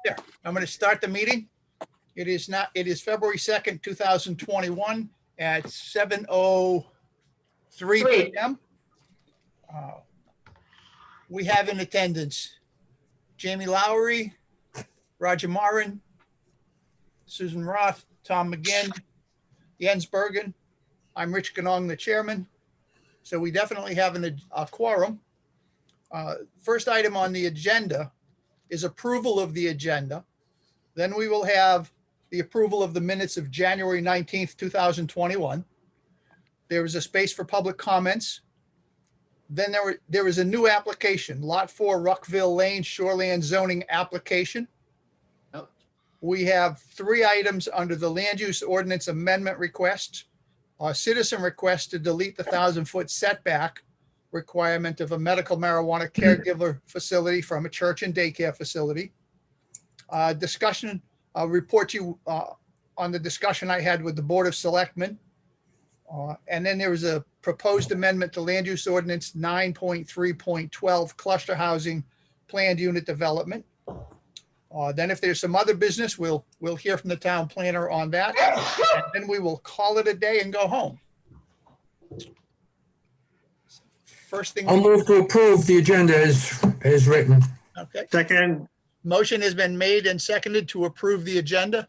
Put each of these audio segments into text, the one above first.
There, I'm going to start the meeting. It is February 2nd, 2021 at 7:03 p.m. We have in attendance Jamie Lowry, Roger Moran, Susan Roth, Tom McGinn, Jens Bergen. I'm Rich Ganong, the chairman. So we definitely have a quorum. First item on the agenda is approval of the agenda. Then we will have the approval of the minutes of January 19th, 2021. There is a space for public comments. Then there is a new application, Lot 4 Ruckville Lane Shoreland Zoning application. We have 3 items under the land use ordinance amendment request. A citizen request to delete the 1,000-foot setback requirement of a medical marijuana caregiver facility from a church and daycare facility. Discussion, I'll report you on the discussion I had with the Board of Selectmen. And then there was a proposed amendment to land use ordinance 9.3.12 cluster housing planned unit development. Then if there's some other business, we'll hear from the town planner on that. And then we will call it a day and go home. First thing. I'll move to approve the agenda as written. Okay. Second. Motion has been made and seconded to approve the agenda.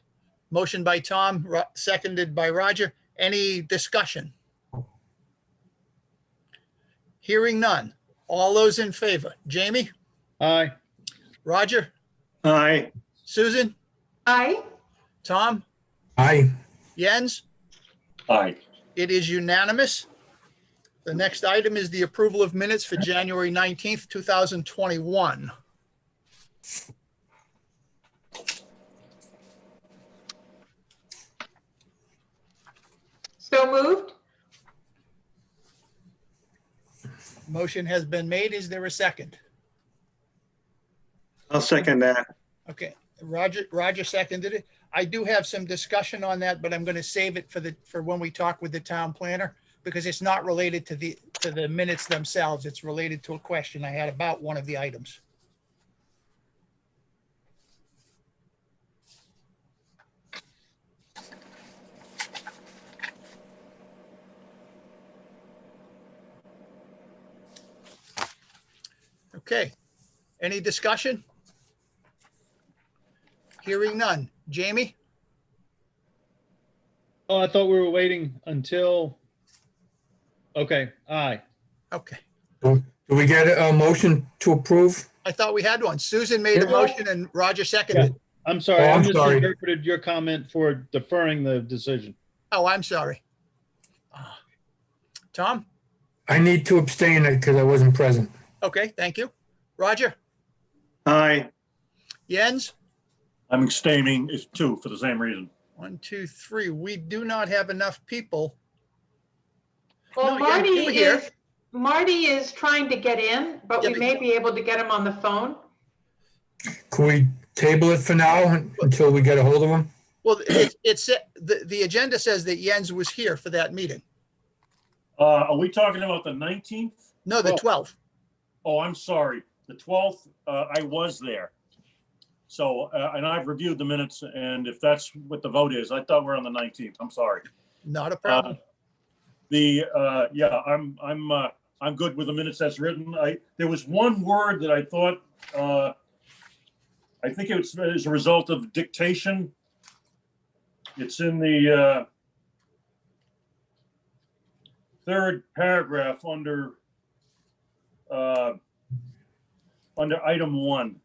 Motion by Tom, seconded by Roger. Any discussion? Hearing none. All those in favor? Jamie? Aye. Roger? Aye. Susan? Aye. Tom? Aye. Jens? Aye. It is unanimous. The next item is the approval of minutes for January 19th, 2021. So moved. Motion has been made. Is there a second? I'll second that. Okay, Roger seconded it. I do have some discussion on that, but I'm going to save it for when we talk with the town planner, because it's not related to the minutes themselves. It's related to a question I had about one of the items. Okay, any discussion? Hearing none. Jamie? Oh, I thought we were waiting until. Okay, aye. Okay, Do we get a motion to approve? I thought we had one. Susan made a motion and Roger seconded. I'm sorry. Oh, I I'm sorry. misinterpreted your comment for deferring the decision. Oh, I'm sorry. Tom? I need to abstain because I wasn't present. Okay, thank you. Roger? Aye. Jens? I'm abstaining is 2 for the same reason. 1, 2, 3. We do not have enough people. Well, No, yeah, you're here. Marty is trying to get in, but Yeah, we but- may be able to get him on the phone. Can we table it for now until we get a hold of them? Well, the agenda says that Jens was here for that meeting. Are we talking about the 19th? No, the Oh. 12th. Oh, I'm sorry. The 12th, I was there. So, and I've reviewed the minutes, and if that's what the vote is, I thought we're on the 19th. I'm sorry. Not a problem. Yeah, I'm good with the minutes as written. There was one word that I thought, I think it was as a result of dictation. It's in the third paragraph under item 1.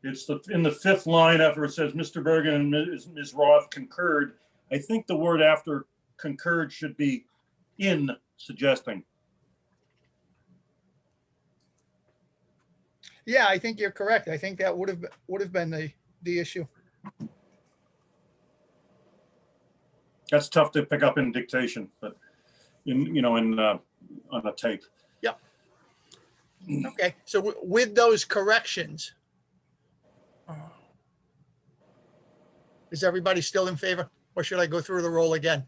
It's in the 5th line after it says Mr. Bergen and Ms. Roth concurred. I think the word after concurred should be in suggesting. Yeah, I think you're correct. I think that would have been the issue. That's tough to pick up in dictation, but on a tape. Okay, so with those corrections, is everybody still in favor, or should I go through the roll again?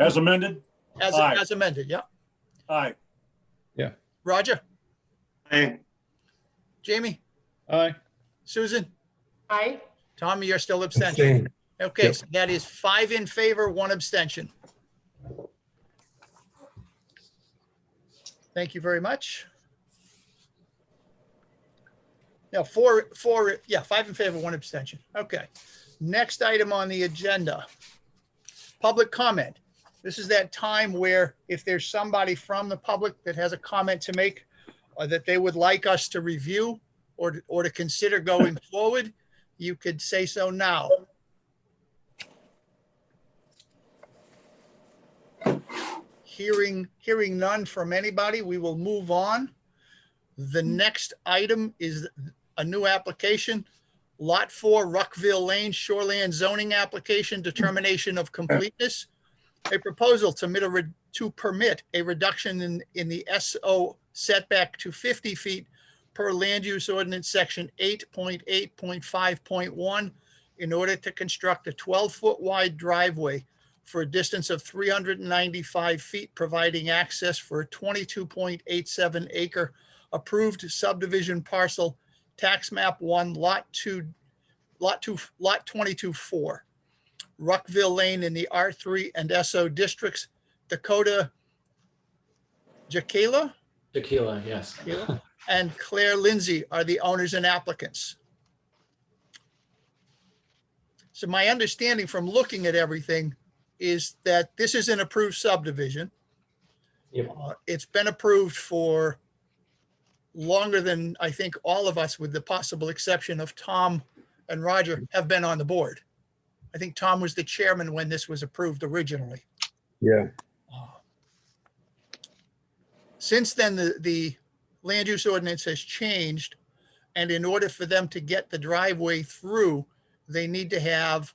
As amended? Aye. As amended, yeah. Aye. Roger, Aye. Jamie, Aye. Susan, Aye. Tommy, you're still abstention. Abstain. Okay, Yep. so that is 5 in favor, 1 abstention. Thank you very much. No, 5 in favor, 1 abstention. Okay. Next item on the agenda, public comment. This is that time where if there's somebody from the public that has a comment to make or that they would like us to review or to consider going forward, you could say so now. Hearing none from anybody, we will move on. The next item is a new application, Lot 4, Ruckville Lane, Shoreland zoning application, determination of completeness. A proposal to permit a reduction in the SO setback to 50 feet per land use ordinance section 8.8.5.1 in order to construct a 12-foot wide driveway for a distance of 395 feet, providing access for a 22.87 acre approved subdivision parcel, tax map 1, lot 22-4, Ruckville Lane in the R3 and SO districts. Dakota Jakela Tequila, yes. and Claire Lindsay are the owners and applicants. So my understanding from looking at everything is that this is an approved subdivision. Yep. It's been approved for longer than I think all of us, with the possible exception of Tom and Roger, have been on the board. I think Tom was the chairman when this was approved originally. Yeah. Since then, the land use ordinance has changed, and in order for them to get the driveway through, they need to have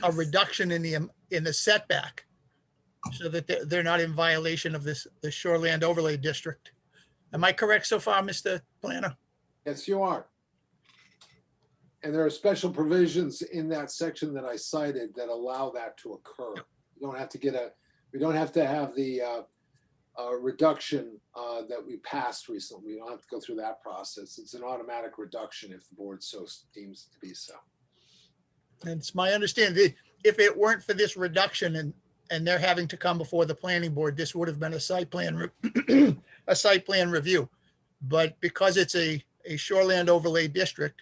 a reduction in the setback so that they're not in violation of the Shoreland Overlay District. Am I correct so far, Mr. Planner? Yes, you are. And there are special provisions in that section that I cited that allow that to occur. We don't have to have the reduction that we passed recently. We don't have to go through that process. It's an automatic reduction if the board so deems to be so. And it's my understanding, if it weren't for this reduction and they're having to come before the planning board, this would have been a site plan review. But because it's a shoreland overlay district,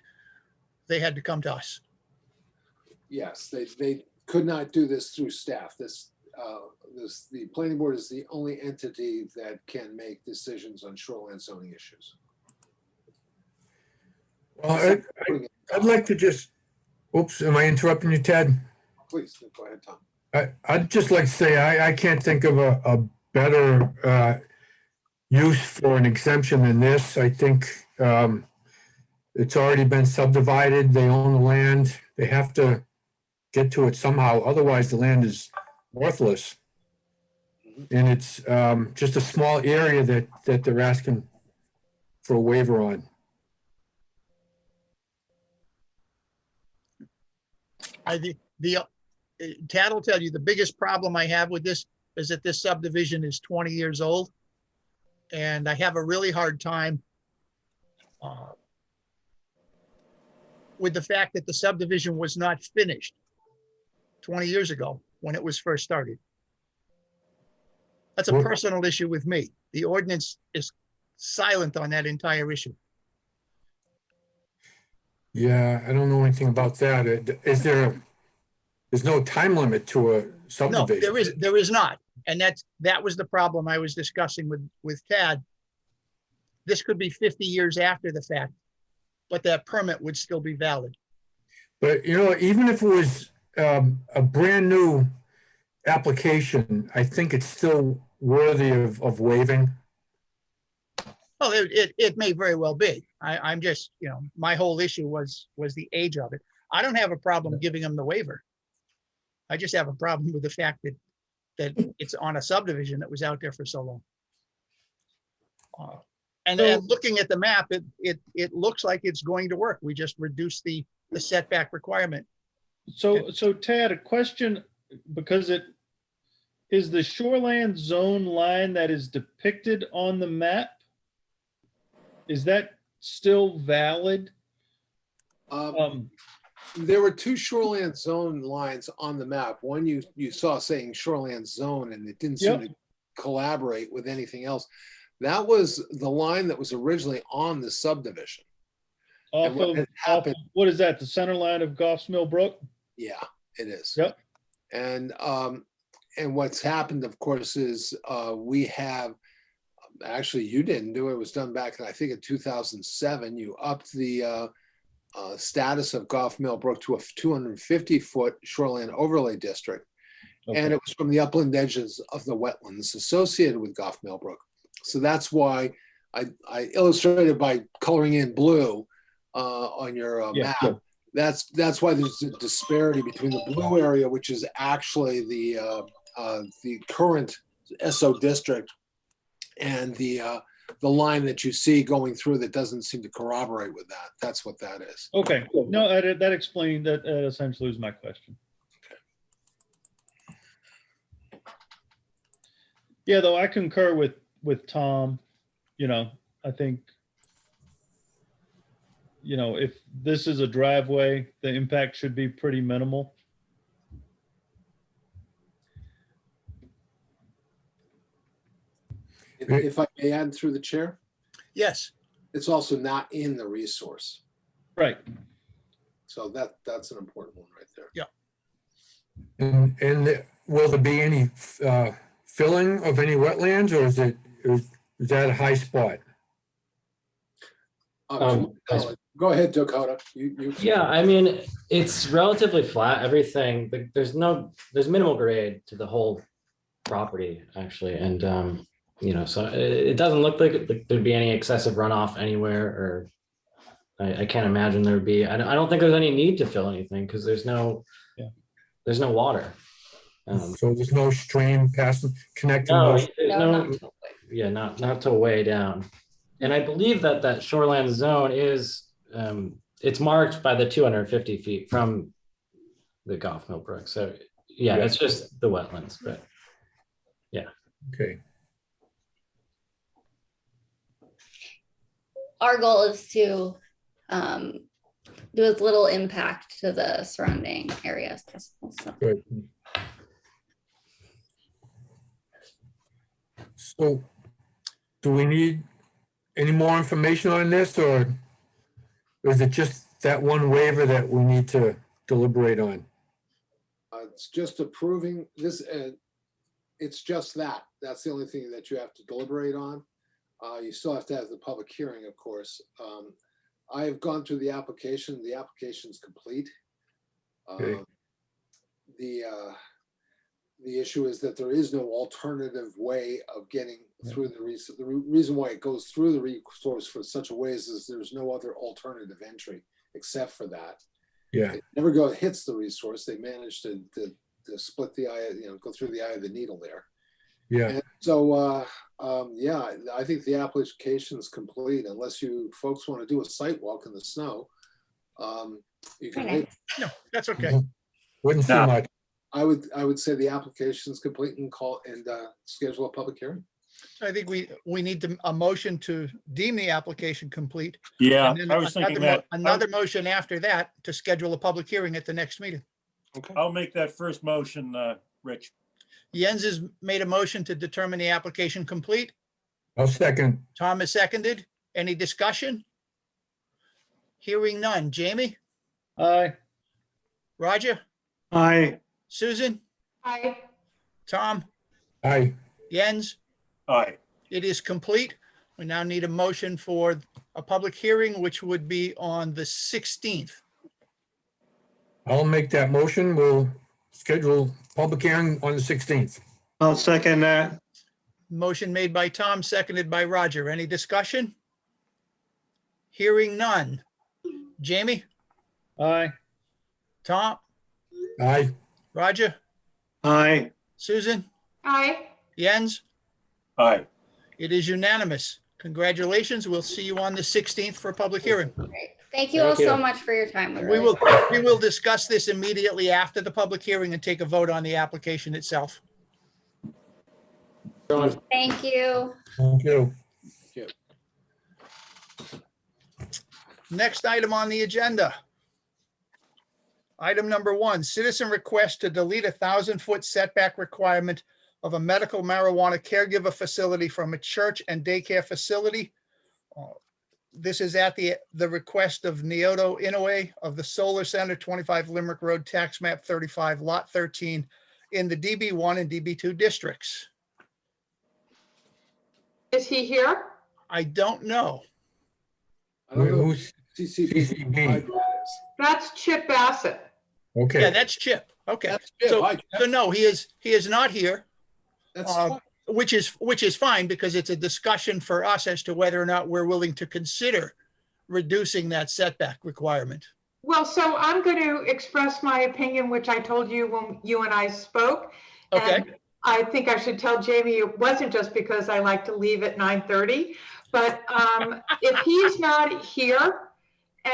they had to come to us. Yes, they could not do this through staff. The planning board is the only entity that can make decisions on shoreline zoning issues. Well, I'd like to just, oops, am I interrupting you, Ted? Please, go ahead, Tom. I'd just like to say, I can't think of a better use for an exemption than this. I think it's already been subdivided. They own the land. They have to get to it somehow. Otherwise, the land is worthless. And it's just a small area that they're asking for a waiver on. Tad will tell you, the biggest problem I have with this is that this subdivision is 20 years old. And I have a really hard time with the fact that the subdivision was not finished 20 years ago when it was first started. That's a Well- personal issue with me. The ordinance is silent on that entire issue. Yeah, I don't know anything about that. There's no time limit to a No, subdivision? there is not. And that was the problem I was discussing with Tad. This could be 50 years after the fact, but that permit would still be valid. But, even if it was a brand new application, I think it's still worthy of waiving. Oh, it may very well be. I'm just, my whole issue was the age of it. I don't have a problem giving them the waiver. I just have a problem with the fact that it's on a subdivision that was out there for so long. And looking at the map, it looks like it's going to work. We just reduced the setback requirement. So Tad, a question, because it Is the shoreland zone line that is depicted on the map, is that still valid? There were two shoreland zone lines on the map. One you saw saying shoreland zone, and it didn't seem Yep. to collaborate with anything else. That was the line that was originally on the subdivision. Off And what of, had happened- what is that, the center line of Goff's Mill Brook? Yeah, it is. Yep. And what's happened, of course, is we have, actually, you didn't do it. It was done back, I think, in 2007. You upped the status of Goff Mill Brook to a 250-foot shoreline overlay district. And Okay. it was from the upland edges of the wetlands associated with Goff Mill Brook. So that's why I illustrated by coloring in blue on your Yeah, map. That's why there's a disparity between the blue area, which is actually the current SO district, and the line that you see going through that doesn't seem to corroborate with that. That's what that is. Okay, no, that explained, that essentially was my question. Yeah, though I concur with Tom, I think, if this is a driveway, the impact should be pretty minimal. If I may add through the chair, Yes, it's also not in the resource. Right. So that's an important one right there. And will there be any filling of any wetlands, or is that a high spot? Go ahead, Dakota. You. Yeah, I mean, it's relatively flat, everything, there's minimal grade to the whole property, actually, and, so it doesn't look like there'd be any excessive runoff anywhere, or I can't imagine there'd be, I don't think there's any need to fill anything, because there's no water. So there's no stream passing, connecting No, those? there's yeah, not till way down. And I believe that shoreline zone is, it's marked by the 250 feet from the Goff Mill Brook. So yeah, it's just the wetlands, but yeah. Okay. Our goal is to do as little impact to the surrounding area as possible. So. Good. So, do we need any more information on this, or is it just that one waiver that we need to deliberate on? It's just approving this, it's just that. That's the only thing that you have to deliberate on. You still have to have the public hearing, of course. I have gone through the application. The application's complete. Okay. The issue is that there is no alternative way of getting through the resource. The reason why it goes through the resource for such a way is there's no other alternative entry except for that. Yeah, It never hits the resource. They managed to split the eye, go through the eye of the needle there. yeah. And so, yeah, I think the application is complete unless you folks want to do a site walk in the snow. You can, Okay. no, that's okay. Wouldn't seem No. like, I would say the application is complete and schedule a public hearing. So I think we need a motion to deem the application complete. Yeah, And then I was thinking another that. Another motion after that to schedule a public hearing at the next meeting. Okay. I'll make that first motion, Rich. Jens has made a motion to determine the application complete. I'll second. Tom has seconded. Any discussion? Hearing none. Jamie, Aye. Roger, Aye. Susan, Aye. Tom, Aye. Jens, Aye. it is complete. We now need a motion for a public hearing, which would be on the 16th. I'll make that motion. We'll schedule public hearing on the 16th. I'll second that. Motion made by Tom, seconded by Roger. Any discussion? Hearing none. Jamie, Aye. Tom, Aye. Roger, Aye. Susan, Aye. Jens, Aye. it is unanimous. Congratulations. We'll see you on the 16th for a public hearing. Great. Thank you all Thank so you. much for your time. We really will discuss this immediately after the public hearing and take a vote on the application itself. Everyone, Thank you. Thank you. Next item on the agenda. Item number 1, citizen request to delete 1,000-foot setback requirement of a medical marijuana caregiver facility from a church and daycare facility. This is at the request of Neoto Inoue of the Solar Center, 25 Limerick Road, tax map 35, lot 13, in the DB1 and DB2 districts. Is he here? I don't know. I don't know. Who's CCB. CCB? That's Chip Bassett. Yeah, Okay, that's Chip. Okay. That's Chip. So, Hi, so no, he is not here. That's uh, fine. Which is fine because it's a discussion for us as to whether or not we're willing to consider reducing that setback requirement. Well, so I'm going to express my opinion, which I told you when you and I spoke. Okay. And I think I should tell Jamie it wasn't just because I like to leave at 9:30, but if he's not here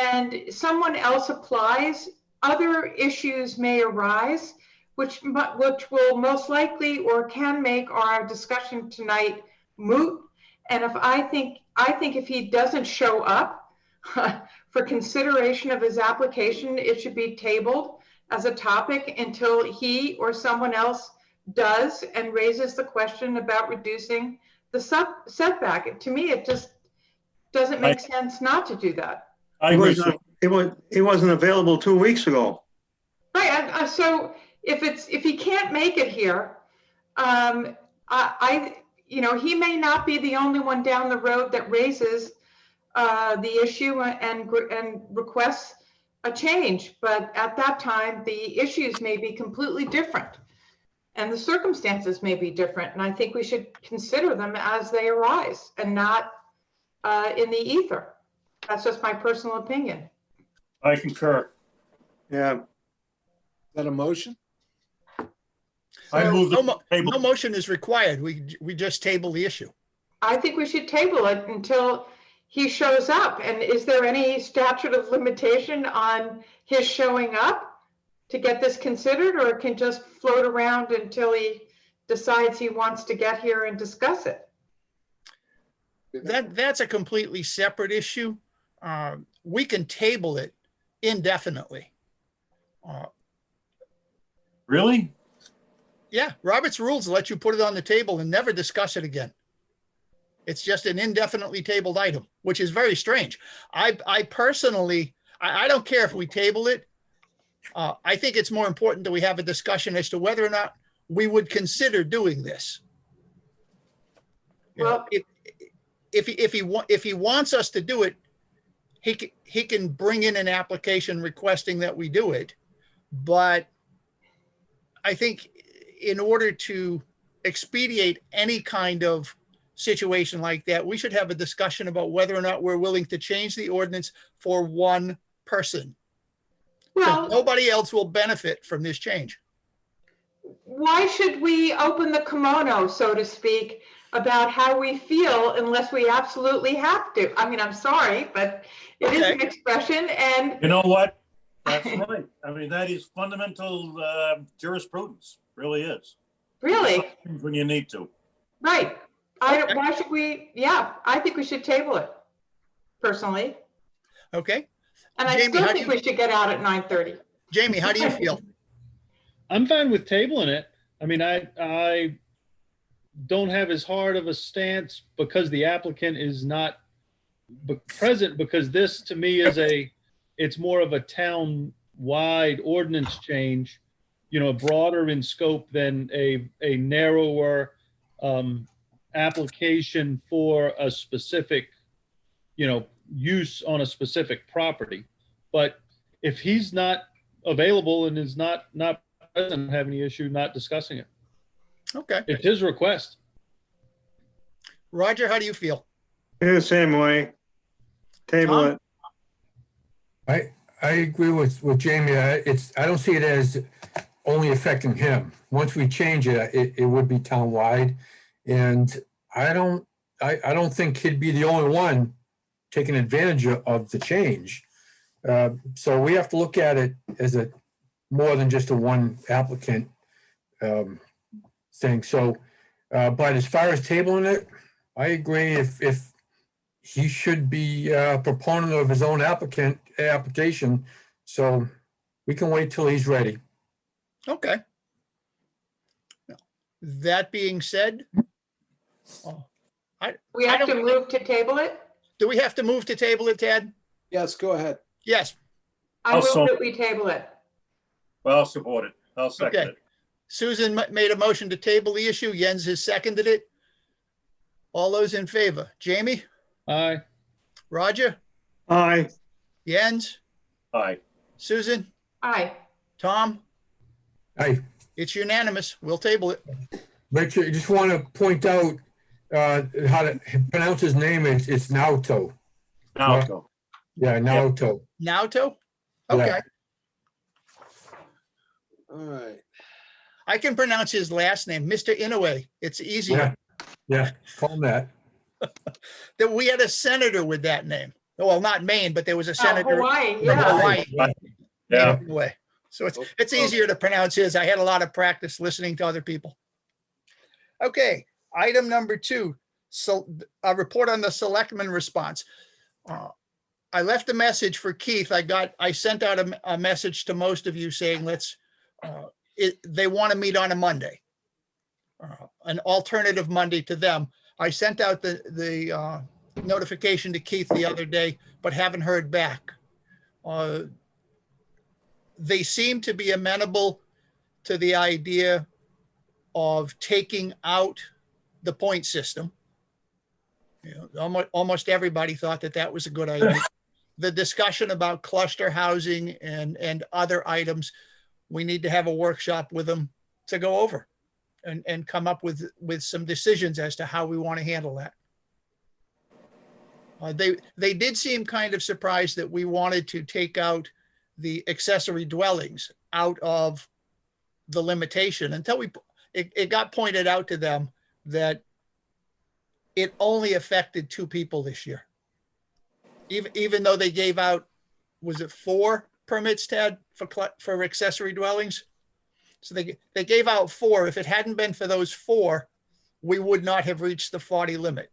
and someone else applies, other issues may arise, which will most likely or can make our discussion tonight moot. And I think if he doesn't show up for consideration of his application, it should be tabled as a topic until he or someone else does and raises the question about reducing the setback. To me, it just doesn't make sense not to do that. I He agree. he wasn't available 2 weeks ago. Right. So if he can't make it here, he may not be the only one down the road that raises the issue and requests a change. But at that time, the issues may be completely different and the circumstances may be different. And I think we should consider them as they arise and not in the ether. That's just my personal opinion. I concur. Yeah, Is that a motion? I move No the table. no motion is required. We just table the issue. I think we should table it until he shows up. And is there any statute of limitation on his showing up to get this considered, or it can just float around until he decides he wants to get here and discuss it? That's a completely separate issue. We can table it indefinitely. Really? Yeah, Robert's rules let you put it on the table and never discuss it again. It's just an indefinitely tabled item, which is very strange. I personally, I don't care if we table it. I think it's more important that we have a discussion as to whether or not we would consider doing this. You know, Well- if he wants us to do it, he can bring in an application requesting that we do it. But I think in order to expedite any kind of situation like that, we should have a discussion about whether or not we're willing to change the ordinance for one person. 'Cause Well, nobody else will benefit from this change. why should we open the kimono, so to speak, about how we feel unless we absolutely have to? I mean, I'm sorry, but it is an Okay. expression, and You know what? That's right. I mean, that is fundamental jurisprudence, really is. really, When you need to. right. Okay. Why should we? Yeah, I think we should table it personally. Okay, And I Jamie, still how do think you- we should get out at 9:30. Jamie, how do you feel? I'm fine with tabling it. I mean, I don't have as hard of a stance because the applicant is not present, because this to me is it's more of a town-wide ordinance change, broader in scope than a narrower application for a specific, use on a specific property. But if he's not available and is not present, have any issue not discussing it. Okay, It's his request. Roger, how do you feel? feel the same way. Table Tom? it. I agree with Jamie. I don't see it as only affecting him. Once we change it, it would be townwide. And I don't think he'd be the only one taking advantage of the change. So we have to look at it as a more than just a one applicant thing. So But as far as tabling it, I agree if he should be a proponent of his own application, so we can wait till he's ready. Okay. That being said, We I have to don't- move to table it? do we have to move to table it, Ted? Yes, go ahead. Yes. I Also- move that we table it. Well, I'll support it. I'll second Okay. it. Susan made a motion to table the issue. Jens has seconded it. All those in favor? Jamie, Aye. Roger, Aye. Jens, Aye. Susan, Aye. Tom, Hey, it's unanimous. We'll table it. Richard, I just want to point out how to pronounce his name. It's Naoto. Now go. Yeah, Naoto. Naoto? Yeah. Okay. All right. I can pronounce his last name, Mr. Inouye. It's easier. Yeah, call him that. That we had a senator with that name. Well, not Maine, but there was a Oh, senator Hawaii, from yeah. Hawaii. Yeah. Anyway, so it's easier to pronounce his. I had a lot of practice listening to other people. Okay, item number 2, so a report on the selectmen response. I left a message for Keith. I sent out a message to most of you saying they want to meet on a Monday, an alternative Monday to them. I sent out the notification to Keith the other day, but haven't heard back. They seem to be amenable to the idea of taking out the point system. You know, almost everybody thought that was a good idea. The discussion about cluster housing and other items, we need to have a workshop with them to go over and come up with some decisions as to how we want to handle that. They did seem kind of surprised that we wanted to take out the accessory dwellings out of the limitation until it got pointed out to them that it only affected 2 people this year. Even though they gave out, was it 4 permits, Ted, for accessory dwellings? So they gave out 4. If it hadn't been for those 4, we would not have reached the 40 limit.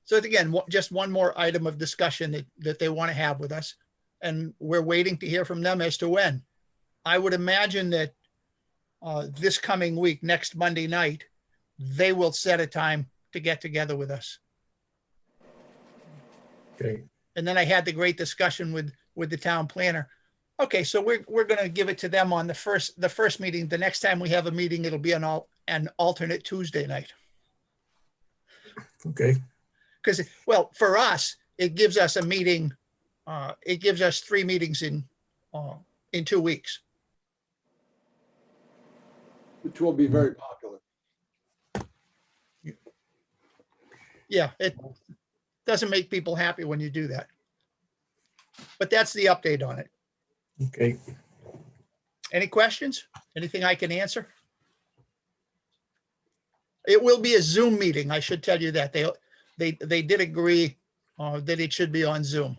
So again, just one more item of discussion that they want to have with us. And we're waiting to hear from them as to when. I would imagine that this coming week, next Monday night, they will set a time to get together with us. Okay. And then I had the great discussion with the town planner. Okay, so we're going to give it to them on the first meeting. The next time we have a meeting, it'll be an alternate Tuesday night. Okay. Because, well, for us, it gives us a meeting. It gives us 3 meetings in 2 weeks. Which will be very popular. Yeah, it doesn't make people happy when you do that. But that's the update on it. Okay. Any questions? Anything I can answer? It will be a Zoom meeting. I should tell you that. They did agree that it should be on Zoom.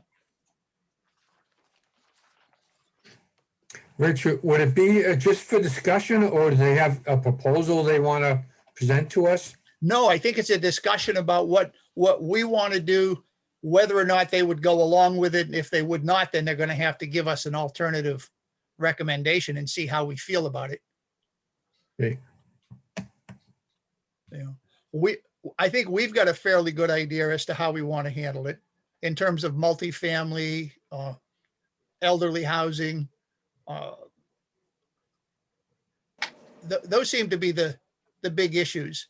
Richard, would it be just for discussion, or do they have a proposal they want to present to us? No, I think it's a discussion about what we want to do, whether or not they would go along with it. And if they would not, then they're going to have to give us an alternative recommendation and see how we feel about it. Okay. You know, I think we've got a fairly good idea as to how we want to handle it in terms of multifamily, elderly housing. Those seem to be the big issues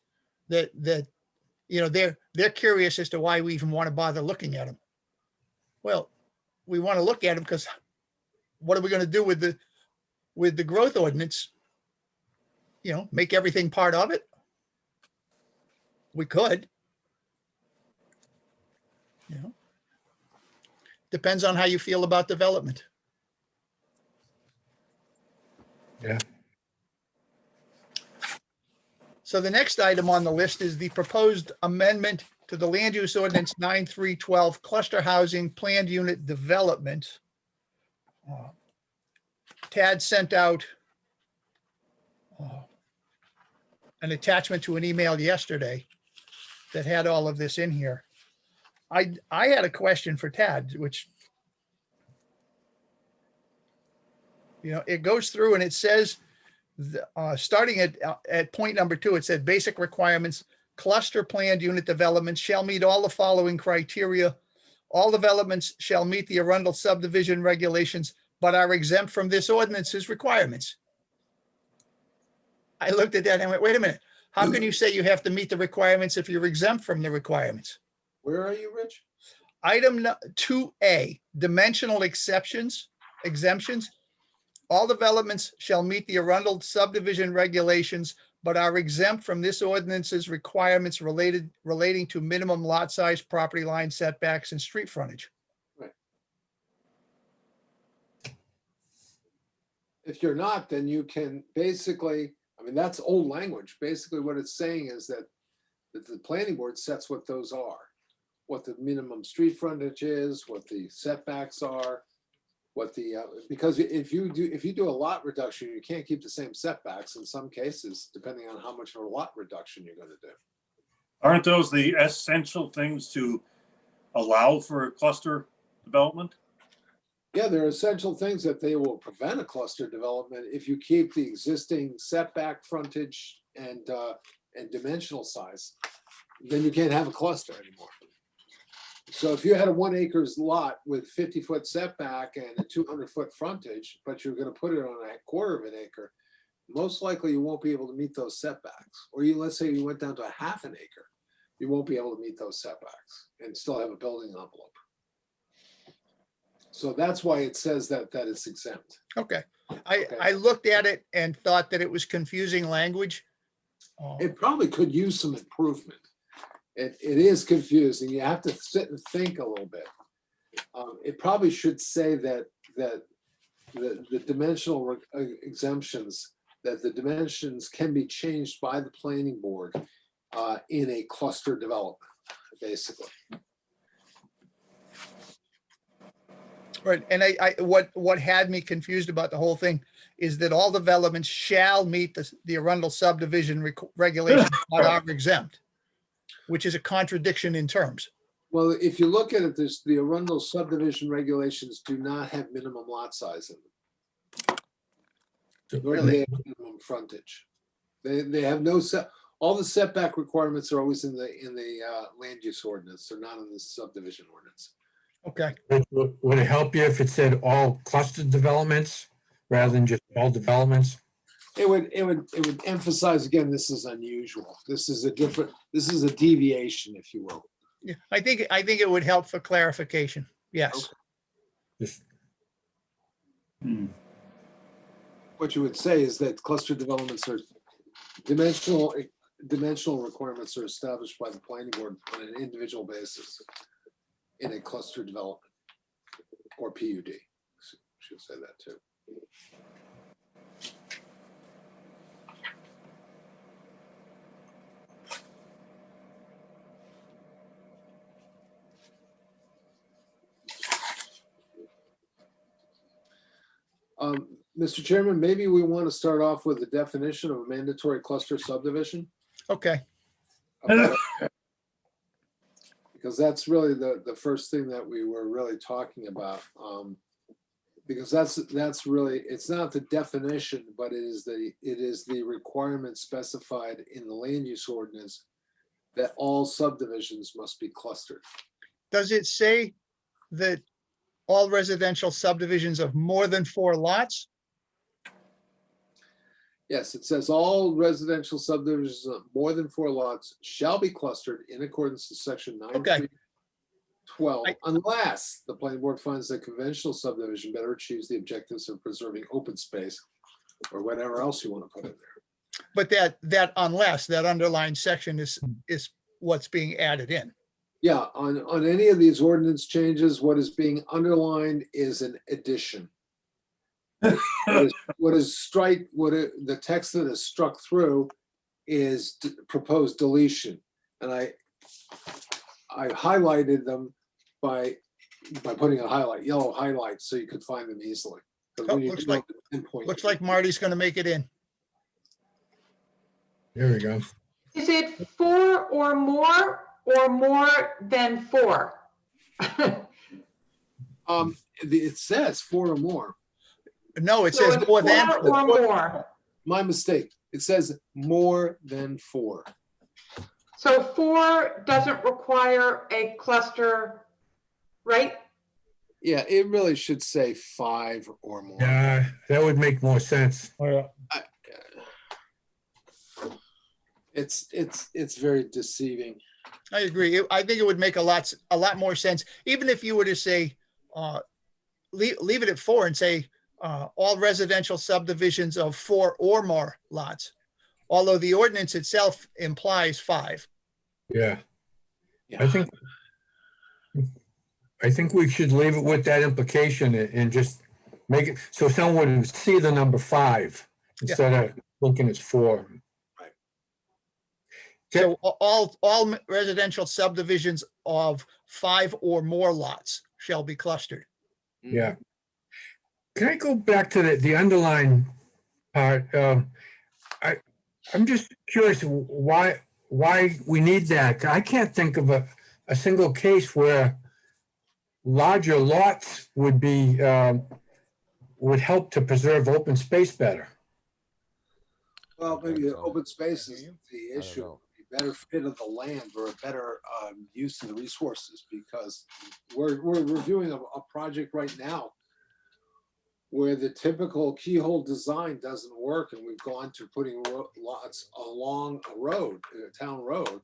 that you know, they're curious as to why we even want to bother looking at them. Well, we want to look at them because what are we going to do with the growth ordinance? You know, make everything part of it? We could. You know, depends on how you feel about development. Yeah. So the next item on the list is the proposed amendment to the land use ordinance 9312 cluster housing planned unit development. Tad sent out an attachment to an email yesterday that had all of this in here. I had a question for Tad, which, it goes through and it says, starting at point number 2, it said basic requirements, cluster planned unit developments shall meet all the following criteria. All developments shall meet the Arundel subdivision regulations, but are exempt from this ordinance's requirements. I looked at that and went, wait a minute. How can you say you have to meet the requirements if you're exempt from the requirements? Where are you, Rich? Item 2A, dimensional exemptions. All developments shall meet the Arundel subdivision regulations, but are exempt from this ordinance's requirements relating to minimum lot size, property line setbacks, and street frontage. If you're not, then you can basically, I mean, that's old language. Basically, what it's saying is that the planning board sets what those are, what the minimum street frontage is, what the setbacks are, what the, because if you do a lot reduction, you can't keep the same setbacks in some cases, depending on how much of a lot reduction you're going to do. Aren't those the essential things to allow for a cluster development? Yeah, there are essential things that they will prevent a cluster development if you keep the existing setback, frontage, and dimensional size. Then you can't have a cluster anymore. So if you had a 1 acres lot with 50-foot setback and a 200-foot frontage, but you're going to put it on a 1/4 of an acre, most likely you won't be able to meet those setbacks. Or let's say you went down to a 1/2 an acre, you won't be able to meet those setbacks and still have a building envelope. So that's why it says that it's exempt. Okay. I looked at it and thought that it was confusing language. It probably could use some improvement. It is confusing. You have to sit and think a little bit. It probably should say that the dimensional exemptions, that the dimensions can be changed by the planning board in a cluster development, basically. Right, and what had me confused about the whole thing is that all developments shall meet the Arundel subdivision regulations but are exempt, which is a contradiction in terms. Well, if you look at it, the Arundel subdivision regulations do not have minimum lot size in them. Nor do they have minimum frontage. They have no all the setback requirements are always in the land use ordinance. They're not in the subdivision ordinance. Okay, Would it help you if it said all clustered developments rather than just all developments? It would emphasize, again, this is unusual. This is a deviation, if you will. yeah, I think it would help for clarification. Yes. Just- What you would say is that cluster developments are dimensional requirements are established by the planning board on an individual basis in a cluster development or PUD. Should say that too. Mr. Chairman, maybe we want to start off with the definition of a mandatory cluster subdivision. Okay, Because that's really the first thing that we were really talking about. Because that's really, it's not the definition, but it is the requirement specified in the land use ordinance that all subdivisions must be clustered. does it say that all residential subdivisions of more than 4 lots? Yes, it says all residential subdivisions of more than 4 lots shall be clustered in accordance to section 9.12, unless the planning board finds that conventional subdivision better achieves the objectives of preserving open space or whatever else you want to put in there. But that unless, that underlined section is what's being added in. Yeah, on any of these ordinance changes, what is being underlined is an addition. The text that is struck through is proposed deletion. And I highlighted them by putting a yellow highlight so you could find them easily. Looks like Marty's going to make it in. There we go. Is it 4 or more than 4? It says 4 or more. No, it So says it's more than. 4 or more. My mistake. It says more than 4. So 4 doesn't require a cluster, right? Yeah, it really should say 5 or more. Yeah, that would make more sense. It's very deceiving. I agree. I think it would make a lot more sense, even if you were to say, leave it at 4 and say, all residential subdivisions of 4 or more lots. Although the ordinance itself implies 5. Yeah, Yeah. I think we should leave it with that implication and just make it so someone would see the number 5 instead of thinking it's 4. So all residential subdivisions of 5 or more lots shall be clustered. Yeah. Can I go back to the underline part? I'm just curious why we need that. I can't think of a single case where larger lots would be would help to preserve open space better. Well, maybe the so. open space is Do you? the I don't issue. know. Better fit of the land or a better use of the resources, because we're reviewing a project right now where the typical keyhole design doesn't work, and we've gone to putting lots along a road, a town road,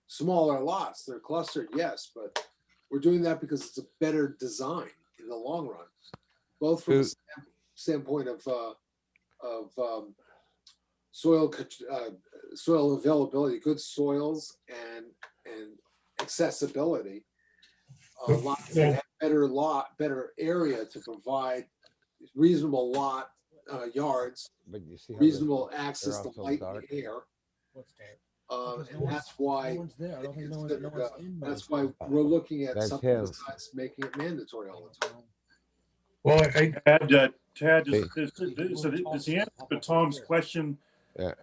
smaller lots. They're clustered, yes, but we're doing that because it's a better design in the long run, both from the standpoint of soil availability, good soils, and accessibility. Lots that have better area to provide reasonable lot yards, But you see how reasonable access to all so light dark. and air. What's that? And that's why No one's there. I don't think no one's in. that's why we're looking at That's something him. besides making it mandatory all the time. Well, Tad, Hey. does the answer to Tom's question, Yeah.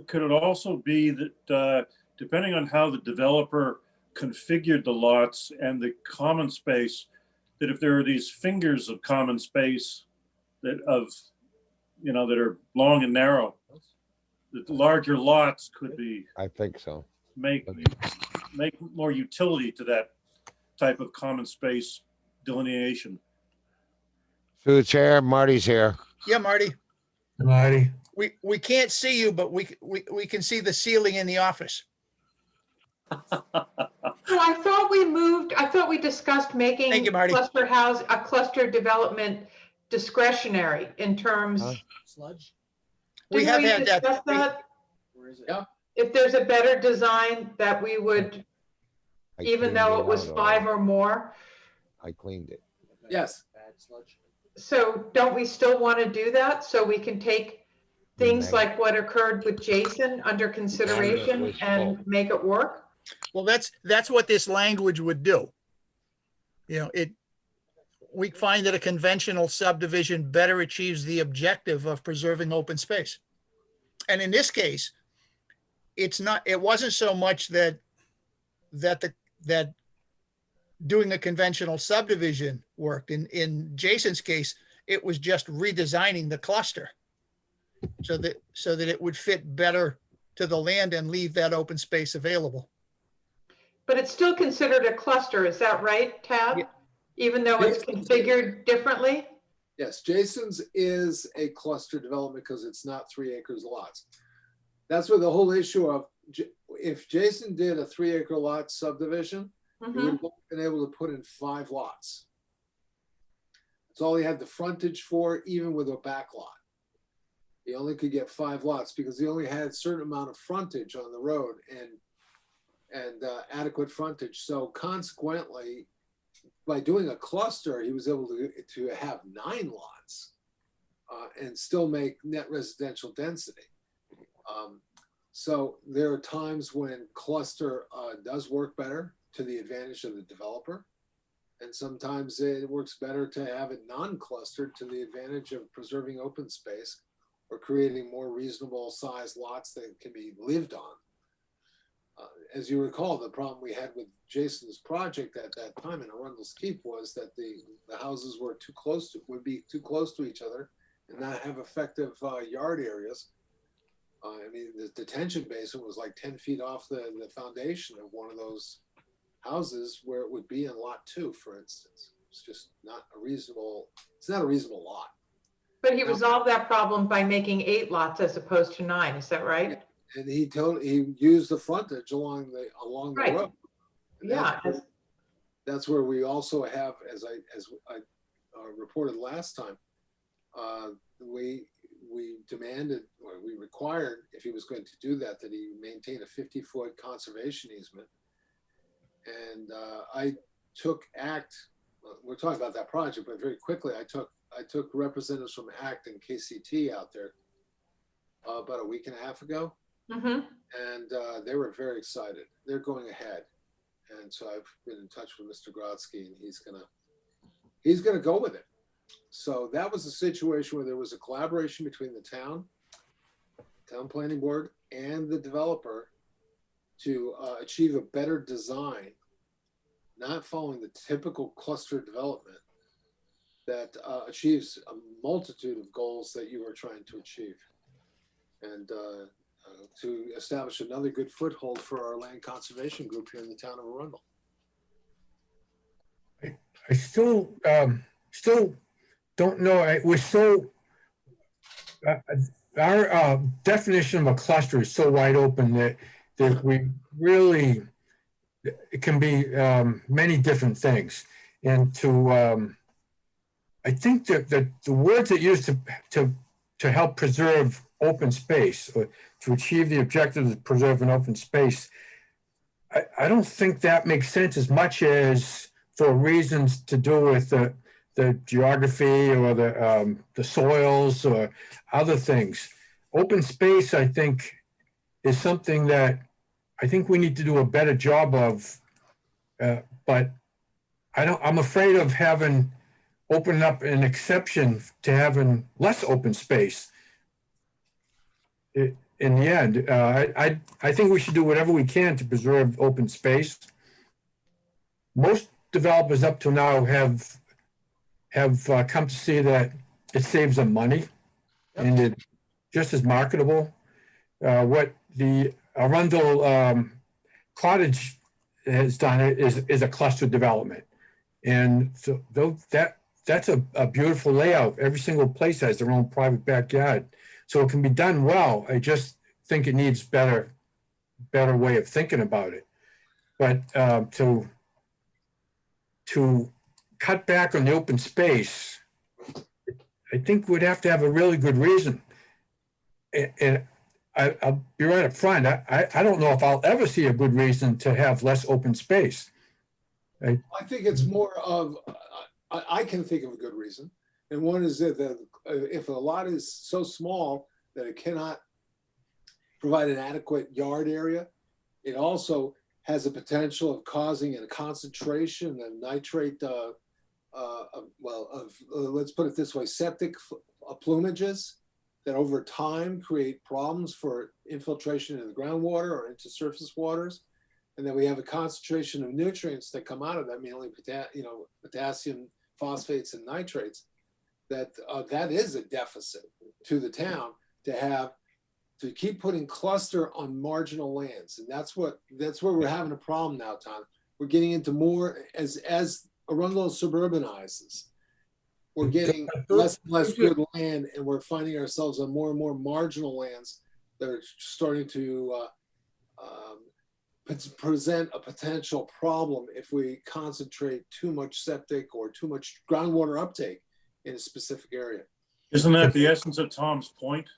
could it also be that depending on how the developer configured the lots and the common space, that if there are these fingers of common space that are long and narrow, that the larger lots could be I think so. make more utility to that type of common space delineation. Through the chair, Marty's here. Yeah, Marty, Marty, we can't see you, but we can see the ceiling in the office. So I thought we discussed making Thank you, Marty. a cluster development discretionary in terms. Huh? Sludge? We Didn't have had that. discuss that? Where is it? Yeah. If there's a better design that we would, I even cleaned though it was out 5 already. or more. I cleaned it. Yes. Bad sludge. So don't we still want to do that? So we can take things Mag- like what occurred with Jason under consideration was and full. make it work? Well, that's what this language would do. We find that a conventional subdivision better achieves the objective of preserving open space. And in this case, it wasn't so much that doing a conventional subdivision worked. In Jason's case, it was just redesigning the cluster so that it would fit better to the land and leave that open space available. But it's still considered a cluster, is that right, Tab? Yeah. Even though it's configured differently? Yes, Jason's is a cluster development because it's not 3 acres lots. That's where the whole issue of, if Jason did a 3 acre lot subdivision, he would have been able to put in 5 lots. That's all he had the frontage for, even with a back lot. He only could get 5 lots because he only had a certain amount of frontage on the road and adequate frontage. So consequently, by doing a cluster, he was able to have 9 lots and still make net residential density. So there are times when cluster does work better to the advantage of the developer. And sometimes it works better to have it non-clustered to the advantage of preserving open space or creating more reasonable sized lots that can be lived on. As you recall, the problem we had with Jason's project at that time in Arundel's Keep was that the houses were would be too close to each other and not have effective yard areas. I mean, the detention basin was like 10 feet off the foundation of one of those houses where it would be in lot 2, for instance. It's just not a reasonable, it's not a reasonable lot. But he resolved that problem by making 8 lots as opposed to 9, is that right? And he used the frontage along the Right. road. And Yeah. that's where we also have, as I reported last time, we demanded, or we required, if he was going to do that, that he maintain a 50-foot conservation easement. And I took ACT, we're talking about that project, but very quickly, I took representatives from ACT and KCT out there about a week and a half ago. Mm-hmm. And they were very excited. They're going ahead. And so I've been in touch with Mr. Grodzki, and he's gonna go with it. So that was a situation where there was a collaboration between the town planning board, and the developer to achieve a better design, not following the typical cluster development that achieves a multitude of goals that you are trying to achieve. And to establish another good foothold for our land conservation group here in the town of Arundel. I still don't know. We're so, our definition of a cluster is so wide open that we really, it can be many different things. And I think that the words that used to help preserve open space, or to achieve the objective of preserving open space, I don't think that makes sense as much as for reasons to do with the geography or the soils or other things. Open space, I think, is something that I think we need to do a better job of, but I'm afraid of opening up an exception to having less open space. In the end, I think we should do whatever we can to preserve open space. Most developers up to now have come to see that it saves them money, and it's just as marketable. What the Arundel Cottage has done is a cluster development, and so that's a beautiful layout. Every single place has their own private backyard. So it can be done well. I just think it needs better way of thinking about it. But to cut back on the open space, I think we'd have to have a really good reason. And I'll be right up front. I don't know if I'll ever see a good reason to have less open space. I think it's more of, I can think of a good reason. And one is that if a lot is so small that it cannot provide an adequate yard area, it also has a potential of causing a concentration of nitrate, let's put it this way, septic plumages that over time create problems for infiltration in the groundwater or into surface waters. And then we have a concentration of nutrients that come out of that, mainly potassium, phosphates, and nitrates. That is a deficit to the town to keep putting cluster on marginal lands. And that's where we're having a problem now, Tom. We're getting into more, as Arundel suburbanizes, we're getting less and less good land, and we're finding ourselves on more and more marginal lands that are starting to present a potential problem if we concentrate too much septic or too much groundwater uptake in a specific area. Isn't that the essence of Tom's point,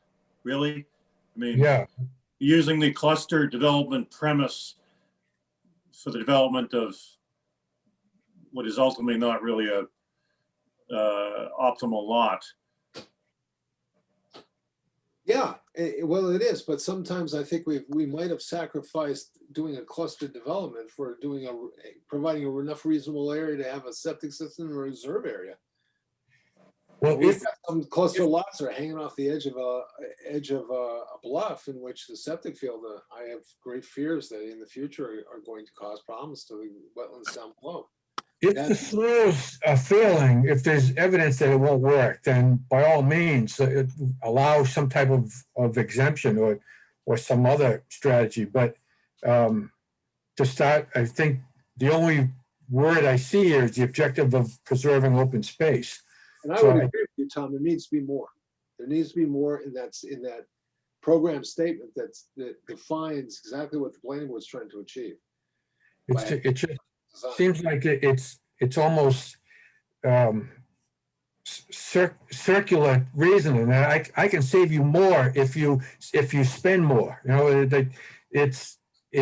really? I mean, yeah, using the cluster development premise for the development of what is ultimately not really a optimal lot. Yeah, well, it is, but sometimes I think we might have sacrificed doing a cluster development for providing enough reasonable area to have a septic system and a reserve area. Well, We've if, got some cluster lots that are hanging off the edge of a bluff in which the septic field, I have great fears that in the future are going to cause problems to the wetlands down below. if the soils are failing, if there's evidence that it won't work, then by all means, allow some type of exemption or some other strategy. But to start, I think the only word I see here is the objective of preserving open space. And I So would I- agree with you, Tom, there needs to be more. There needs to be more in that program statement that defines exactly what the planning was trying to achieve. It just Design. seems like it's almost circular reasoning. That I can save you more if you spend more. You know, it's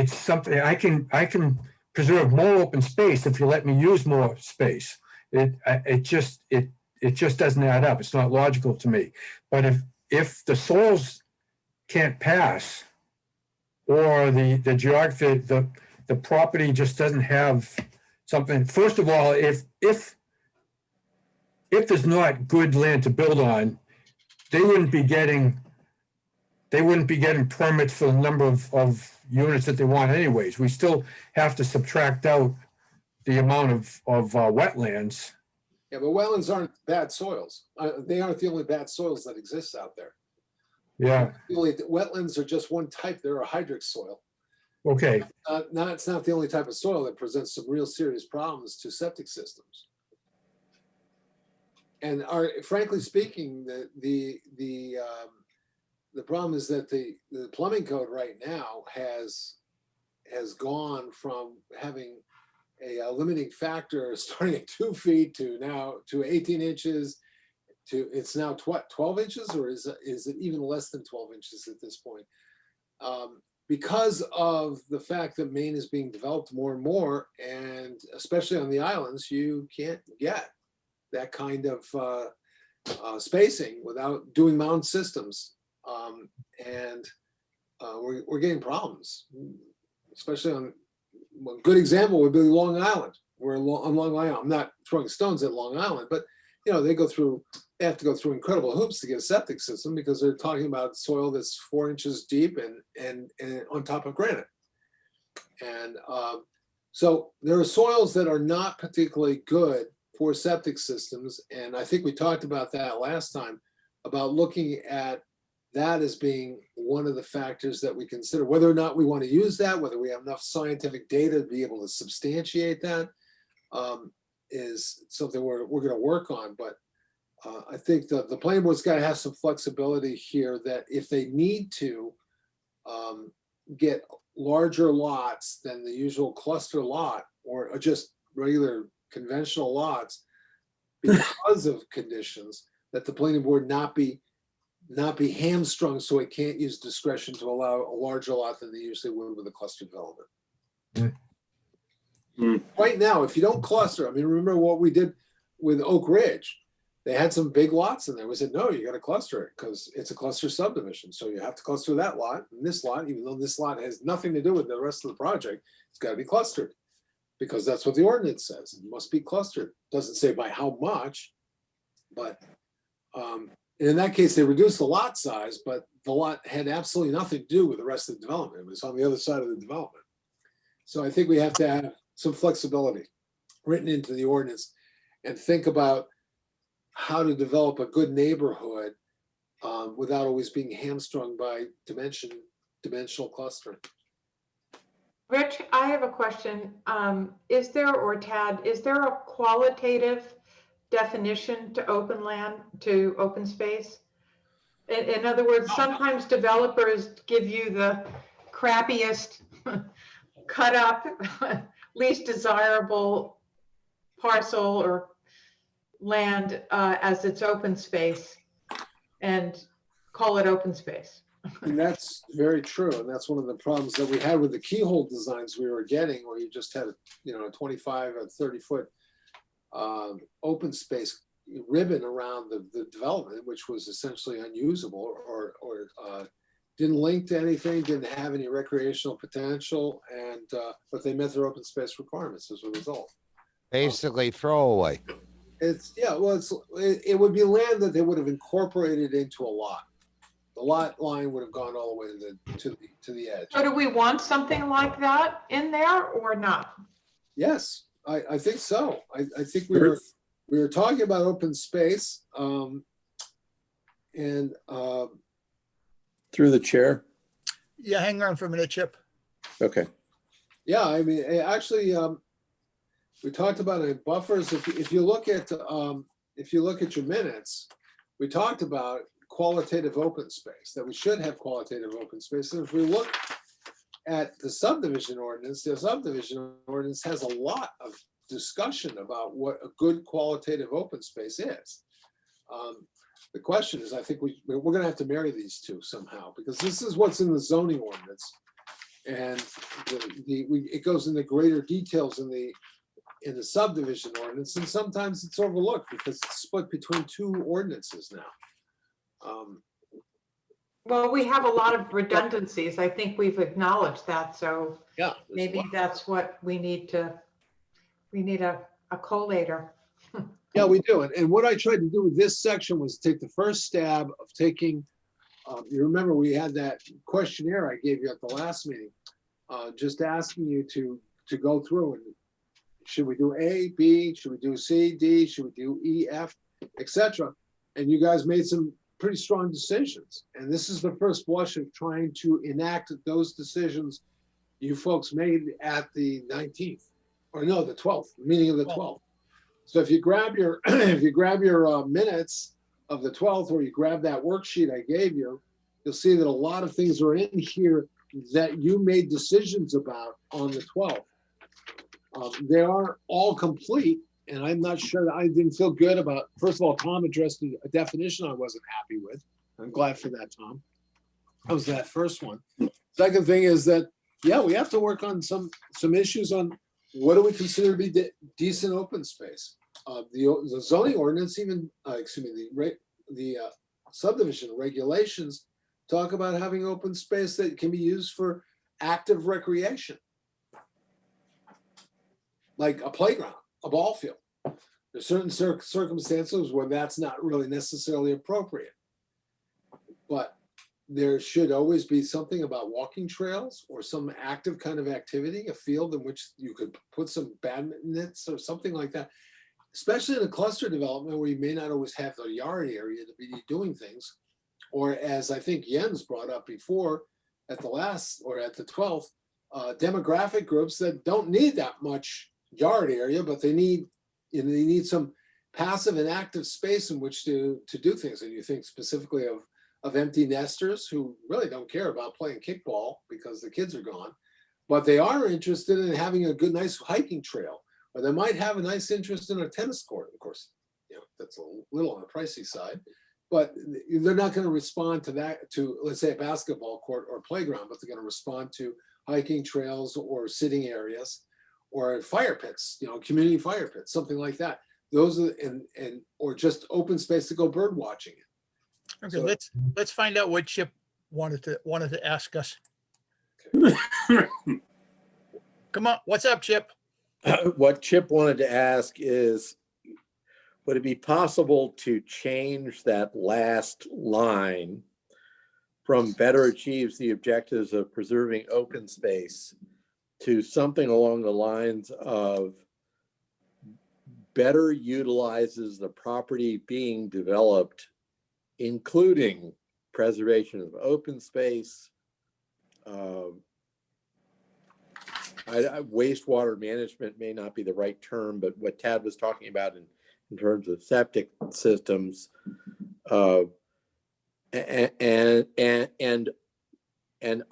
something I can preserve more open space if you let me use more space. It just doesn't add up. It's not logical to me. But if the soils can't pass, or the geography, the property just doesn't have something. First of all, if there's not good land to build on, they wouldn't be getting permits for the number of units that they want anyways. We still have to subtract out the amount of wetlands. Yeah, but wetlands aren't bad soils. They aren't the only bad soils that exist out there. Yeah, Wetlands are just one type. They're a hydric soil. okay. It's not the only type of soil that presents some real serious problems to septic systems. And frankly speaking, the problem is that the plumbing code right now has gone from having a limiting factor starting at 2 feet to 18 inches. It's now 12 inches, or is it even less than 12 inches at this point? Because of the fact that Maine is being developed more and more, and especially on the islands, you can't get that kind of spacing without doing mound systems. We're getting problems, especially on a good example would be Long Island. On Long Island, I'm not throwing stones at Long Island, but they have to go through incredible hoops to get a septic system because they're talking about soil that's 4 inches deep and on top of granite. And so there are soils that are not particularly good for septic systems. And I think we talked about that last time, about looking at that as being one of the factors that we consider, whether or not we want to use that, whether we have enough scientific data to be able to substantiate that, is something we're going to work on. But I think the planning board's got to have some flexibility here that if they need to get larger lots than the usual cluster lot or just regular conventional lots because of conditions, that the planning board not be hamstrung so it can't use discretion to allow a larger lot than they usually would with a cluster development. Right now, if you don't cluster, I mean, remember what we did with Oak Ridge. They had some big lots in there. We said, no, you got to cluster it because it's a cluster subdivision. So you have to cluster that lot and this lot, even though this lot has nothing to do with the rest of the project, it's got to be clustered because that's what the ordinance says. It must be clustered. Doesn't say by how much, but in that case, they reduced the lot size, but the lot had absolutely nothing to do with the rest of the development. It was on the other side of the development. So I think we have to have some flexibility written into the ordinance and think about how to develop a good neighborhood without always being hamstrung by dimensional clustering. Rich, I have a question. Is there, or Tad, is there a qualitative definition to open land, to open space? In other words, sometimes developers give you the crappiest cut up, least desirable parcel or land as its open space and call it open space. And that's very true. And that's one of the problems that we had with the keyhole designs we were getting, where you just had a 25 or 30 foot open space ribbon around the development, which was essentially unusable or didn't link to anything, didn't have any recreational potential, and but they met their open space requirements as a result. Basically throwaway. It's, yeah, well, it would be land that they would have incorporated into a lot. The lot line would have gone all the way to the edge. So do we want something like that in there or not? Yes, I think so. I think we were talking about open space, and Through the chair. Yeah, hang on for a minute, Chip. Okay. yeah, I mean, actually, we talked about it, buffers. If you look at your minutes, we talked about qualitative open space, that we should have qualitative open space. And if we look at the subdivision ordinance has a lot of discussion about what a good qualitative open space is. The question is, I think we're gonna have to marry these two somehow, because this is what's in the zoning ordinance. And it goes into greater details in the subdivision ordinance, and sometimes it's overlooked because it's split between two ordinances now. Well, we have a lot of redundancies. I think we've acknowledged that, so Yeah. maybe that's what we need a collator. Yeah, we do. And what I tried to do with this section was take the first stab of taking, you remember we had that questionnaire I gave you at the last meeting, just asking you to go through and should we do A, B, should we do C, D, should we do E, F, etc. And you guys made some pretty strong decisions. And this is the first blush of trying to enact those decisions you folks made at the 19th, or no, the 12th, meeting of the 12th. So if you grab your minutes of the 12th, or you grab that worksheet I gave you, you'll see that a lot of things are in here that you made decisions about on the 12th. They are all complete, and I'm not sure that I didn't feel good about, first of all, Tom addressed a definition I wasn't happy with. I'm glad for that, Tom. That was that first one. Second thing is that, yeah, we have to work on some issues on what do we consider to be decent open space. The zoning ordinance, even, the subdivision regulations talk about having open space that can be used for active recreation. Like a playground, a ball field. There's certain circumstances where that's not really necessarily appropriate. But there should always be something about walking trails or some active kind of activity, a field in which you could put some badminton nets or something like that. Especially in a cluster development where you may not always have the yard area to be doing things. Or as I think Jens brought up before at the last, or at the 12th, demographic groups that don't need that much yard area, but they need some passive and active space in which to do things. And you think specifically of empty nesters who really don't care about playing kickball because the kids are gone, but they are interested in having a good, nice hiking trail, or they might have a nice interest in a tennis court. Of course, that's a little on the pricey side, but they're not going to respond to that, to let's say a basketball court or playground, but they're going to respond to hiking trails or sitting areas or fire pits, community fire pits, something like that. Those are, or just open space to go bird watching. Okay, So- let's find out what Chip wanted to ask us. Come on, what's up, Chip? What Chip wanted to ask is, would it be possible to change that last line from better achieves the objectives of preserving open space to something along the lines of better utilizes the property being developed, including preservation of open space, wastewater management may not be the right term, but what Tad was talking about in terms of septic systems, and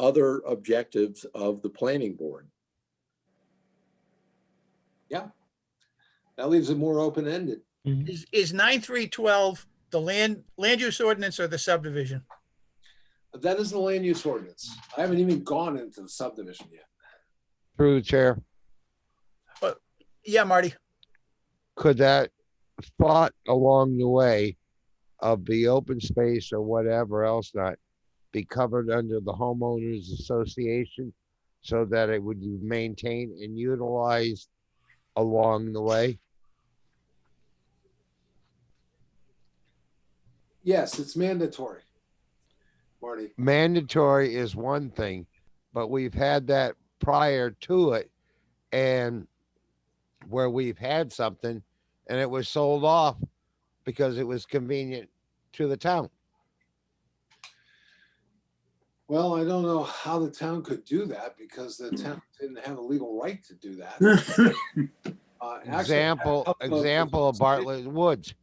other objectives of the planning board. Yeah, that leaves it more open-ended. Is 9312 the land use ordinance or the subdivision? That is the land use ordinance. I haven't even gone into the subdivision yet. Through the chair, Yeah, Marty. could that thought along the way of the open space or whatever else not be covered under the homeowners association so that it would be maintained and utilized along the way? Yes, it's mandatory. Marty, Mandatory is one thing, but we've had that prior to it, and where we've had something and it was sold off because it was convenient to the town. well, I don't know how the town could do that because the town didn't have a legal right to do that. Actually, Example of Bartlett Woods.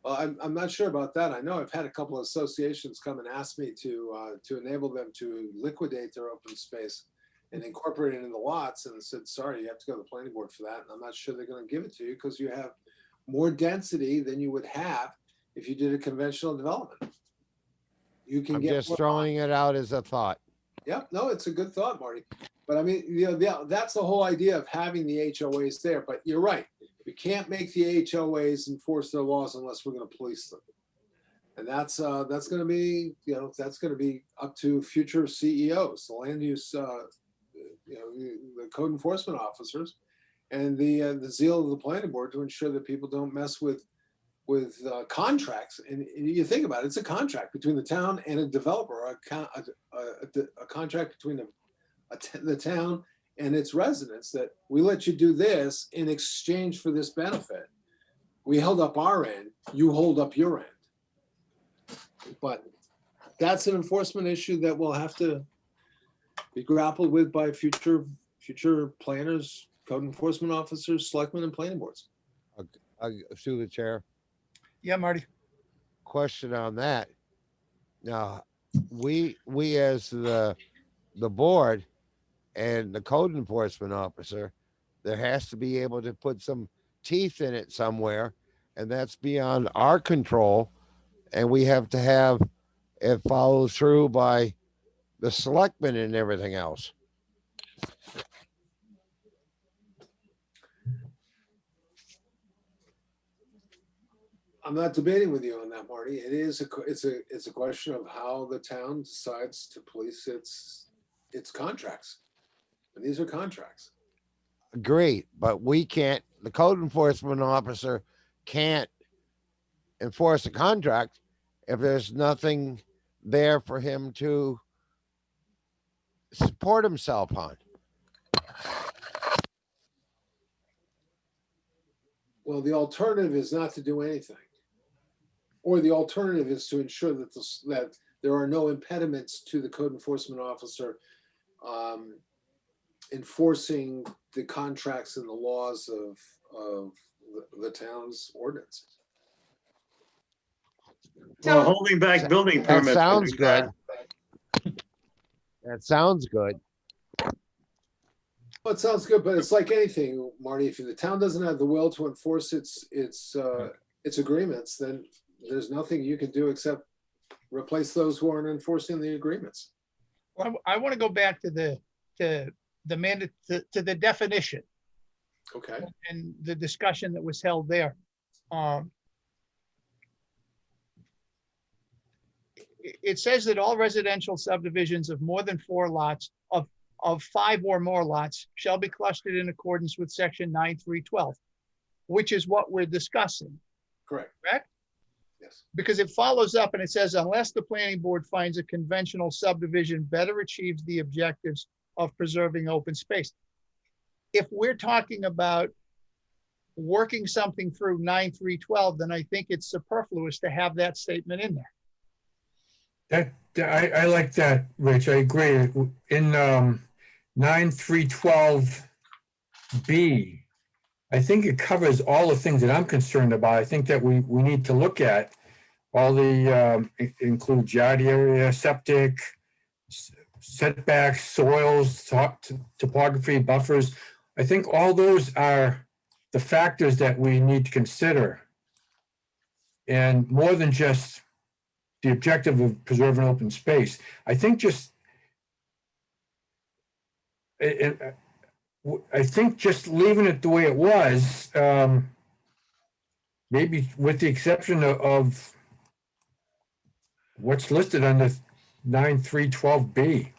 Well, I'm not sure about that. I know I've had a couple of associations come and ask me to enable them to liquidate their open space and incorporate it in the lots, and said, sorry, you have to go to the planning board for that. And I'm not sure they're going to give it to you because you have more density than you would have if you did a conventional development. You can I'm get just more throwing it out as a thought. Yeah, no, it's a good thought, Marty. But I mean, that's the whole idea of having the HOAs there. But you're right. We can't make the HOAs enforce their laws unless we're going to police them. And that's going to be, that's going to be up to future CEOs, the land use, the code enforcement officers, and the zeal of the planning board to ensure that people don't mess with contracts. And you think about it, it's a contract between the town and a developer, a contract between the town and its residents, that we let you do this in exchange for this benefit. We held up our end, you hold up your end. But that's an enforcement issue that will have to be grappled with by future planners, code enforcement officers, selectmen, and planning boards. Through the chair. Yeah, Marty. Question on that. Now, we as the board and the code enforcement officer, there has to be able to put some teeth in it somewhere, and that's beyond our control. And we have to have it followed through by the selectmen and everything else. I'm not debating with you on that, Marty. It's a question of how the town decides to police its contracts. And these are contracts. Great, but we can't, the code enforcement officer can't enforce a contract if there's nothing there for him to support himself on. Well, the alternative is not to do anything. Or the alternative is to ensure that that there are no impediments to the code enforcement officer enforcing the contracts and the laws of the town's ordinances. Well, holding back building permits. That sounds good. That sounds good. Well, it sounds good, but it's like anything, Marty. If the town doesn't have the will to enforce its agreements, then there's nothing you can do except replace those who aren't enforcing the agreements. Well, I want to go back to the definition. Okay. And the discussion that was held there. It says that all residential subdivisions of more than 4 lots of 5 or more lots shall be clustered in accordance with section 9.3.12, which is what we're discussing. Correct. Correct? Yes. Because it follows up and it says, unless the planning board finds a conventional subdivision better achieves the objectives of preserving open space. If we're talking about working something through 9.3.12, then I think it's superfluous to have that statement in there. I like that, Rich. I agree. In 9.3.12B, I think it covers all the things that I'm concerned about. I think that we need to look at all the, include yard area, septic, setbacks, soils, topography, buffers. I think all those are the factors that we need to consider. And more than just the objective of preserving open space. I think just leaving it the way it was, maybe with the exception of what's listed under 9.3.12B.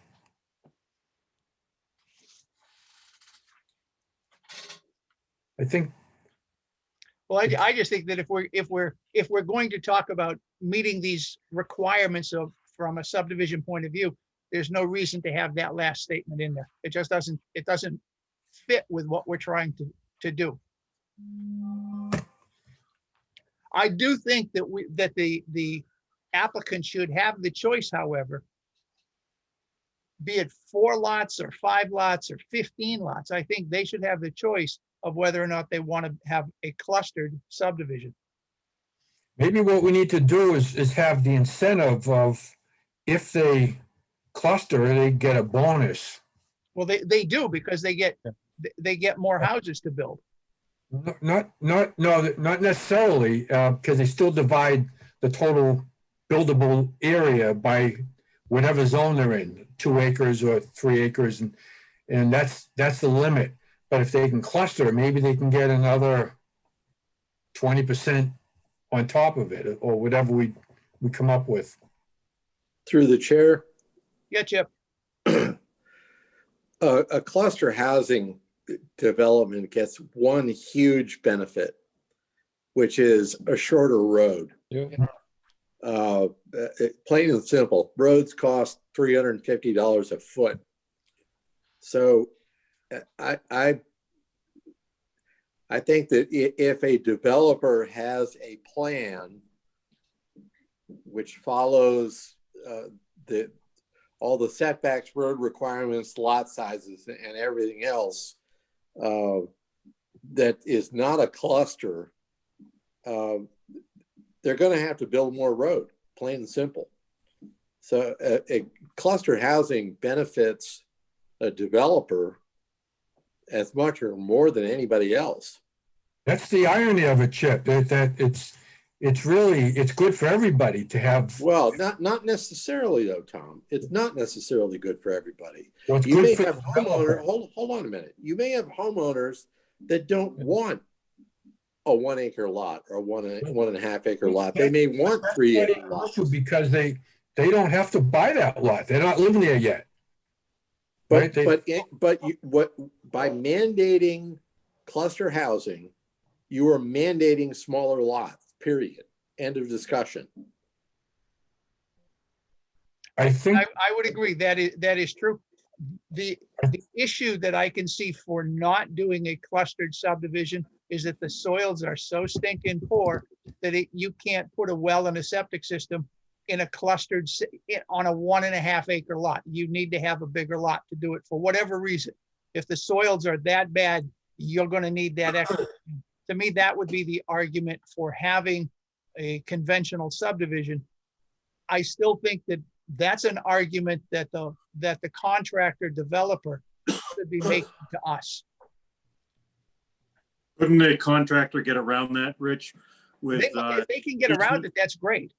I think. Well, I just think that if we're going to talk about meeting these requirements from a subdivision point of view, there's no reason to have that last statement in there. It just doesn't fit with what we're trying to do. I do think that the applicant should have the choice, however, be it 4 lots or 5 lots or 15 lots. I think they should have the choice of whether or not they want to have a clustered subdivision. Maybe what we need to do is have the incentive of, if they cluster, they get a bonus. Well, they do, because they get more houses to build. No, not necessarily, because they still divide the total buildable area by whatever zone they're in, 2 acres or 3 acres, and that's the limit. But if they can cluster, maybe they can get another 20% on top of it, or whatever we come up with. Through the chair, Yeah, Chip. a cluster housing development gets one huge benefit, which is a shorter road. Yeah. Plain and simple, roads cost $350 a foot. So I think that if a developer has a plan which follows all the setbacks, road requirements, lot sizes, and everything else, that is not a cluster, they're going to have to build more road, plain and simple. So a cluster housing benefits a developer as much or more than anybody else. That's the irony of it, Chip, that it's good for everybody to have. Well, not necessarily though, Tom. It's not necessarily good for everybody. Well, it's You good may for have the developer. homeowners, hold on a minute. You may have homeowners that don't want a 1 acre lot or 1.5 acre lot. They may want 3 acre lots. Because they don't have to buy that lot. They're not living there yet. But Right? by mandating cluster housing, you are mandating smaller lots, period. End of discussion. I think I would agree that is true. The issue that I can see for not doing a clustered subdivision is that the soils are so stinking poor that you can't put a well and a septic system in a clustered on a 1.5 acre lot. You need to have a bigger lot to do it for whatever reason. If the soils are that bad, you're going to need that extra. To me, that would be the argument for having a conventional subdivision. I still think that that's an argument that the contractor developer should be making to us. Couldn't a contractor get around that, Rich? With If they can get around it, that's great.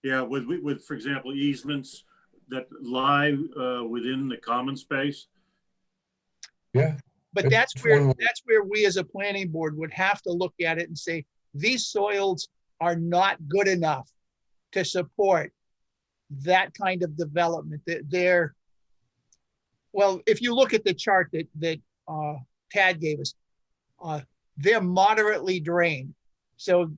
yeah, with for example, easements that lie within the common space. yeah. But that's where we as a planning board would have to look at it and say, these soils are not good enough to support that kind of development. Well, if you look at the chart that Tad gave us, they're moderately drained. So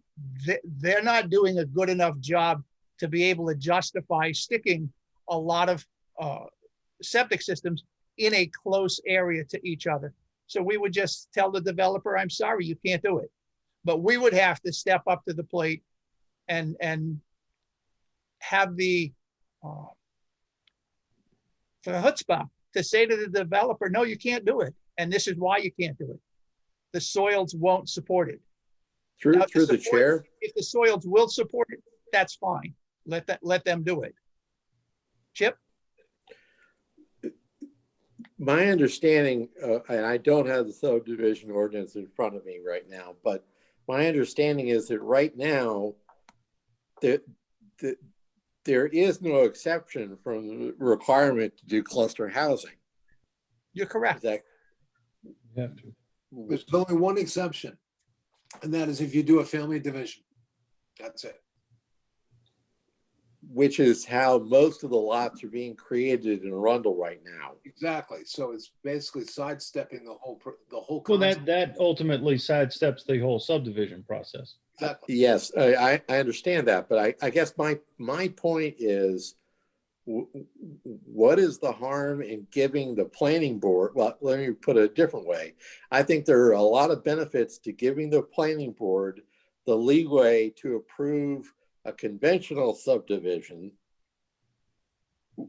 they're not doing a good enough job to be able to justify sticking a lot of septic systems in a close area to each other. So we would just tell the developer, I'm sorry, you can't do it. But we would have to step up to the plate and have the chutzpah to say to the developer, no, you can't do it. And this is why you can't do it. The soils won't support it. Through Now, the chair. If the soils will support it, that's fine. Let them do it. Chip? My understanding, and I don't have the subdivision ordinance in front of me right now, but my understanding is that right now, there is no exception from the requirement to do cluster housing. You're correct. There's only one exception, and that is if you do a family division. That's it. which is how most of the lots are being created in Arundel right now. Exactly. So it's basically sidestepping the whole, Well, concept. that ultimately sidesteps the whole subdivision process. Exactly. Yes, I understand that, but I guess my point is, what is the harm in giving the planning board, well, let me put it a different way. I think there are a lot of benefits to giving the planning board the leeway to approve a conventional subdivision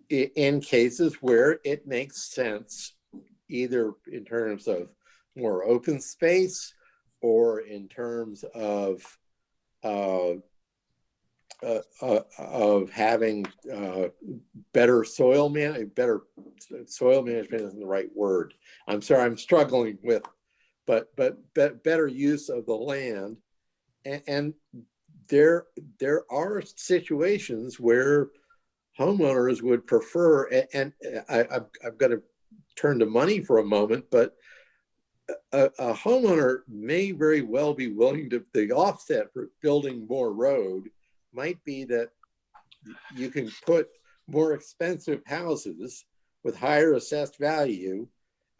in cases where it makes sense, either in terms of more open space or in terms of having better soil management isn't the right word. I'm sorry, I'm struggling with, but better use of the land. And there are situations where homeowners would prefer, and I've got to turn to money for a moment, but a homeowner may very well be willing to, the offset for building more road might be that you can put more expensive houses with higher assessed value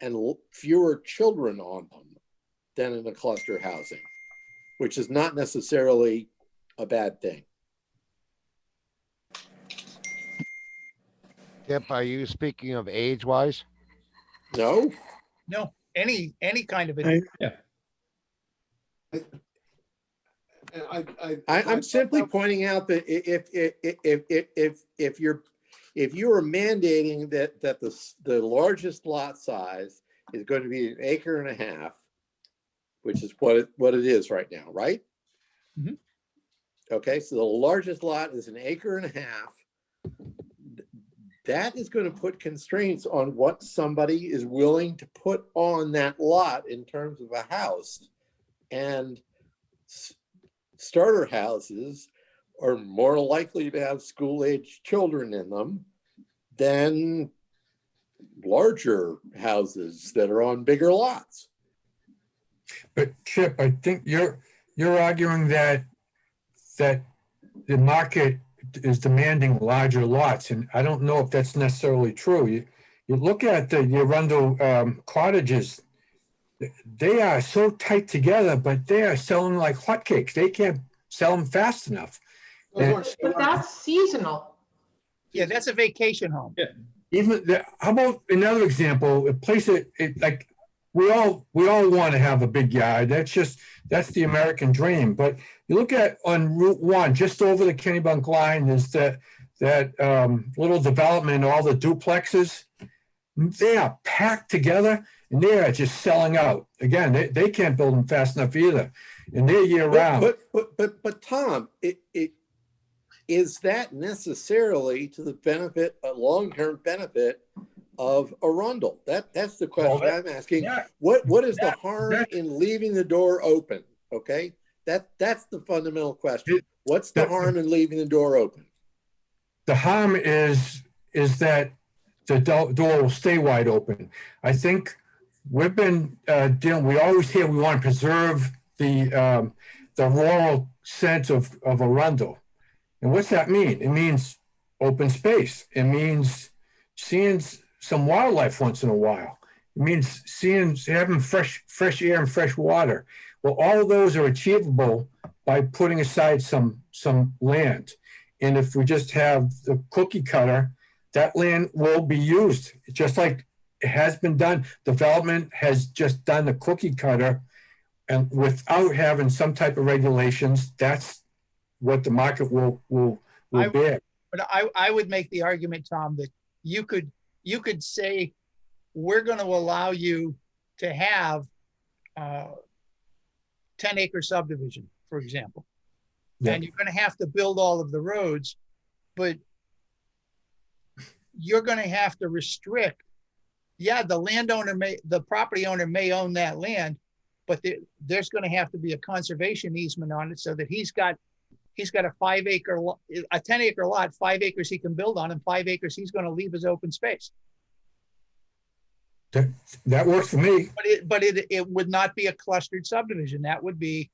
and fewer children on them than in a cluster housing, which is not necessarily a bad thing. Tip, are you speaking of age-wise? No? No, any kind of it. I'm simply pointing out that if you are mandating that the largest lot size is going to be 1.5 acres, which is what it is right now, right? Mhm. Okay, so the largest lot is 1.5 acres. That is going to put constraints on what somebody is willing to put on that lot in terms of a house. And starter houses are more likely to have school-age children in them than larger houses that are on bigger lots. But Chip, I think you're arguing that the market is demanding larger lots, and I don't know if that's necessarily true. You look at the Arundel cottages, they are so tight together, but they are selling like hotcakes. They can't sell them fast enough. But that's seasonal. Yeah, that's a vacation home. How about another example? A place that like we all want to have a big yard. That's the American dream. But you look at on Route 1, just over the Kennebunk line, is that little development, all the duplexes. They are packed together and they are just selling out. Again, they can't build them fast enough either, and they're year round. But Tom, is that necessarily to the benefit, a long-term benefit of Arundel? That's the question I'm asking. What is the harm in leaving the door open? Okay, that's the fundamental question. What's the harm in leaving the door open? The harm is that the door will stay wide open. I think we've been we always hear we want to preserve the rural sense of Arundel. And what's that mean? It means open space. It means seeing some wildlife once in a while. It means having fresh air and fresh water. Well, all of those are achievable by putting aside some land. And if we just have the cookie cutter, that land will be used just like it has been done. Development has just done the cookie cutter, and without having some type of regulations, that's what the market will bear. But I would make the argument, Tom, that you could say, we're going to allow you to have 10-acre subdivision, for example. Yeah. And you're going to have to build all of the roads, but you're going to have to restrict. Yeah, the property owner may own that land, but there's going to have to be a conservation easement on it so that he's got a 10-acre lot, 5 acres he can build on, and 5 acres he's going to leave as open space. That works for me. But it would not be a clustered subdivision. That would be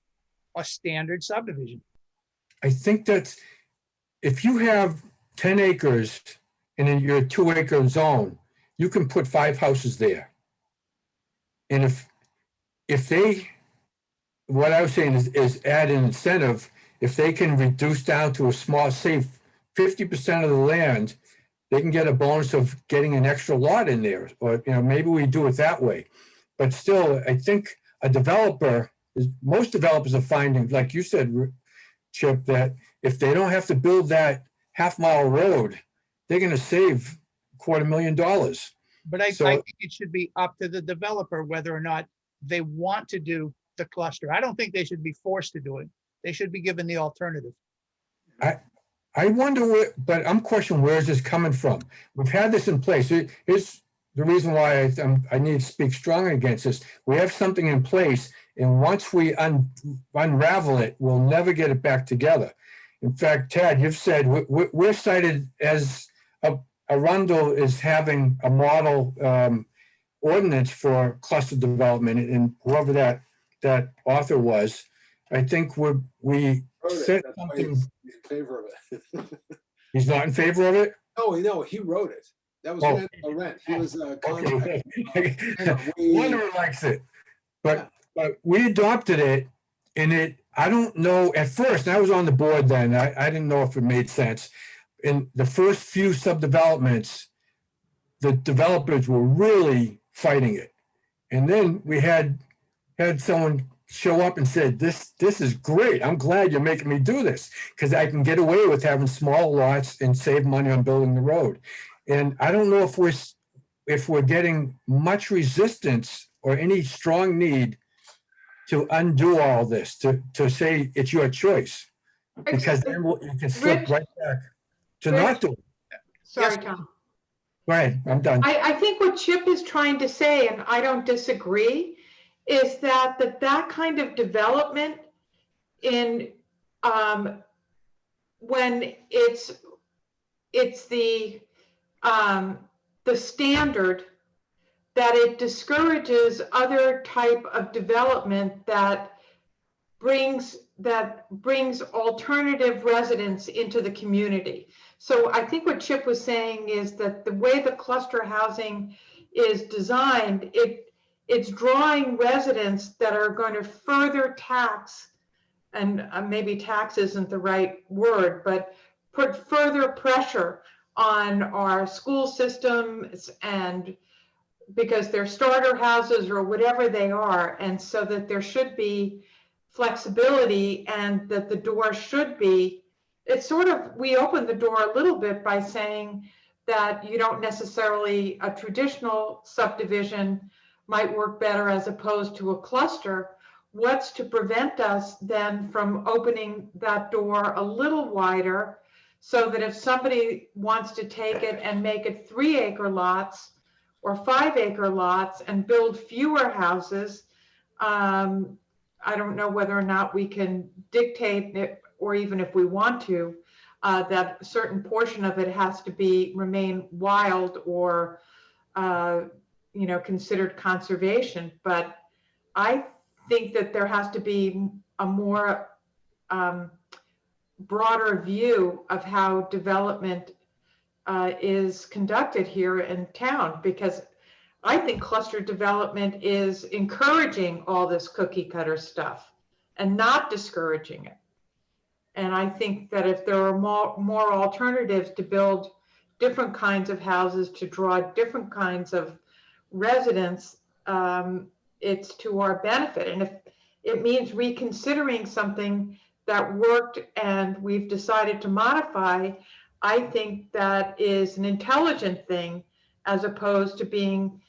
a standard subdivision. I think that if you have 10 acres and in your 2-acre zone, you can put 5 houses there. And if they, what I was saying is add an incentive, if they can reduce down to a small, say 50% of the land, they can get a bonus of getting an extra lot in there, or, maybe we do it that way. But still, I think most developers are finding, like you said, Chip, that if they don't have to build that half-mile road, they're gonna save $250,000. But I So- think it should be up to the developer whether or not they want to do the cluster. I don't think they should be forced to do it. They should be given the alternative. I wonder but I'm questioning where is this coming from? We've had this in place. Here's the reason why I need to speak strongly against this. We have something in place, and once we unravel it, we'll never get it back together. In fact, Tad, you've said we're cited as Arundel is having a model ordinance for cluster development, and whoever that author was, I think we Wrote it. said That's why something. he's in favor of it. He's not in favor of it? No, he wrote it. That was Oh. Rent. He was a Okay. contractor. We- Wanderer likes it, but we adopted it, and I don't know, at first, and I was on the board then, I didn't know if it made sense. In the first few subdevelopments, the developers were really fighting it. And then we had someone show up and said, this is great. I'm glad you're making me do this, because I can get away with having small lots and save money on building the road. And I don't know if we're getting much resistance or any strong need to undo all this, to say it's your choice, because then you can slip Rich? right back to Rich? not do it. Sorry, Yes. Tom. Go ahead, I'm done. I think what Chip is trying to say, and I don't disagree, is that kind of development in, when it's the standard, that it discourages other type of development that brings alternative residents into the community. So I think what Chip was saying is that the way the cluster housing is designed, it's drawing residents that are going to further tax, and maybe tax isn't the right word, but put further pressure on our school systems, and because they're starter houses or whatever they are, and so that there should be flexibility, and that the door should be, it's sort of, we open the door a little bit by saying that you don't necessarily, a traditional subdivision might work better as opposed to a cluster. What's to prevent us then from opening that door a little wider, so that if somebody wants to take it and make it 3-acre lots or 5-acre lots and build fewer houses, I don't know whether or not we can dictate it, or even if we want to, that a certain portion of it has to remain wild or, considered conservation. But I think that there has to be a more broader view of how development is conducted here in town, because I think cluster development is encouraging all this cookie cutter stuff and not discouraging it. And I think that if there are more alternatives to build different kinds of houses, to draw different kinds of residents, it's to our benefit. And if it means reconsidering something that worked and we've decided to modify, I think that is an intelligent thing, as opposed to being,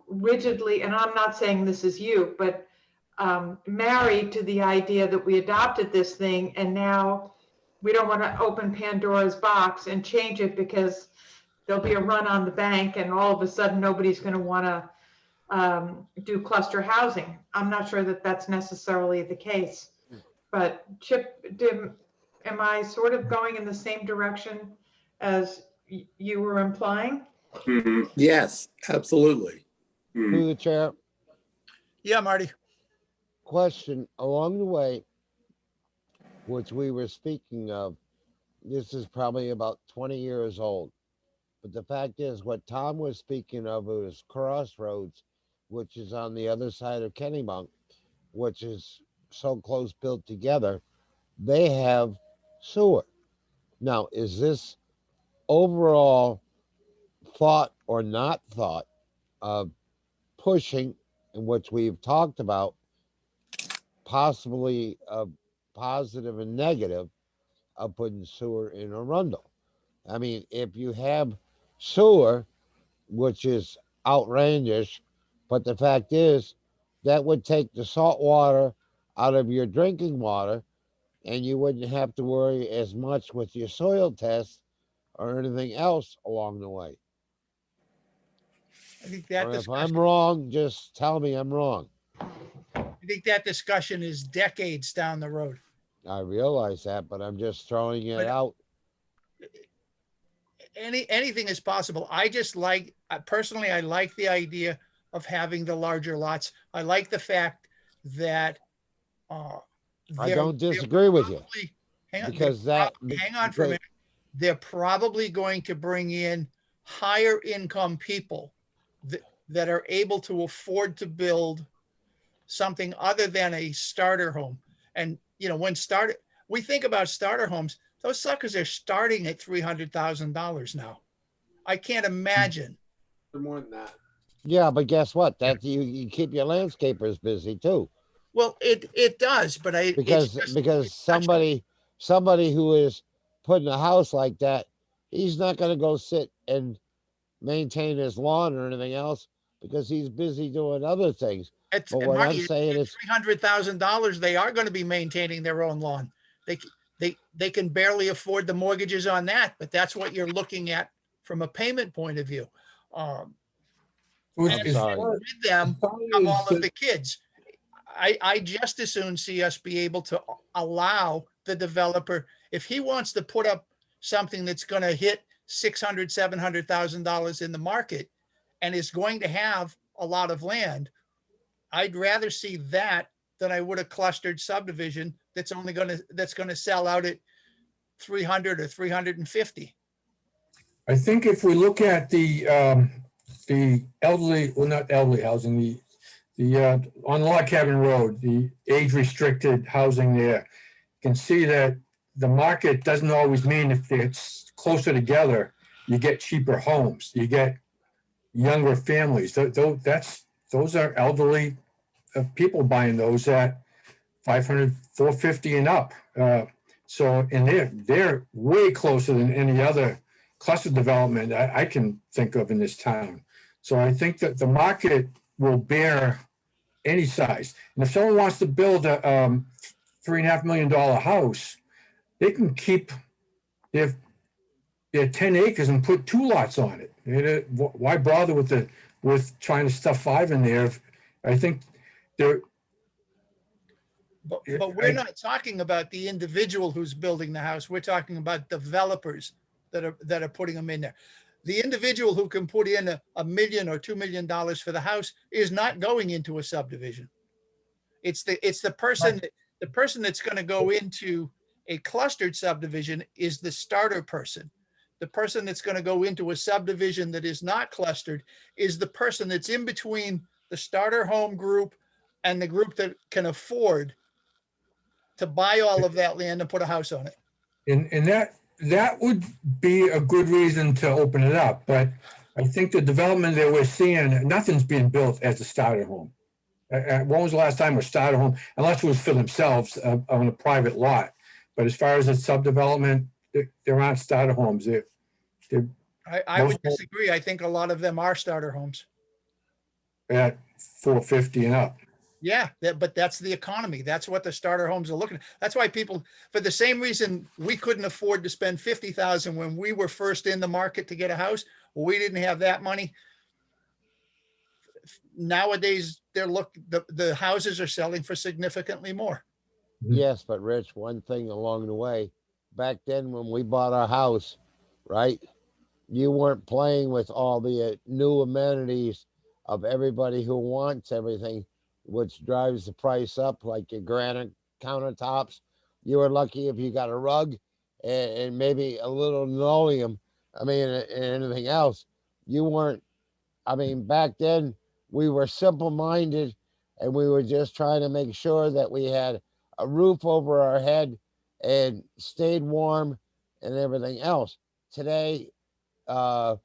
rigidly, and I'm not saying this is you, but married to the idea that we adopted this thing and now we don't want to open Pandora's box and change it, because there'll be a run on the bank and all of a sudden nobody's going to want to do cluster housing. I'm not sure that that's necessarily the case. But Chip, am I sort of going in the same direction as you were implying? Mhm, Yes, absolutely. mhm. Through the chair, Yeah, Marty. question along the way, which we were speaking of, this is probably about 20 years old. But the fact is, what Tom was speaking of was Crossroads, which is on the other side of Kennebunk, which is so close built together. They have sewer. Now, is this overall thought or not thought of pushing, in which we've talked about, possibly a positive and negative of putting sewer in Arundel? I mean, if you have sewer, which is outlandish, but the fact is that would take the salt water out of your drinking water, and you wouldn't have to worry as much with your soil tests or anything else along the way. I think that Or if discussion, I'm wrong, just tell me I'm wrong. I think that discussion is decades down the road. I realize that, but I'm just throwing it But- out. Anything is possible. I just like, personally, I like the idea of having the larger lots. I like the fact that I they're- don't they're disagree with you, probably- hang on, because hang on for a because- minute. They're probably going to bring in higher income people that are able to afford to build something other than a starter home. And, you know, we think about starter homes, those suckers are starting at $300,000 now. I can't imagine. They're more than that. Yeah, but guess what? That you keep your landscapers busy too, Well, it does, but it's because just- somebody who is putting a house like that, he's not going to go sit and maintain his lawn or anything else because he's busy doing other things. It's, But what I'm Marty, saying is, $300,000, they are going to be maintaining their own lawn. They can barely afford the mortgages on that, but that's what you're looking at from a payment point of view. It's- And it's- sorry. with them come all of the kids. I just as soon see us be able to allow the developer, if he wants to put up something that's going to hit $600,000, $700,000 in the market and is going to have a lot of land, I'd rather see that than I would a clustered subdivision that's going to sell out at 300 or 350. I think if we look at the elderly, well, not elderly housing, on Log Cabin Road, the age restricted housing there, you can see that the market doesn't always mean if it's closer together, you get cheaper homes, you get younger families. Those are elderly people buying those at 500, 450 and up. And they're way closer than any other cluster development I can think of in this town. So I think that the market will bear any size. And if someone wants to build a $3.5 million house, they can keep their 10 acres and put 2 lots on it. Why bother with trying to stuff 5 in there? I think they're. But we're not talking about the individual who's building the house. We're talking about developers that are putting them in there. The individual who can put in $1 million or $2 million for the house is not going into a subdivision. It's the person that's going to go into a clustered subdivision is the starter person. The person that's going to go into a subdivision that is not clustered is the person that's in between the starter home group and the group that can afford to buy all of that land and put a house on it. And that would be a good reason to open it up, but I think the development that we're seeing, nothing's being built as a starter home. When was the last time a starter home, unless it was for themselves on a private lot? But as far as a subdevelopment, there aren't starter homes. I would disagree. I think a lot of them are starter homes. At 450 and up. Yeah, but that's the economy. That's what the starter homes are looking at. That's why people, for the same reason we couldn't afford to spend $50,000 when we were first in the market to get a house. Well, we didn't have that money. Nowadays, the houses are selling for significantly more. yes, but Rich, one thing along the way, back then when we bought our house, right? You weren't playing with all the new amenities of everybody who wants everything, which drives the price up, like your granite countertops. You were lucky if you got a rug and maybe a little linoleum, I mean, and anything else. You weren't, I mean, back then we were simple-minded and we were just trying to make sure that we had a roof over our head and stayed warm and everything else. Today, the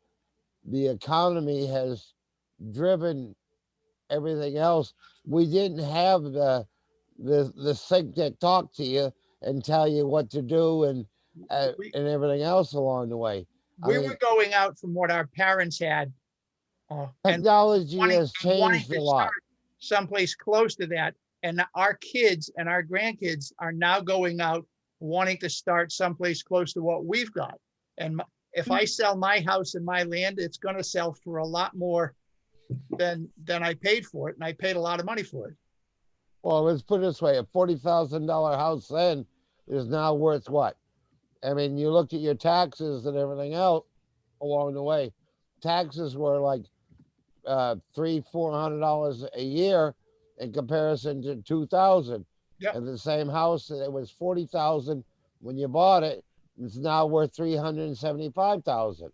economy has driven everything else. We didn't have the sink that talk to you and tell you what to do and everything else along the way. We mean- were going out from what our parents had. And Technology wanting- has wanting changed to a lot. start someplace close to that. And our kids and our grandkids are now going out wanting to start someplace close to what we've got. And if I sell my house and my land, it's going to sell for a lot more than I paid for it. And I paid a lot of money for it. Well, let's put it this way: a $40,000 house then is now worth what? I mean, you look at your taxes and everything else along the way. Taxes were like $300-400 a year in comparison to 2,000. Yep. And the same house that it was 40,000 when you bought it, it's now worth 375,000.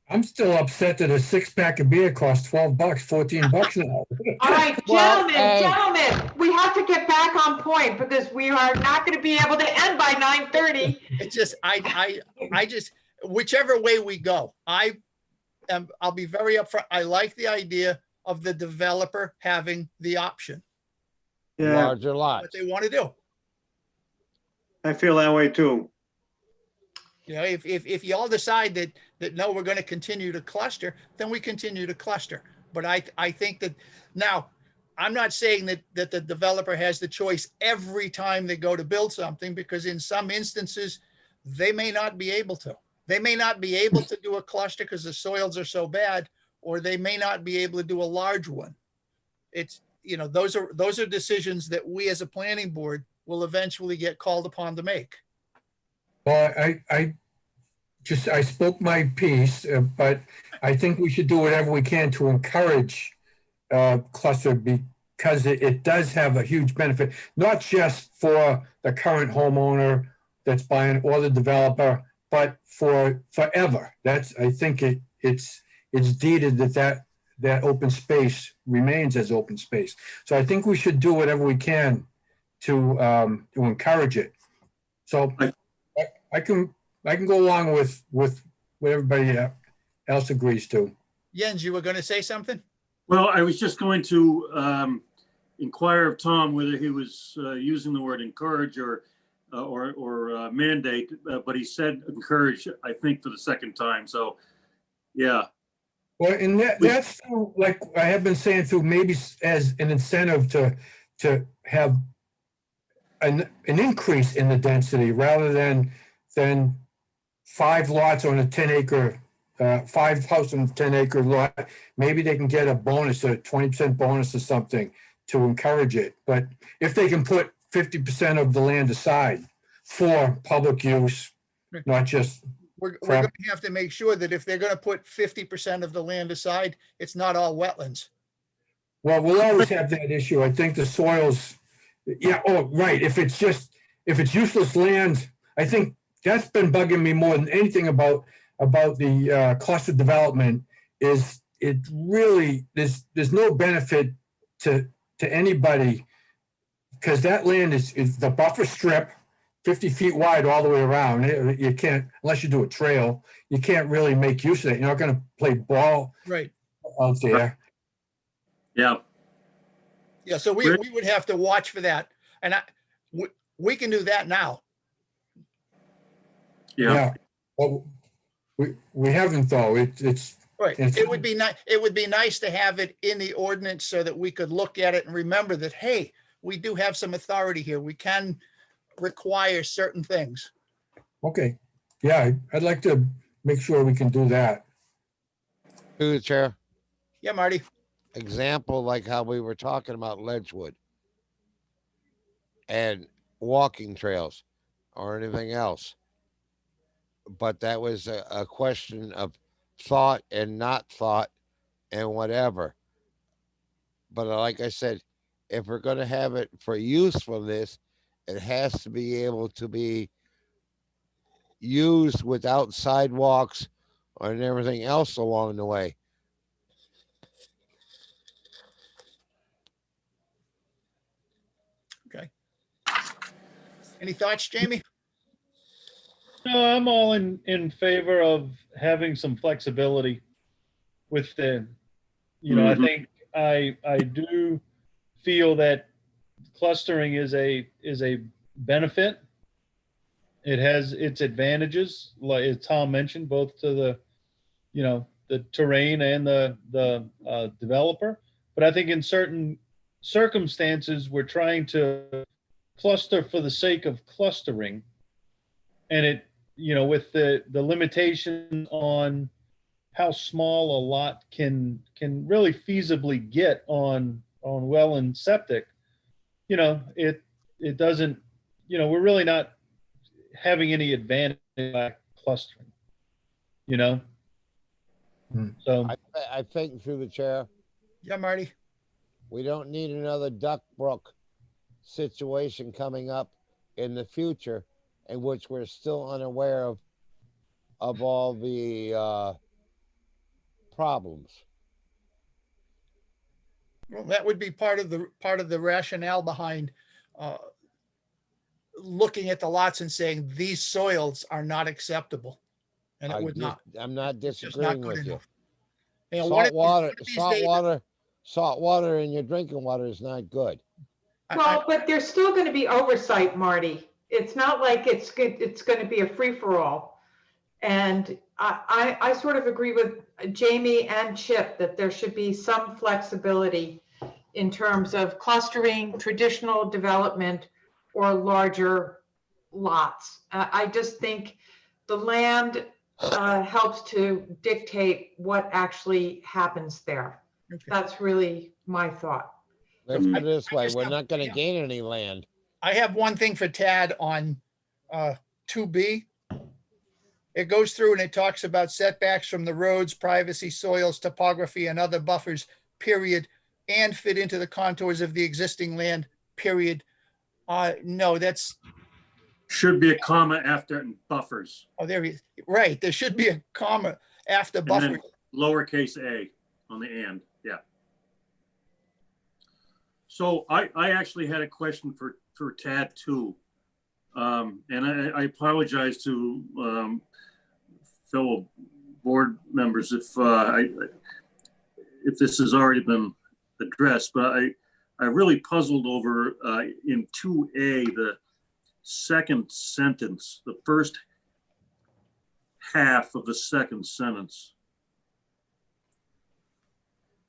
I'm still upset that a six-pack of beer costs $12, $14 now. All right, Well, gentlemen, we have to get back on point because we are not going to be able to end by 9:30. It's just, I just, whichever way we go, I'll be very upfront. I like the idea of the developer having the option, Yeah, Larger lots. what they want to do. I feel that way too. You know, if you all decide that no, we're going to continue to cluster, then we continue to cluster. But I think that now, I'm not saying that the developer has the choice every time they go to build something, because in some instances, they may not be able to. They may not be able to do a cluster because the soils are so bad, or they may not be able to do a large one. It's, you know, those are decisions that we as a planning board will eventually get called upon to make. Well, I spoke my piece, but I think we should do whatever we can to encourage cluster, because it does have a huge benefit, not just for the current homeowner that's buying or the developer, but for forever. I think it's deeded that open space remains as open space. So I think we should do whatever we can to encourage it. So I can go along with what everybody else agrees to. Jens, you were going to say something? Well, I was just going to inquire of Tom whether he was using the word encourage or mandate, but he said encourage, I think, for the second time. So, yeah. Well, and that's through, like I have been saying, through maybe as an incentive to have an increase in the density rather than 5 lots on a 10-acre, 5 houses on a 10-acre lot. Maybe they can get a bonus, a 20% bonus or something to encourage it. But if they can put 50% of the land aside for public use, not just We're going to have to make sure that if they're going to put 50% of the land aside, it's not all wetlands. Well, we'll always have that issue. I think the soils, yeah, oh, right. If it's useless land, I think that's been bugging me more than anything about the cluster development is it really, there's no benefit to anybody, because that land is the buffer strip, 50 feet wide all the way around. You can't, unless you do a trail, you can't really make use of it. You're not going to play ball Right. out there. Yeah. Yeah. So we would have to watch for that. And we can do that now. Yeah. Well, we haven't though. It's Right. It's- It would be nice. It would be nice to have it in the ordinance so that we could look at it and remember that, hey, we do have some authority here. We can require certain things. okay. Yeah, I'd like to make sure we can do that. Through the chair, Yeah, Marty. example like how we were talking about Ledgewood and walking trails or anything else. But that was a question of thought and not thought and whatever. But like I said, if we're going to have it for usefulness, it has to be able to be used without sidewalks and everything else along the way. Okay. Any thoughts, Jamie? No, I'm all in favor of having some flexibility with the, I Mhm. think I do feel that clustering is a benefit. It has its advantages, like as Tom mentioned, both to the, the terrain and the developer. But I think in certain circumstances, we're trying to cluster for the sake of clustering. And it, with the limitation on how small a lot can really feasibly get on well and septic, it doesn't, we're really not having any advantage by clustering, So I think through the chair, Yeah, Marty. we don't need another Duck Brook situation coming up in the future in which we're still unaware of all the problems. Well, that would be part of the rationale behind looking at the lots and saying these soils are not acceptable. And it would not. I'm not It's just disagreeing not good with you. enough. One of these days- Salt water in your drinking water is not good. Well, but there's still going to be oversight, Marty. It's not like it's going to be a free-for-all. And I sort of agree with Jamie and Chip that there should be some flexibility in terms of clustering, traditional development, or larger lots. I just think the land helps to dictate what actually happens there. Okay. That's really my thought. Let's put it I this way, just we're have- not gonna yeah. gain any land. I have one thing for Tad on 2B. It goes through and it talks about setbacks from the roads, privacy, soils, topography, and other buffers, period, and fit into the contours of the existing land, period. No, that's, Should be a comma after and buffers, there he is. Right, there should be a comma after and buffer. then lowercase a on the and, yeah. So I actually had a question for Tad too. And I apologize to fellow board members if this has already been addressed, but I really puzzled over in 2A, the second sentence, the first half of the second sentence.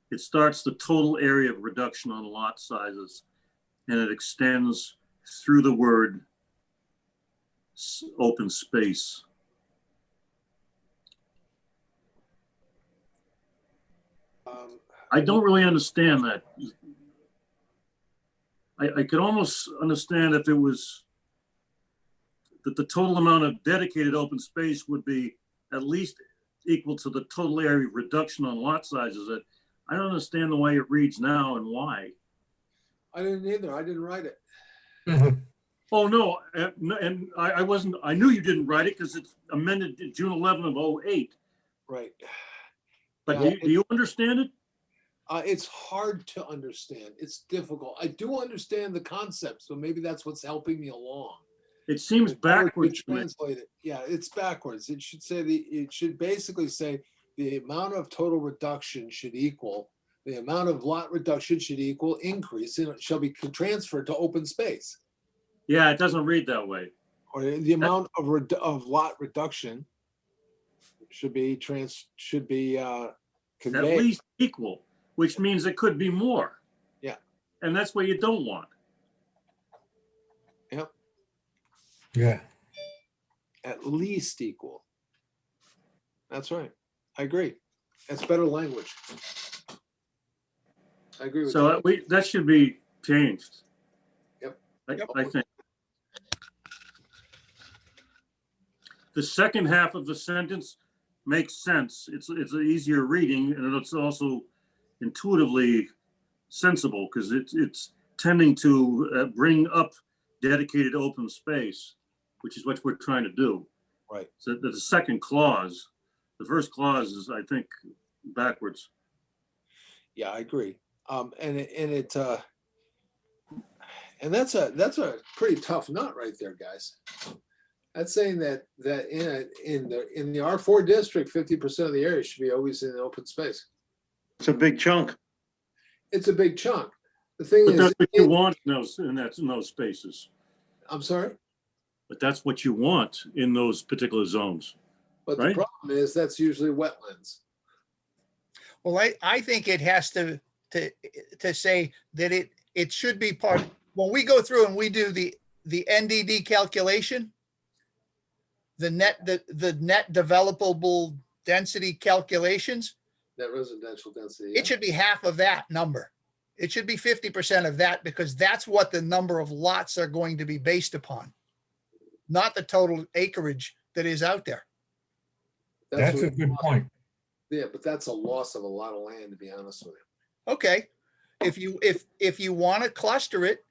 It starts the total area of reduction on lot sizes, and it extends through the word open space. I don't really understand that. I could almost understand if it was that the total amount of dedicated open space would be at least equal to the total area reduction on lot sizes. I don't understand the way it reads now and why. I didn't either. I didn't write it. Oh, no, and I wasn't, I knew you didn't write it because it's amended June 11 of 08. Right. But Yeah, do you understand it? It's hard to understand. It's difficult. I do understand the concept, so maybe that's what's helping me along. It seems If I were to backwards to me. translate it. Yeah, it's backwards. It should say it should basically say the amount of total reduction should equal, the amount of lot reduction should equal increase and it shall be transferred to open space. Yeah, it doesn't read that way. Or the amount of lot reduction should be At conveyed. least equal, which means it could be more. Yeah. And that's what you don't want. Yep, Yeah. at least equal. That's right. I agree. That's better language. I agree with So that should be changed. Yep. I think. The second half of the sentence makes sense. It's an easier reading and it's also intuitively sensible because it's tending to bring up dedicated open space, which is what we're trying to do. Right. So the second clause, the first clause is, I think, backwards. Yeah, I agree. And that's a pretty tough nut right there, guys. That's saying that in the R4 district, 50% of the area should be always in open space. It's a big chunk. It's a big chunk. The thing But is, that's what you want in those spaces. I'm sorry, But that's what you want in those particular zones. but the Right. problem is that's usually wetlands. Well, I think it has to say that it should be part, when we go through and we do the NDD calculation, the net developable density calculations, That residential density. it should be half of that number. It should be 50% of that, because that's what the number of lots are going to be based upon, not the total acreage that is out there. That's a what- good point. Yeah, but that's a loss of a lot of land, to be honest with you. Okay, if you want to cluster it,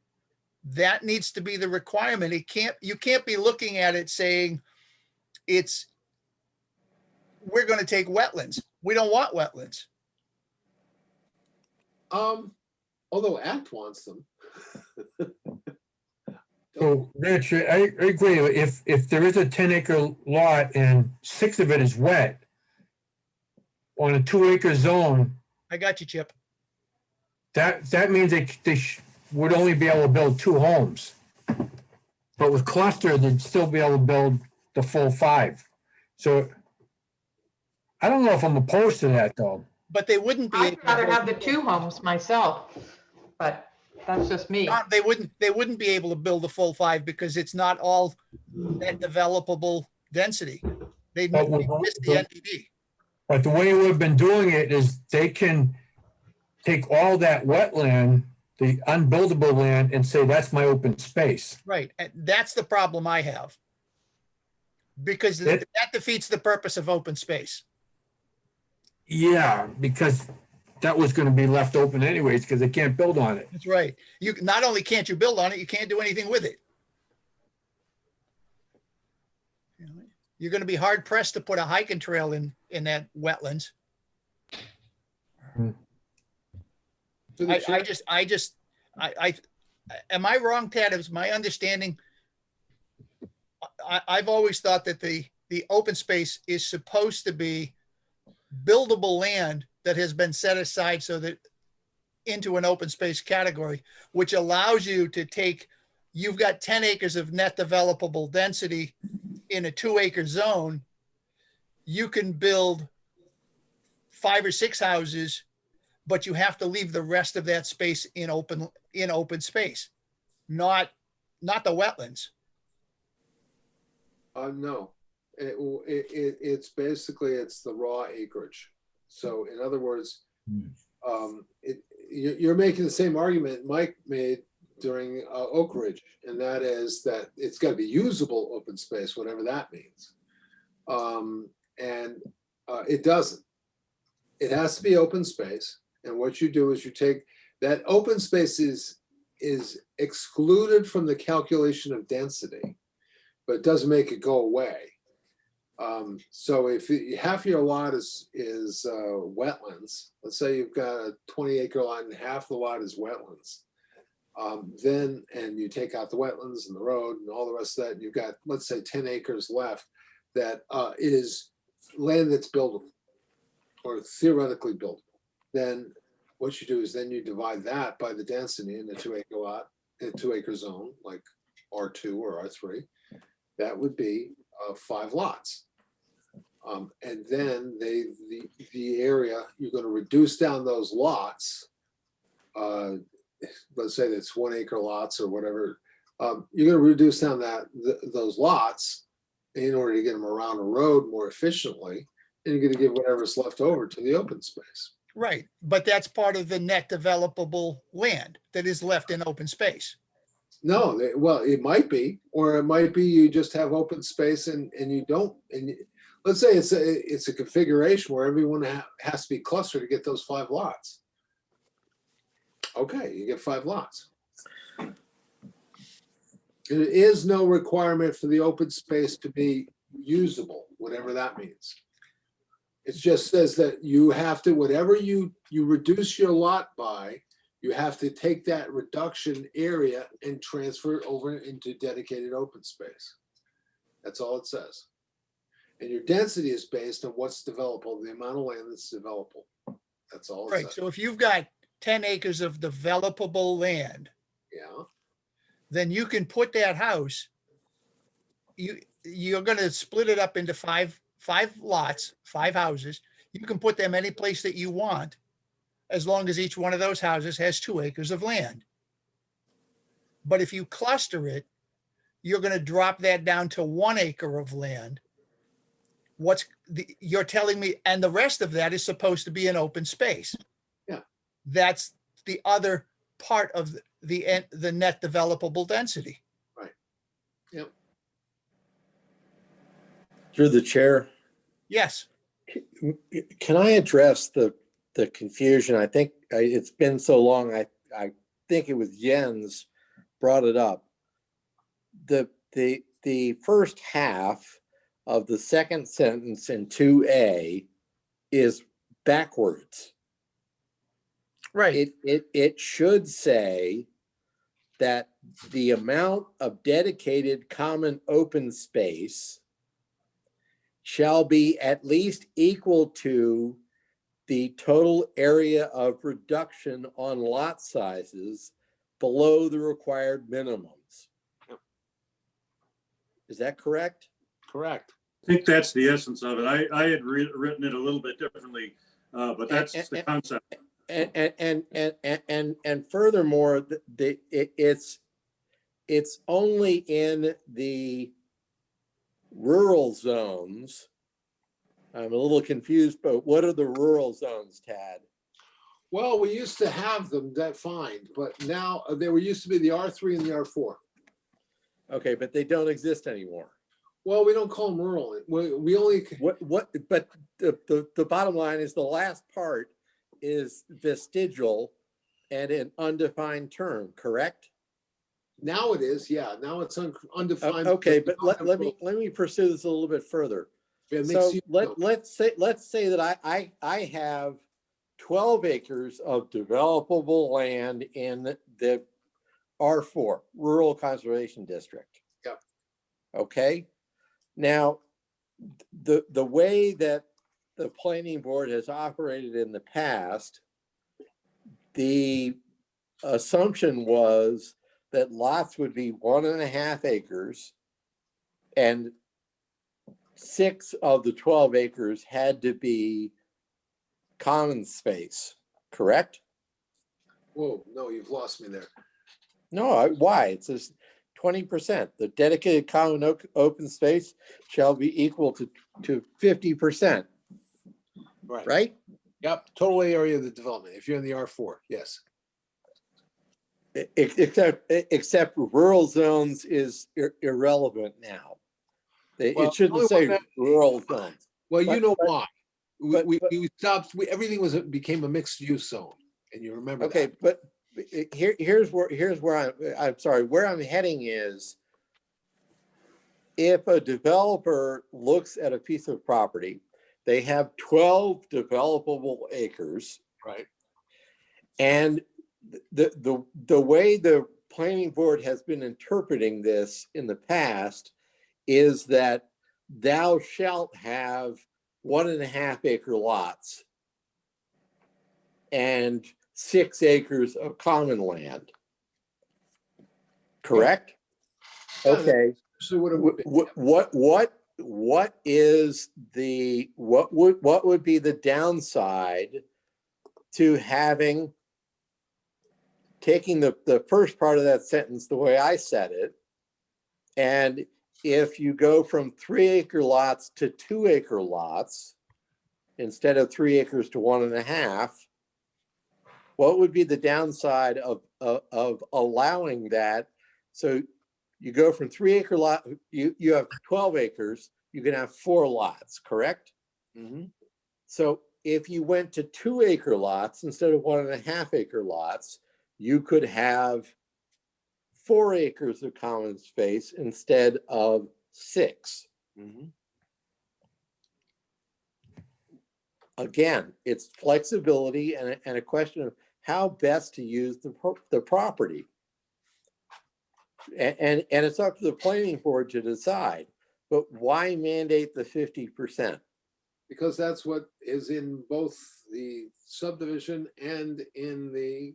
that needs to be the requirement. You can't be looking at it saying we're going to take wetlands. We don't want wetlands. Although Act wants them. So Rich, I agree. If there is a 10-acre lot and 6 of it is wet on a 2-acre zone, I got you, Chip. that means they would only be able to build 2 homes. But with cluster, they'd still be able to build the full 5. So I don't know if I'm opposed to that, though. But they wouldn't be. I'd rather have the 2 homes myself, but that's just me. They wouldn't be able to build a full 5 because it's not all that developable density. They'd But miss the NDD. But the way we've been doing it is they can take all that wetland, the unbuildable land, and say, that's my open space. Right, and that's the problem I have. Because that defeats the purpose of open space. Yeah, because that was going to be left open anyways, because they can't build on it. That's right. You not only can't you build on it, you can't do anything with it. You're going to be hard pressed to put a hiking trail in that wetlands. Am I wrong, Tad? Is my understanding? I've always thought that the open space is supposed to be buildable land that has been set aside so that into an open space category, which allows you to take, you've got 10 acres of net developable density in a 2-acre zone. You can build 5 or 6 houses, but you have to leave the rest of that space in open space, not the wetlands. No, it's basically, it's the raw acreage. So in other words, you're making the same argument Mike made during Oak Ridge, and that is that it's got to be usable open space, whatever that means. And it doesn't. It has to be open space. And what you do is you take that open space is excluded from the calculation of density, but it doesn't make it go away. So if half your lot is wetlands, let's say you've got a 20-acre lot and half the lot is wetlands, and you take out the wetlands and the road and all the rest of that, and you've got, let's say, 10 acres left that is land that's buildable or theoretically buildable. Then what you do is then you divide that by the density in the 2-acre lot, in a 2-acre zone, like R2 or R3. That would be 5 lots. And then the area, you're going to reduce down those lots. Let's say that's 1-acre lots or whatever. You're going to reduce down those lots in order to get them around a road more efficiently. And you're going to give whatever's left over to the open space. Right, but that's part of the net developable land that is left in open space. No, well, it might be, or it might be you just have open space and you don't. And let's say it's a configuration where everyone has to be clustered to get those 5 lots. Okay, you get 5 lots. There is no requirement for the open space to be usable, whatever that means. It just says that you have to, whatever you reduce your lot by, you have to take that reduction area and transfer it over into dedicated open space. That's all it says. And your density is based on what's developable, the amount of land that's developable. That's all it Right, says. so if you've got 10 acres of developable land, Yeah, then you can put that house, you're gonna split it up into five lots, 5 houses. You can put them any place that you want, as long as each one of those houses has 2 acres of land. But if you cluster it, you're gonna drop that down to 1 acre of land. You're telling me, and the rest of that is supposed to be an open space. Yeah. That's the other part of the net developable density. yep. Through the chair, Yes, can I address the confusion? I think it's been so long, I think it was Jens brought it up. The first half of the second sentence in 2A is backwards. right. It should say that the amount of dedicated common open space shall be at least equal to the total area of reduction on lot sizes below the required minimums. Yep. Is that correct? Correct. I think that's the essence of it. I had written it a little bit differently, but that's the concept. And furthermore, it's only in the rural zones. I'm a little confused, but what are the rural zones, Tad? Well, we used to have them defined, but now they were used to be the R3 and the R4. Okay, but they don't exist anymore. Well, we don't call them rural. We only, But the bottom line is the last part is vestigial and an undefined term, correct? now it is, yeah, now it's undefined. Okay, but let me pursue this a little bit further. Yeah, it So makes you- let's say that I have 12 acres of developable land in the R4, Rural Conservation District. Yep. Okay, now the way that the planning board has operated in the past, the assumption was that lots would be 1.5 acres and 6 of the 12 acres had to be common space, correct? Whoa, no, you've lost me there. No, why? It says 20%. The dedicated common open space shall be equal to 50%, Right. right? Yep, total area of the development, if you're in the R4, yes. Except rural zones is irrelevant now. Well, It shouldn't only say one rural zones. Well, you But- know but- why. We stopped, everything became a mixed use zone, and you remember that. Okay, but here's where I'm sorry, where I'm heading is if a developer looks at a piece of property, they have 12 developable acres. Right. And the way the planning board has been interpreting this in the past is that thou shalt have 1.5 acre lots and 6 acres of common land. Correct? Yeah, Okay. So what it would be. What is the, what would be the downside to having, taking the first part of that sentence the way I said it, and if you go from 3 acre lots to 2 acre lots, instead of 3 acres to 1.5, what would be the downside of allowing that? So you go from 3 acre lot, you have 12 acres, you can have 4 lots, correct? Mhm. So if you went to 2 acre lots instead of 1.5 acre lots, you could have 4 acres of common space instead of 6. Mhm. again, it's flexibility and a question of how best to use the property. And it's up to the planning board to decide, but why mandate the 50%? Because that's what is in both the subdivision and in the,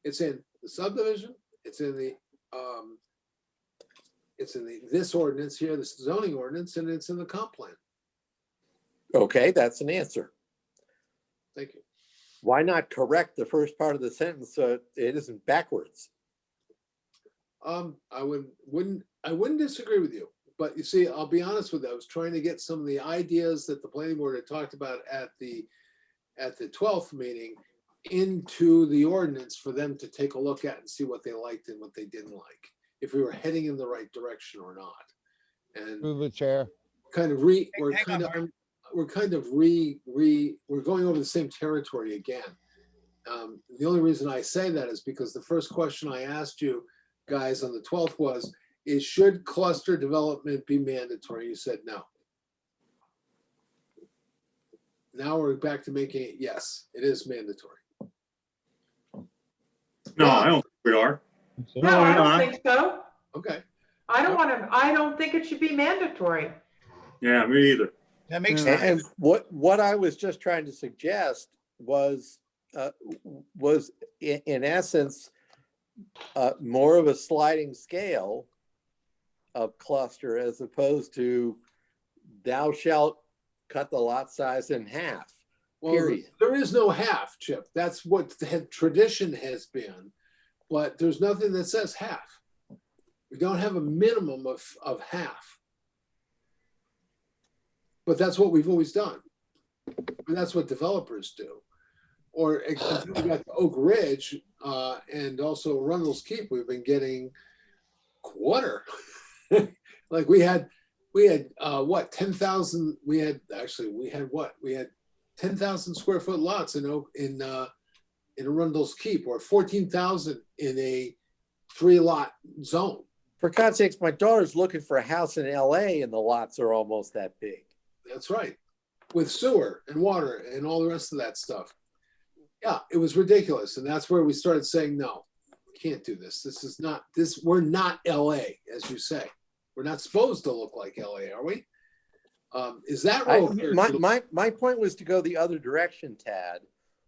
it's in the subdivision, it's in the, this ordinance here, this zoning ordinance, and it's in the comp plan. Okay, that's an answer. Thank you. Why not correct the first part of the sentence so it isn't backwards? I wouldn't disagree with you, but you see, I'll be honest with you, I was trying to get some of the ideas that the planning board had talked about at the 12th meeting into the ordinance for them to take a look at and see what they liked and what they didn't like, if we were heading in the right direction or not. And Through the chair. kind of Hang on, we're going over the same territory again. The only reason I say that is because the first question I asked you guys on the 12th was, should cluster development be mandatory? You said no. Now we're back to making it, yes, it is mandatory. No, I don't think we are. No, I don't think so. Okay. I don't think it should be mandatory. Yeah, me either. That makes And sense. what I was just trying to suggest was in essence, more of a sliding scale of cluster as opposed to thou shalt cut the lot size in half. Well, Period. there is no half, Chip. That's what the tradition has been, but there's nothing that says half. We don't have a minimum of half. But that's what we've always done. And that's what developers do. Or we got Oak Ridge and also Rundle's Keep, we've been getting quarter. Like we had what, 10,000, we had 10,000 square foot lots in Rundle's Keep, or 14,000 in a 3-lot zone. For God's sakes, my daughter's looking for a house in LA and the lots are almost that big. That's right. With sewer and water and all the rest of that stuff. Yeah, it was ridiculous. And that's where we started saying, no, we can't do this. We're not LA, as you say. We're not supposed to look like LA, are we? Is that right? My point was to go the other direction, Tad,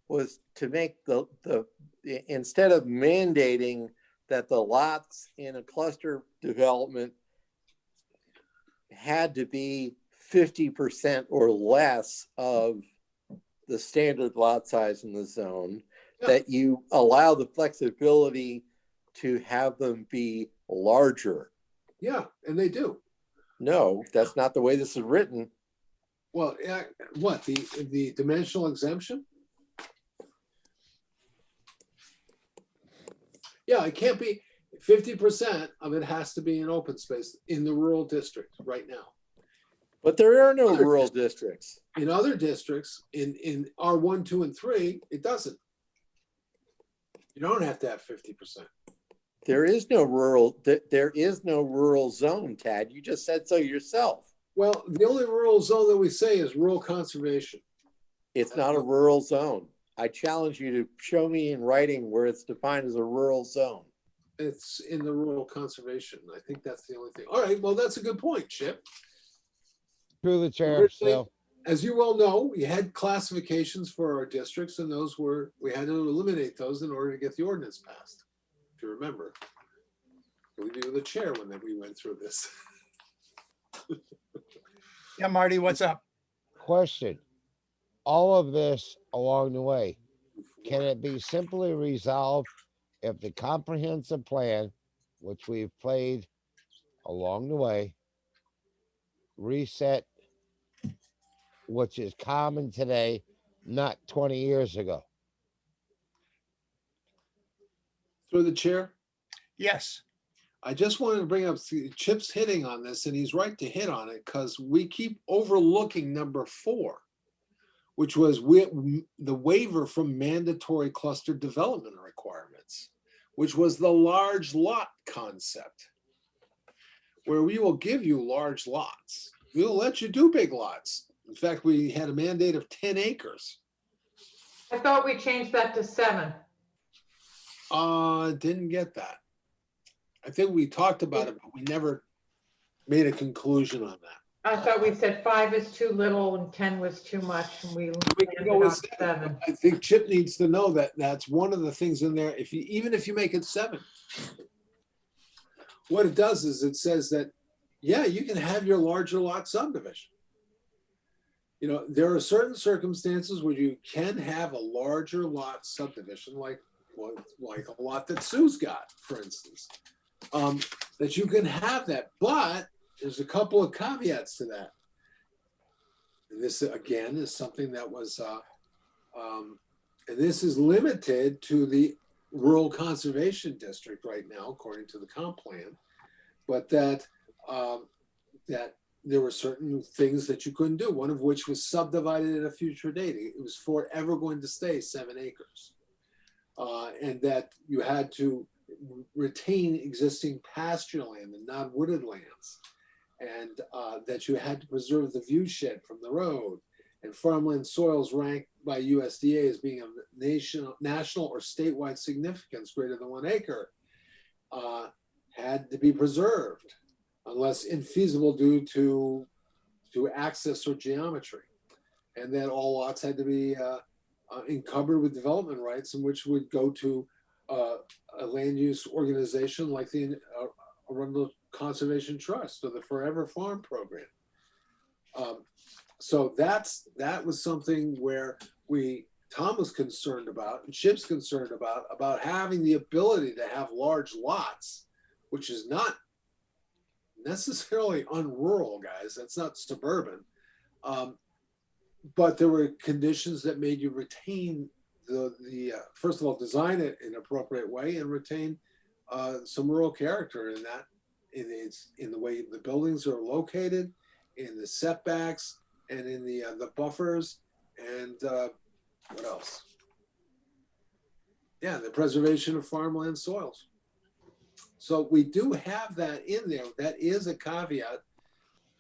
was to make the instead of mandating that the lots in a cluster development had to be 50% or less of the standard lot size in the zone, that you allow the flexibility to have them be larger. Yeah, and they do. No, that's not the way this is written. Well, yeah, what, the dimensional exemption? Yeah, it can't be, 50% of it has to be in open space in the rural district right now. But there are no rural districts. In other districts, in R1, 2, and 3, it doesn't. You don't have to have 50%. There is no rural zone, Tad. You just said so yourself. Well, the only rural zone that we say is rural conservation. It's not a rural zone. I challenge you to show me in writing where it's defined as a rural zone. It's in the rural conservation. I think that's the only thing. All right, well, that's a good point, Chip. Through the chair, so. As you well know, we had classifications for our districts, and we had to eliminate those in order to get the ordinance passed. If you remember, I believe you were the chair when we went through this. Yeah, Marty, what's up? Question. All of this along the way, can it be simply resolved if the comprehensive plan, which we've played along the way, reset, which is common today, not 20 years ago? Through the chair, Yes. I just wanted to bring up, Chip's hitting on this, and he's right to hit on it, because we keep overlooking number 4, which was the waiver from mandatory cluster development requirements, which was the large lot concept, where we will give you large lots. We'll let you do big lots, In fact, we had a mandate of 10 acres. I thought we changed that to 7. Didn't get that. I think we talked about it, but we never made a conclusion on that. I thought we said 5 is too little and 10 was too much, and we We can go landed with on 7. 7. I think Chip needs to know that that's one of the things in there. If you, even if you make it 7, what it does is it says that, yeah, you can have your larger lot subdivision. You know, there are certain circumstances where you can have a larger lot subdivision, like a lot that Sue's got, for instance, that you can have that, but there's a couple of caveats to that. And this, again, is something that was, and this is limited to the rural conservation district right now, according to the comp plan, but that, that there were certain things that you couldn't do, one of which was subdivided at a future date. It was forever going to stay 7 acres. And that you had to retain existing pasture land and non-wooded lands. And that you had to preserve the view shed from the road. And farmland soils ranked by USDA as being of national or statewide significance greater than 1 acre had to be preserved, unless infeasible due to access or geometry. And that all lots had to be encumbered with development rights, in which would go to a land use organization like the Arundel Conservation Trust or the Forever Farm Program. So that was something where Tom was concerned about, and Chip's concerned about having the ability to have large lots, which is not necessarily unrural, guys. That's not suburban. But there were conditions that made you retain the first of all, design it in an appropriate way and retain some rural character in that, in the way the buildings are located, in the setbacks, and in the buffers, and what else? Yeah, the preservation of farmland soils. So we do have that in there. That is a caveat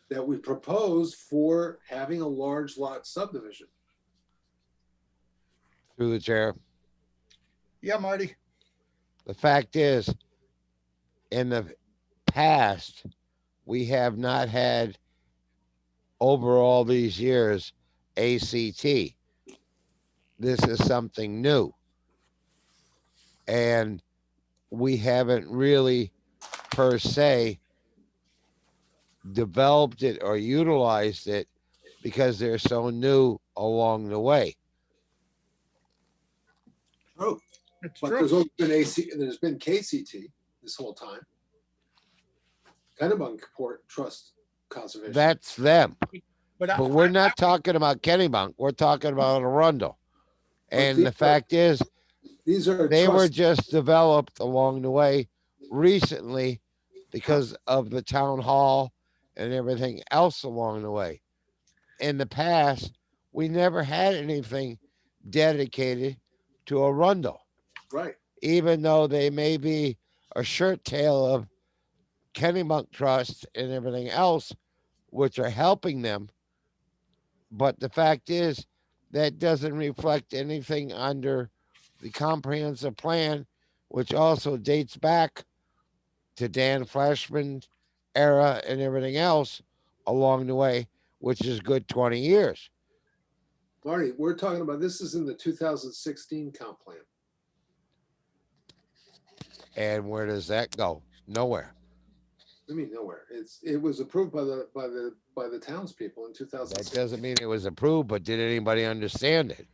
that we propose for having a large lot subdivision. Through the chair. Yeah, Marty. The fact is, in the past, we have not had, over all these years, ACT. This is something new. And we haven't really, per se, developed it or utilized it because they're so new along the way. True. It's But true. there's always been there's been KCT this whole time. Kennebunkport Trust Conservation. That's them. But But we're not talking about Kennebunk. We're talking about Arundel. And these the are- fact is, These are they were trusts. just developed along the way recently because of the town hall and everything else along the way. In the past, we never had anything dedicated to Arundel, Right. even though they may be a shirt tail of Kennebunk Trust and everything else, which are helping them. But the fact is, that doesn't reflect anything under the comprehensive plan, which also dates back to Dan Flashman's era and everything else along the way, which is good 20 years. Marty, we're talking about, this is in the 2016 comp plan. And where does that go? Nowhere. I mean, nowhere. It was approved by the townspeople in That 2016. doesn't mean it was approved, but did anybody understand it?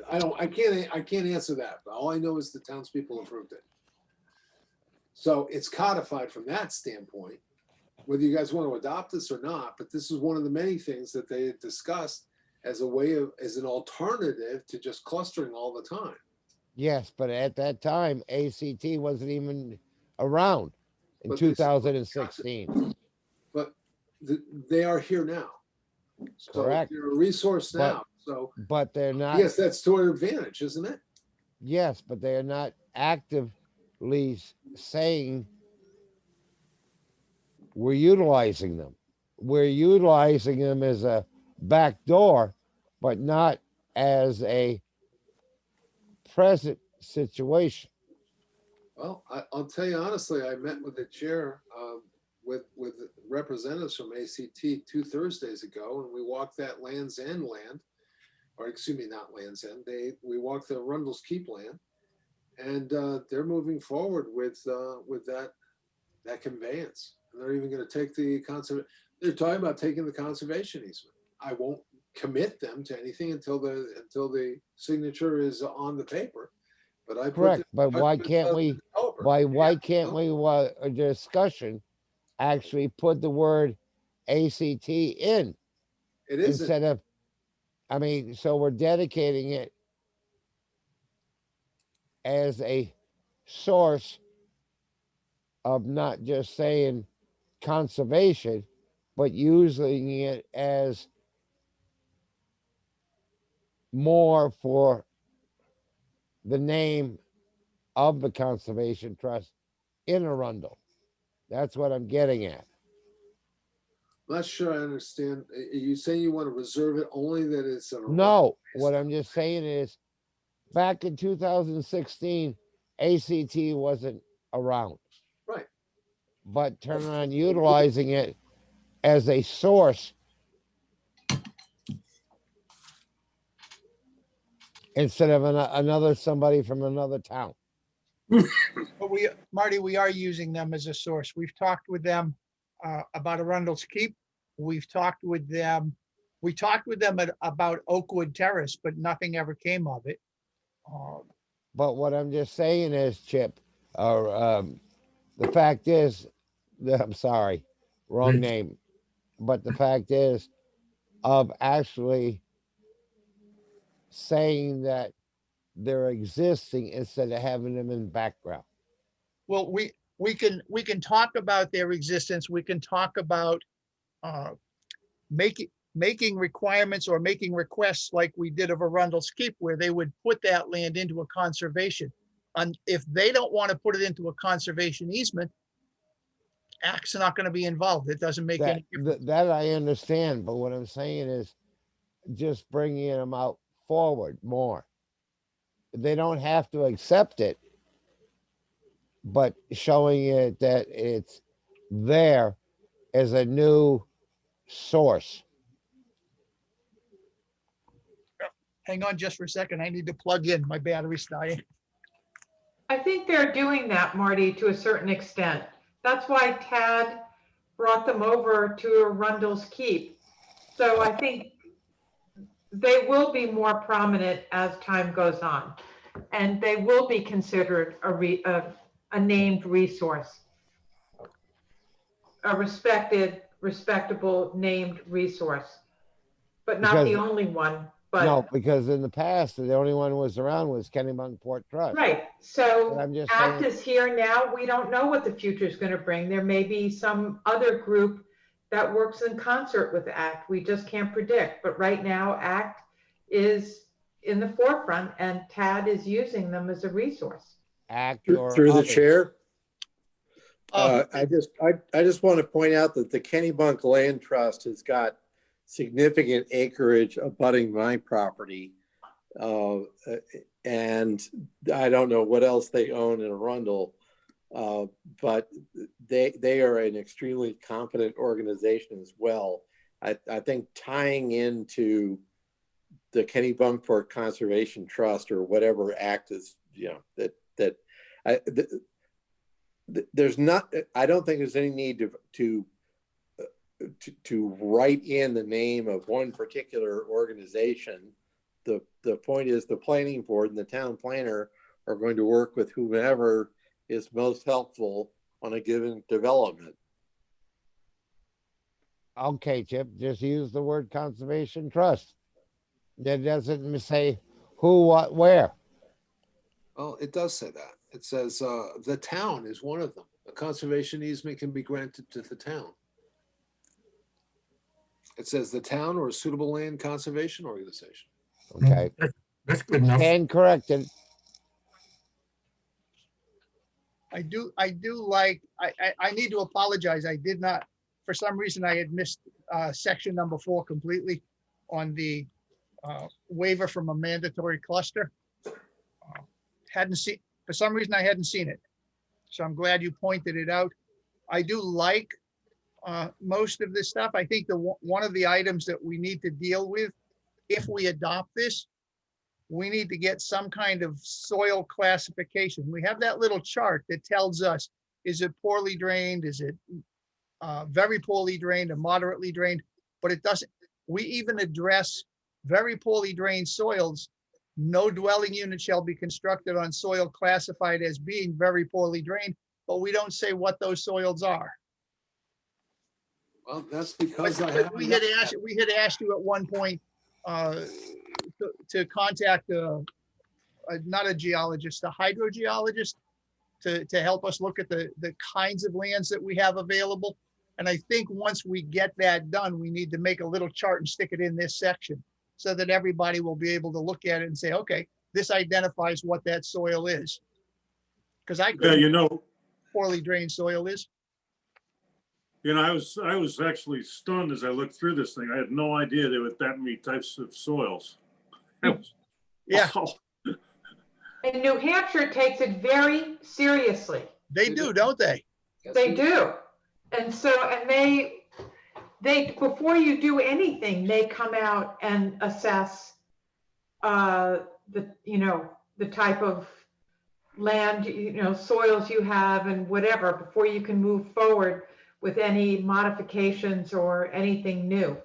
I can't answer that, but all I know is the townspeople approved it. So it's codified from that standpoint, whether you guys want to adopt this or not, but this is one of the many things that they had discussed as an alternative to just clustering all the time. Yes, but at that time, ACT wasn't even around in But they still 2016. But they are here now. So Correct. they're a resource But- now. So But they're not. yes, that's to our advantage, isn't it? Yes, but they're not actively saying we're utilizing them. We're utilizing them as a back door, but not as a present situation. Well, I'll tell you honestly, I met with the chair, with representatives from ACT 2 Thursdays ago, and we walked that Land's End land, or excuse me, not Land's End. We walked the Rundle's Keep land, and they're moving forward with that conveyance. And they're even going to take they're talking about taking the conservation easement. I won't commit them to anything until the signature is on the paper. But I put Correct, the- but why put, can't the we, developer. why Yeah, can't we, a discussion, actually put the word ACT in It isn't. instead of, I mean, so we're dedicating it as a source of not just saying conservation, but using it as more for the name of the Conservation Trust in Arundel. That's what I'm getting at. I'm not sure I understand. Are you saying you want to reserve it only that it's an? No, what I'm just saying is, back in 2016, ACT wasn't around. Right. But turn on utilizing it as a source instead of another somebody from another town. But Marty, we are using them as a source. We've talked with them about Arundel's Keep. We talked with them about Oakwood Terrace, but nothing ever came of it. But what I'm just saying is, Chip, or the fact is, I'm sorry, wrong Rich. name. But the fact is, of actually saying that they're existing instead of having them in background. Well, we can talk about their existence. We can talk about making requirements or making requests like we did of Arundel's Keep, where they would put that land into a conservation. And if they don't want to put it into a conservation easement, ACT's not going to be involved. It doesn't make That, any difference. that I understand, but what I'm saying is just bringing them out forward more. They don't have to accept it, but showing it that it's there as a new source. Hang on just for a second. I need to plug in. My battery's dying. I think they're doing that, Marty, to a certain extent. That's why Tad brought them over to Arundel's Keep. So I think they will be more prominent as time goes on, and they will be considered a named resource, a respectable named resource, but not the Because- only one. No, But because in the past, the only one who was around was Kennebunkport Trust. right, But so I'm just ACT saying, is here now. We don't know what the future is going to bring. There may be some other group that works in concert with ACT. We just can't predict. But right now, ACT is in the forefront, and TAD is using them as a resource. ACT or Through the others. chair, Oh, I just want to point out that the Kennybunk Land Trust has got significant acreage abutting my property. And I don't know what else they own in Arundel, but they are an extremely competent organization as well. I think tying into the Kennebunkport Conservation Trust or whatever act is, there's not, I don't think there's any need to write in the name of one particular organization. The point is the planning board and the town planner are going to work with whomever is most helpful on a given development. Okay, Chip, just use the word Conservation Trust. That doesn't say who, what, where. Well, it does say that. It says the town is one of them. A conservation easement can be granted to the town. It says the town or a suitable land conservation organization. Okay, That's good enough. and corrected. I need to apologize. I did not, for some reason, I had missed section number 4 completely. on the waiver from a mandatory cluster. Hadn't seen, for some reason I hadn't seen it. So I'm glad you pointed it out. I do like most of this stuff. I think one of the items that we need to deal with, if we adopt this, we need to get some kind of soil classification. We have that little chart that tells us, is it poorly drained? Is it very poorly drained or moderately drained? But it doesn't, we even address very poorly drained soils. No dwelling unit shall be constructed on soil classified as being very poorly drained, but we don't say what those soils are. Well, that's because But we had asked you at one point to contact not a geologist, a hydrogeologist to help us look at the kinds of lands that we have available. And I think once we get that done, we need to make a little chart and stick it in this section so that everybody will be able to look at it and say, okay, this identifies what that soil is. Because I Yeah, couldn't poorly drained soil is. I was actually stunned as I looked through this thing. I had no idea there were that many types of soils. Yeah. Wow. And New Hampshire takes it very seriously. They do, don't they? They do. And so, and they, before you do anything, they come out and assess the type of land, soils you have and whatever, before you can move forward with any modifications or anything new.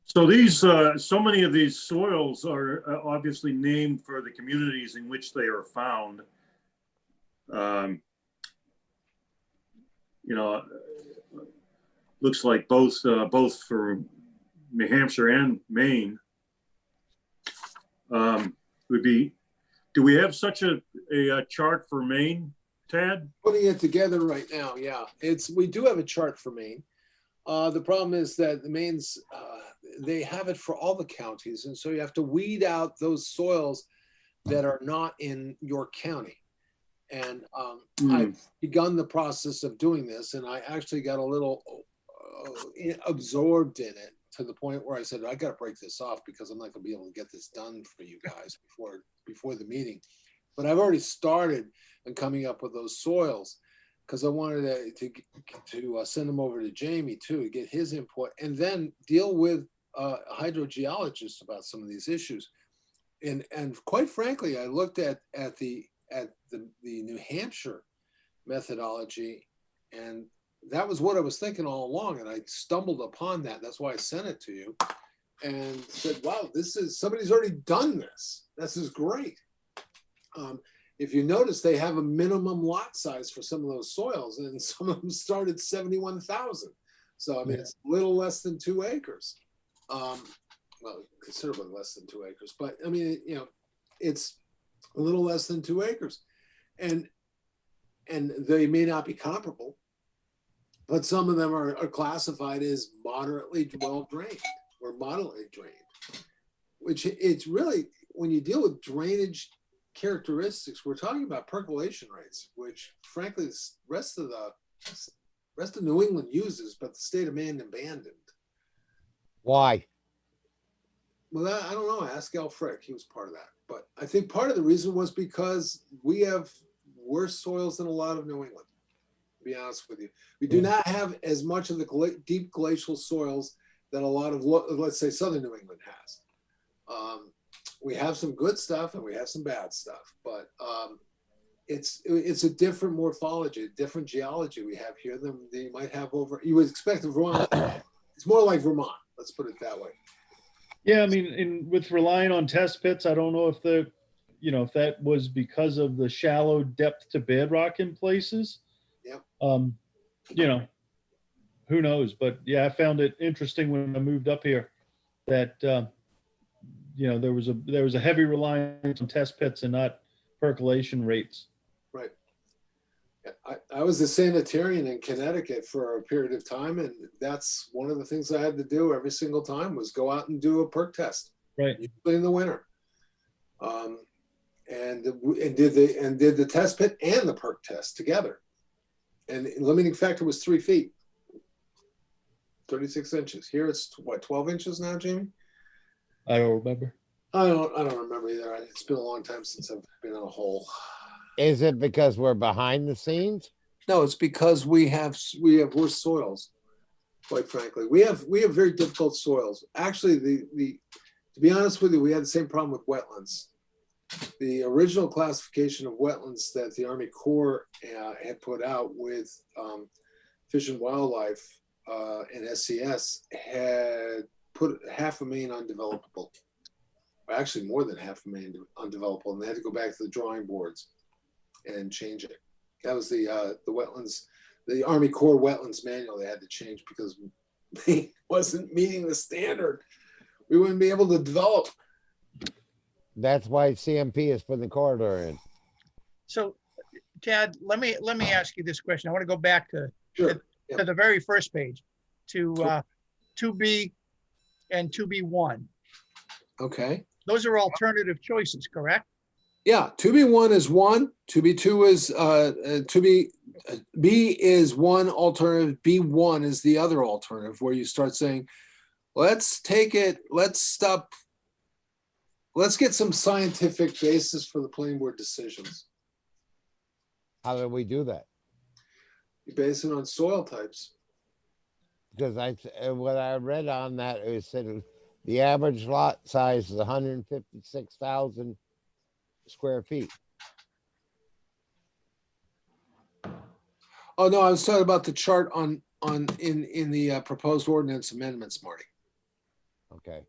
So these, so many of these soils are obviously named for the communities in which they are found. Looks like both for New Hampshire and Maine. Do we have such a chart for Maine, Tad? Putting it together right now, yeah. We do have a chart for Maine. The problem is that the Maine's, they have it for all the counties. And so you have to weed out those soils that are not in your county. And I've begun the process of doing this, and I actually got a little absorbed in it to the point where I said, I got to break this off because I'm not going to be able to get this done for you guys before the meeting. But I've already started on coming up with those soils because I wanted to send them over to Jamie too, to get his input, and then deal with a hydrogeologist about some of these issues. And quite frankly, I looked at the New Hampshire methodology, and that was what I was thinking all along. And I stumbled upon that. That's why I sent it to you and said, wow, somebody's already done this. This is great. If you notice, they have a minimum lot size for some of those soils, and some of them start at 71,000. So, I mean, it's a little less than 2 acres. Well, considerably less than 2 acres, but I mean, it's a little less than 2 acres. And they may not be comparable, but some of them are classified as moderately well drained or moderately drained, which it's really, when you deal with drainage characteristics, we're talking about percolation rates, which frankly, the rest of New England uses, but the state of Maine abandoned. Why? Well, I don't know. Ask Al Frick. He was part of that. But I think part of the reason was because we have worse soils than a lot of New England, to be honest with you. We do not have as much of the deep glacial soils that a lot of, let's say, southern New England has. We have some good stuff and we have some bad stuff, but it's a different morphology, different geology we have here than you might have you would expect in Vermont. It's more like Vermont, let's put it that way. Yeah, I mean, with relying on test pits, I don't know if if that was because of the shallow depth to bedrock in places. Yep. Who knows? But yeah, I found it interesting when I moved up here that there was a heavy reliance on test pits and not percolation rates. Right. I was a sanitarian in Connecticut for a period of time, and that's one of the things I had to do every single time was go out and do a perk test. Right. Usually in the winter. And did the test pit and the perk test together. And the limiting factor was 3 feet. 36 inches. Here it's what, 12 inches now, Jamie? I don't remember. I don't remember either. It's been a long time since I've been in a hole. Is it because we're behind the scenes? No, it's because we have worse soils. Quite frankly, we have very difficult soils. Actually, to be honest with you, we had the same problem with wetlands. The original classification of wetlands that the Army Corps had put out with Fish and Wildlife and SCS had put half a main undevelopable. Actually, more than half a main undevelopable, and they had to go back to the drawing boards and change it. That was the wetlands, the Army Corps wetlands manual. They had to change because it wasn't meeting the standard. We wouldn't be able to develop. That's why CMP is putting the corridor in. So Tad, let me ask you this question. I want to go back to Sure. to the very first page, to 2B and 2B1. Okay. Those are alternative choices, correct? Yeah, 2B1 is one, 2B2 is 2B, B is one alternative, B1 is the other alternative, where you start saying, let's take it, let's get some scientific basis for the planning board decisions. How do we do that? You base it on soil types. Because what I read on that, it said the average lot size is 156,000 square feet. Oh, no, I was talking about the chart in the proposed ordinance amendments, Marty. Okay.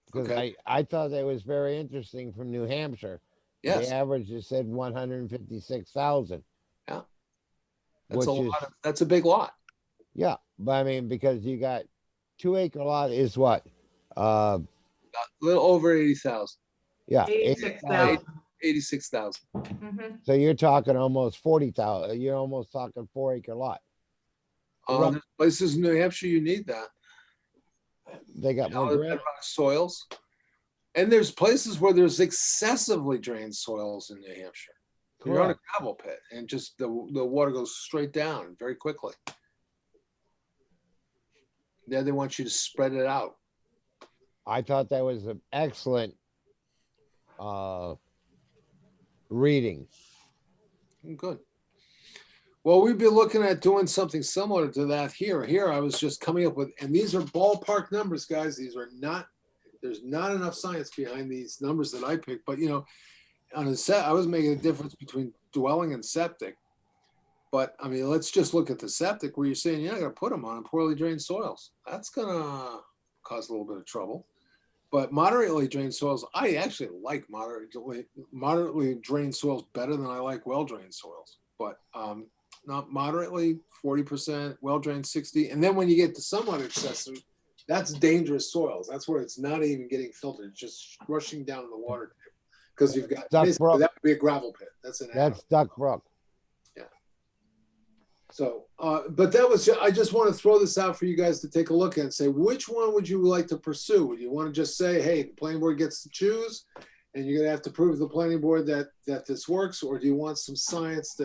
Because Okay. I thought that was very interesting from New Hampshire. Yes, The average is said 156,000. that's a which is- lot. That's a big lot. Yeah, but I mean, because you got 2 acre lot is what? A little over 80,000, Yeah. 86,000. 86,000. Mhm. So you're talking almost 40,000. You're almost talking 4 acre lot. There's places in New Hampshire you need that. They got more Other grade. bedrock soils. And there's places where there's excessively drained soils in New Hampshire. You're on a gravel pit and just the water goes straight down very quickly. There they want you to spread it out. I thought that was an excellent reading. Good. Well, we've been looking at doing something similar to that here. Here, I was just coming up with, and these are ballpark numbers, guys. These are not, there's not enough science behind these numbers that I picked, but you know, on a set, I was making a difference between dwelling and septic. But I mean, let's just look at the septic where you're saying you're not gonna put them on poorly drained soils. That's gonna cause a little bit of trouble. But moderately drained soils, I actually like moderately drained soils better than I like well-drained soils. But not moderately, 40%, well-drained 60. And then when you get to somewhat excessive, that's dangerous soils. That's where it's not even getting filtered. It's just rushing down in the water table. Because you've got, Duck basically, Brook. that would be a gravel pit. That's an That's Duck Brook. So, but that was, I just want to throw this out for you guys to take a look at and say, which one would you like to pursue? Would you want to just say, hey, the planning board gets to choose and you're going to have to prove to the planning board that this works? Or do you want some science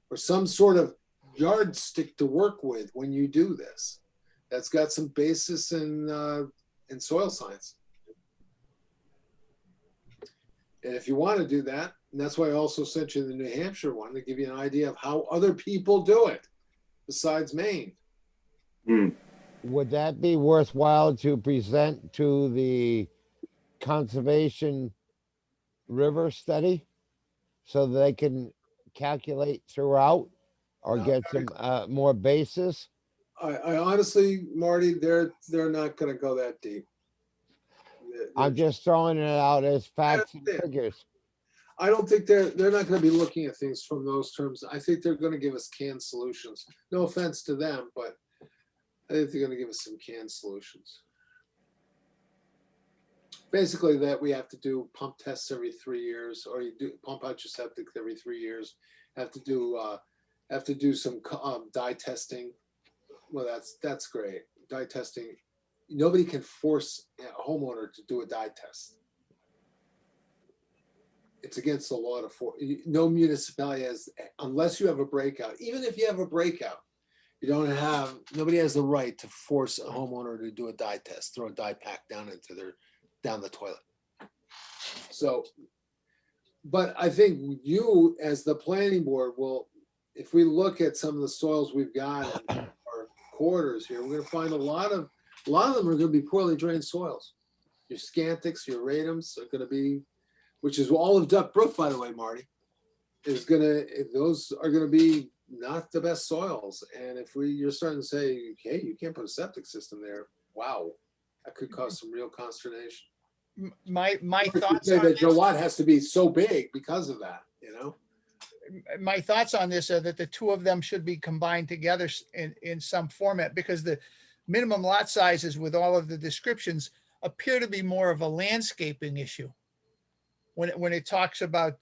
or some sort of yardstick to work with when you do this? That's got some basis in soil science. And if you want to do that, and that's why I also sent you the New Hampshire one to give you an idea of how other people do it besides Maine. Would that be worthwhile to present to the conservation river study so that they can calculate throughout or get some more basis? I honestly, Marty, they're not going to go that deep. I'm just throwing it out as facts and understand. figures. I don't think they're not going to be looking at things from those terms. I think they're going to give us canned solutions. No offense to them, but I think they're going to give us some canned solutions. Basically, that we have to do pump tests every 3 years, or you do pump out your septic every 3 years. Have to do some dye testing. Well, that's great. Dye testing. Nobody can force a homeowner to do a dye test. It's against the law to force. No municipality has, unless you have a breakout. Even if you have a breakout, You don't have, nobody has the right to force a homeowner to do a dye test, throw a dye pack down down the toilet. So, but I think you, as the planning board, will, if we look at some of the soils we've got in our corridors here, we're gonna find a lot of them are gonna be poorly drained soils. Your Scantics, your Radums are gonna be, which is all of Duck Brook, by the way, Marty, those are gonna be not the best soils. And if you're starting to say, hey, you can't put a septic system there, wow, that could cause some real consternation. My Or if you thoughts say on that your this, lot has to be so big because of that, you know? my thoughts on this are that the two of them should be combined together in some format, because the minimum lot sizes with all of the descriptions appear to be more of a landscaping issue. When it talks about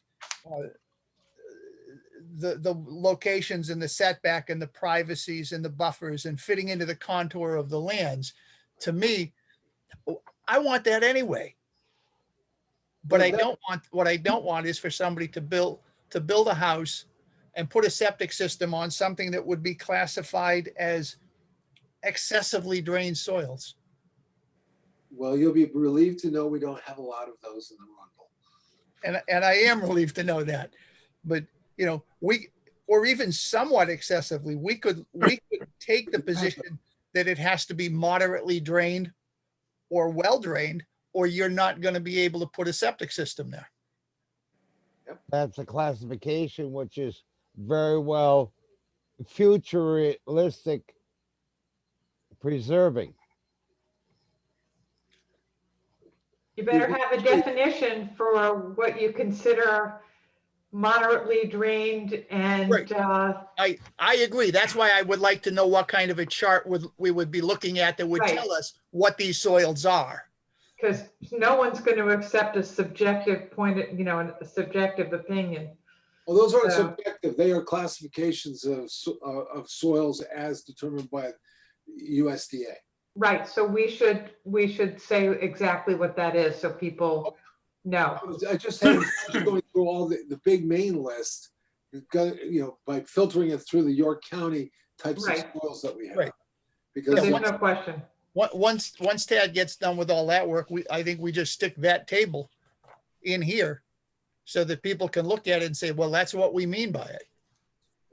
the locations and the setback and the privacies and the buffers and fitting into the contour of the lands, to me, I want that anyway. But what I don't want is for somebody to build a house and put a septic system on something that would be classified as excessively drained soils. Well, you'll be relieved to know we don't have a lot of those in the Rundle. And I am relieved to know that. But, you know, or even somewhat excessively, we could take the position that it has to be moderately drained or well drained, or you're not going to be able to put a septic system there. That's a classification which is very well futuristic preserving. You better have a definition for what you consider moderately drained and, Right. I agree. That's why I would like to know what kind of a chart we would be looking at that would Right. tell us what these soils are. because no one's going to accept a subjective a subjective opinion. Well, those aren't So- subjective. They are classifications of soils as determined by USDA. Right, so we should say exactly what that is so people know. I just had going through all the big main list, by filtering it through the York County types Right. of soils that we have. Right. So Because there's once- no question. Once Tad gets done with all that work, I think we just stick that table in here so that people can look at it and say, well, that's what we mean by it.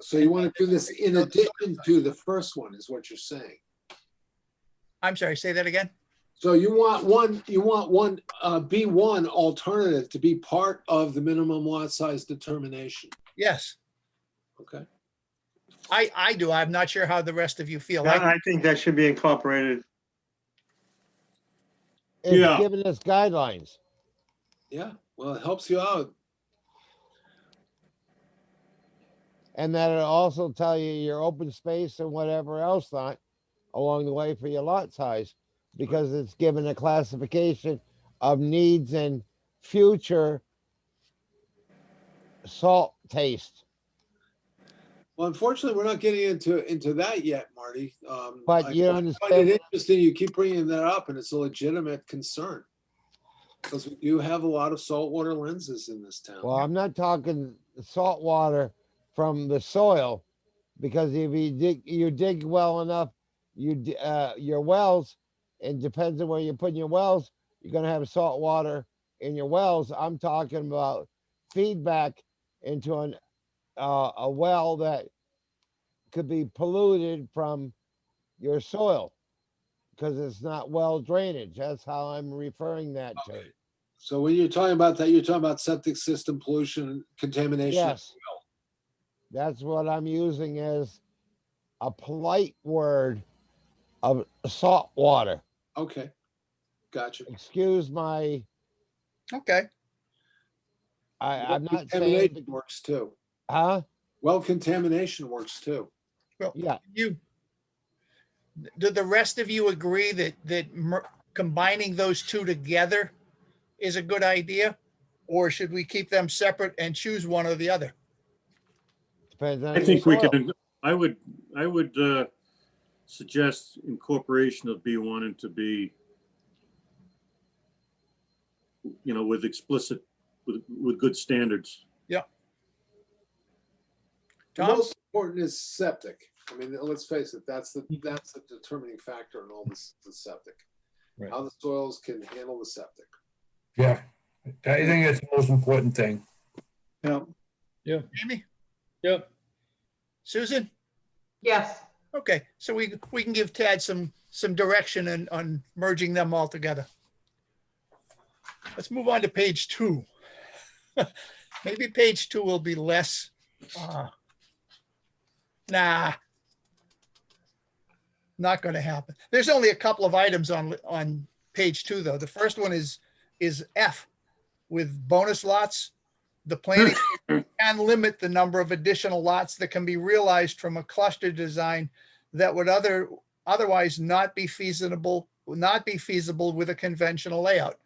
so you want to do this in addition to the first one, is what you're saying. I'm sorry, say that again. So you want one B1 alternative to be part of the minimum lot size determination. Yes, Okay. I do. I'm not sure how the rest of you feel. I think that should be incorporated. It's Yeah. giving us guidelines. Yeah. Well, it helps you out. And that it'll also tell you your open space and whatever else not along the way for your lot size, because it's given a classification of needs and future salt taste. Well, unfortunately, we're not getting into that yet, Marty. But you I find understand- it interesting. You keep bringing that up, and it's a legitimate concern because we do have a lot of saltwater lenses in this town. Well, I'm not talking salt water from the soil, because if you dig well enough, your wells, and depends on where you're putting your wells, you're gonna have salt water in your wells. I'm talking about feedback into a well that could be polluted from your soil because it's not well drainage. That's how I'm referring that to. So when you're talking about that, you're talking about septic system pollution, contamination. Yes. That's what I'm using as a polite word of salt water. Okay. Gotcha. Excuse my, Okay. I'm not saying, Contamination works too. huh? Well, contamination works too. Yeah, Do the rest of you agree that combining those two together is a good idea? Or should we keep them separate and choose one or the other? depends on I your think we soil. can, I would suggest incorporation of B1 into B, with explicit, with good standards. The Tom? most important is septic. I mean, let's face it, that's the determining factor in all this, the septic. Right. How the soils can handle the septic. Yeah, I think that's the most important thing. Yeah. Jamie? Yep. Susan? Yes. Okay, so we can give Tad some direction on merging them all together. Let's move on to page 2. Maybe page 2 will be less. Nah, not going to happen. There's only a couple of items on page 2, though. The first one is F with bonus lots. The planning can limit the number of additional lots that can be realized from a cluster design that would otherwise not be feasible with a conventional layout.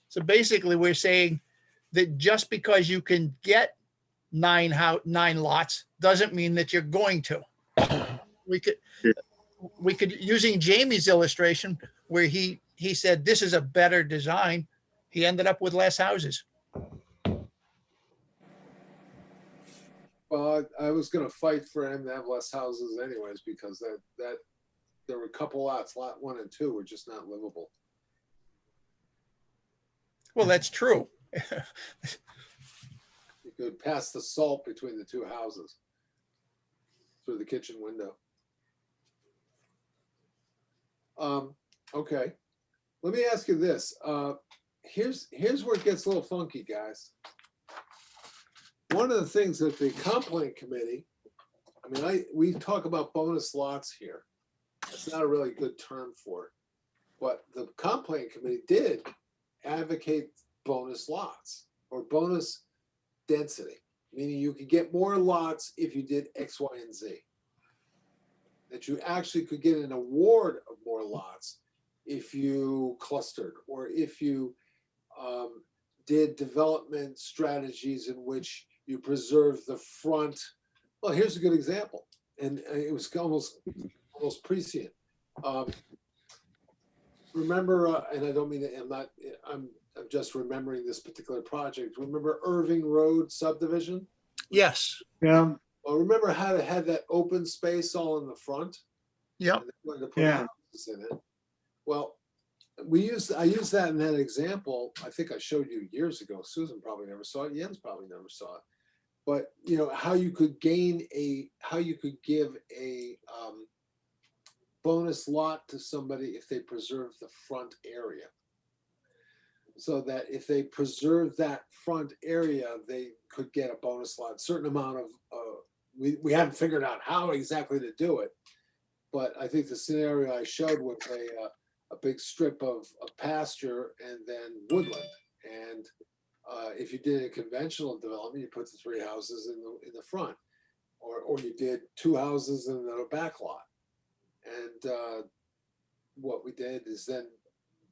So basically, we're saying that just because you can get 9 lots doesn't mean that you're going to. We could using Jamie's illustration where he said this is a better design. He ended up with less houses. Well, I was gonna fight for him to have less houses anyways, because that there were a couple lots, lot 1 and 2 were just not livable. Well, that's true. You could pass the salt between the 2 houses through the kitchen window. Okay, let me ask you this. Here's where it gets a little funky, guys. One of the things that the comp plan committee, I mean, we talk about bonus lots here. It's not a really good term for it. But the comp plan committee did advocate bonus lots or bonus density, meaning you could get more lots if you did X, Y, and Z. That you actually could get an award of more lots if you clustered or if you did development strategies in which you preserve the front. Well, here's a good example, and it was almost prescient. Remember, and I don't mean it, I'm just remembering this particular project. Remember Irving Road subdivision? Yes. Yeah. Well, remember how it had that open space all in the front? Yep. And they wanted to put Yeah. houses in it. Well, I used that in that example. I think I showed you years ago. Susan probably never saw it. Jens probably never saw it. But you know how you could give a bonus lot to somebody if they preserve the front area. So that if they preserve that front area, they could get a bonus lot. A certain amount of we haven't figured out how exactly to do it, but I think the scenario I showed was a big strip of pasture and then woodland. And if you did a conventional development, you put the 3 houses in the front, or you did 2 houses and then a back lot. And what we did is then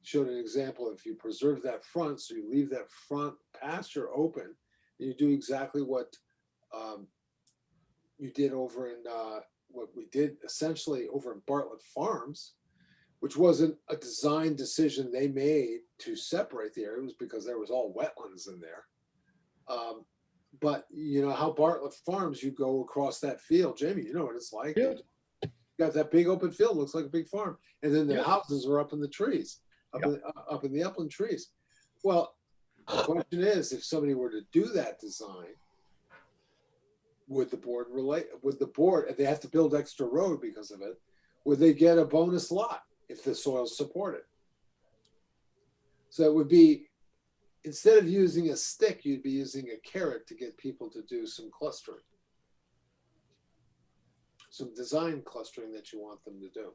showed an example. If you preserve that front, so you leave that front pasture open, and you do exactly what you did over in what we did essentially over in Bartlett Farms, which wasn't a design decision they made to separate the areas because there was all wetlands in there. But you know how Bartlett Farms, you go across that field, Jamie, you know what it's like. Yeah. You got that big open field, looks like a big farm. And then the Yeah. houses are up in the trees, up in the upland trees. Well, the question is, if somebody were to do that design, would the board, and they have to build extra road because of it, would they get a bonus lot if the soil's supported? So it would be, instead of using a stick, you'd be using a carrot to get people to do some clustering. Some design clustering that you want them to do.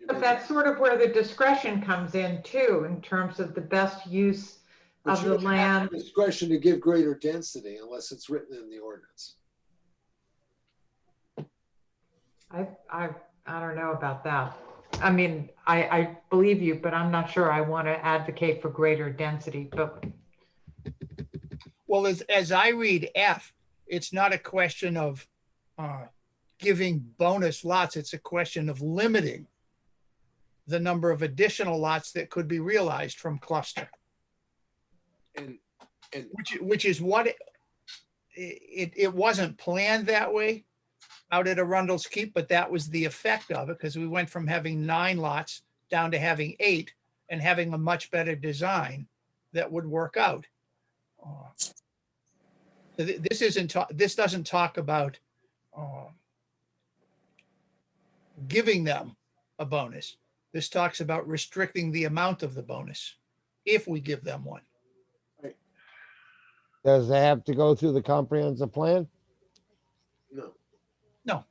But that's sort of where the discretion comes in too, in terms of the best use But of you the don't have land. the discretion to give greater density unless it's written in the ordinance. I don't know about that. I mean, I believe you, but I'm not sure I want to advocate for greater density, but Well, as I read F, it's not a question of giving bonus lots. It's a question of limiting the number of additional lots that could be realized from cluster, And which is what it wasn't planned that way out at Arundel's Keep, but that was the effect of it, because we went from having 9 lots down to having 8 and having a much better design that would work out. This doesn't talk about giving them a bonus. This talks about restricting the amount of the bonus if we give them one. Does it have to go through the comprehensive plan? No. No,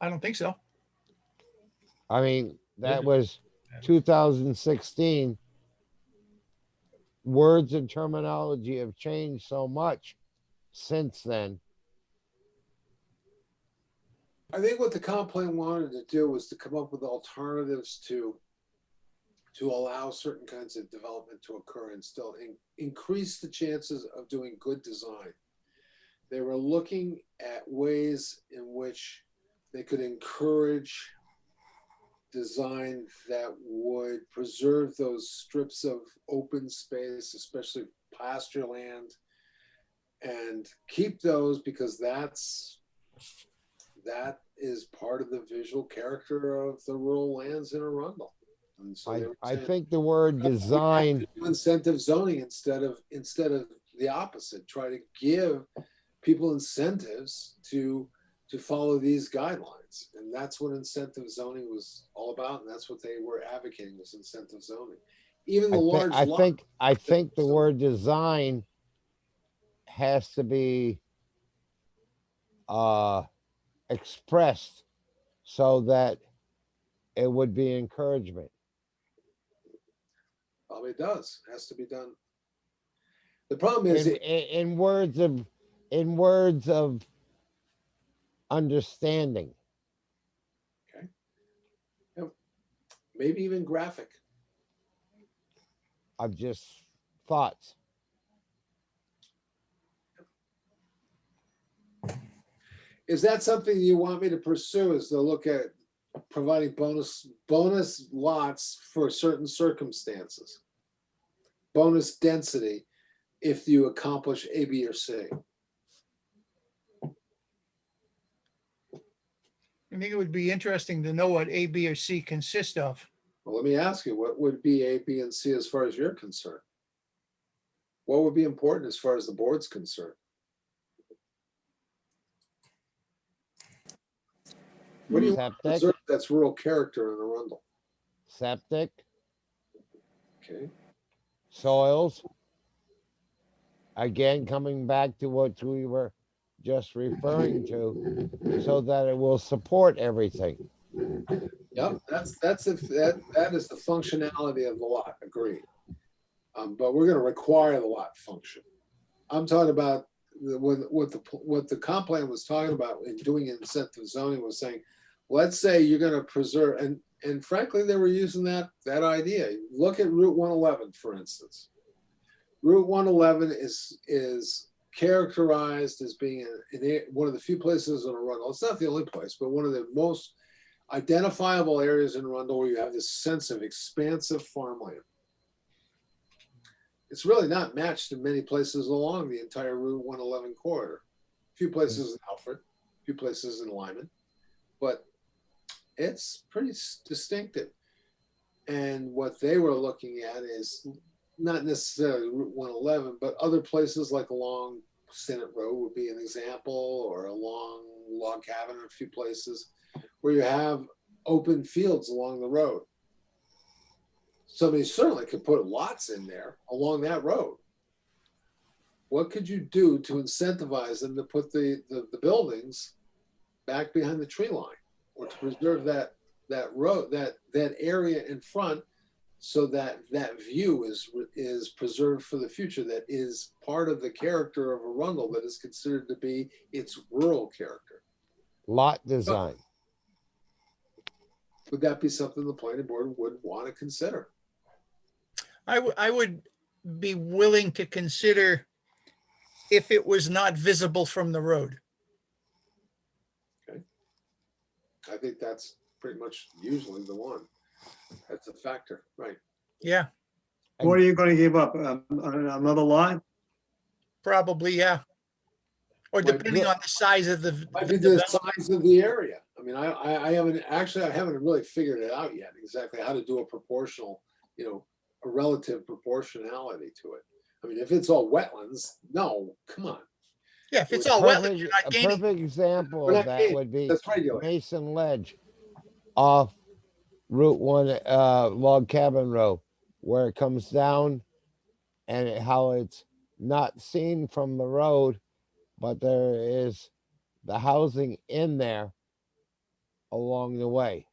I don't think so. I mean, that was 2016. Words and terminology have changed so much since then. I think what the comp plan wanted to do was to come up with alternatives to allow certain kinds of development to occur and still increase the chances of doing good design. They were looking at ways in which they could encourage design that would preserve those strips of open space, especially pasture land, and keep those, because that is part of the visual character of the rural lands in Arundel. And so they were I saying, think the word design, incentive zoning instead of the opposite. Try to give people incentives to follow these guidelines, and that's what incentive zoning was all about, and that's what they were advocating, was incentive zoning. Even the large I think the word design has to be expressed so that it would be encouragement. Probably does, has to be done. The problem is, In words of understanding. maybe even graphic. Of just thoughts. Is that something you want me to pursue, is to look at providing bonus lots for certain circumstances? Bonus density if you accomplish A, B, or C? I think it would be interesting to know what A, B, or C consist of. Well, let me ask you, what would be A, B, and C as far as you're concerned? What would be important as far as the board's concerned? What do you want to Septic, preserve that's rural character in Arundel? septic, Okay, soils. Again, coming back to what we were just referring to, so that it will support everything. yep, that is the functionality of the lot, agreed. But we're gonna require the lot function. I'm talking about what the comp plan was talking about in doing incentive zoning, was saying, let's say you're gonna preserve, and frankly, they were using that idea. Look at Route 111, for instance. Route 111 is characterized as being one of the few places in Arundel. It's not the only place, but one of the most identifiable areas in Arundel where you have this sense of expansive farmland. It's really not matched in many places along the entire Route 111 corridor. A few places in Alfred, a few places in Lyman, but it's pretty distinctive. And what they were looking at is not necessarily Route 111, but other places like along Senate Road would be an example, or along Log Cabin, a few places where you have open fields along the road. Somebody certainly could put lots in there along that road. What could you do to incentivize them to put the buildings back behind the tree line, or to preserve that road, that area in front, so that view is preserved for the future? That is part of the character of Arundel, that is considered to be its rural character. Lot design. Would that be something the planning board would want to consider? I would be willing to consider if it was not visible from the road. Okay. I think that's pretty much usually the one. That's a factor, right? Yeah, What are you going to give up? Another lot? probably, yeah. Or Might depending be- on the size of the. Might be the the size of the area. I mean, I haven't really figured it out yet exactly how to do a proportional, a relative proportionality to it. I mean, if it's all wetlands, no, come on. Yeah, if it's all wetland, you're A not gaining. perfect example We're of not that gaining, would be that's regular. Mason Ledge off Route 1, Log Cabin Road, where it comes down and how it's not seen from the road, but there is the housing in there along the way.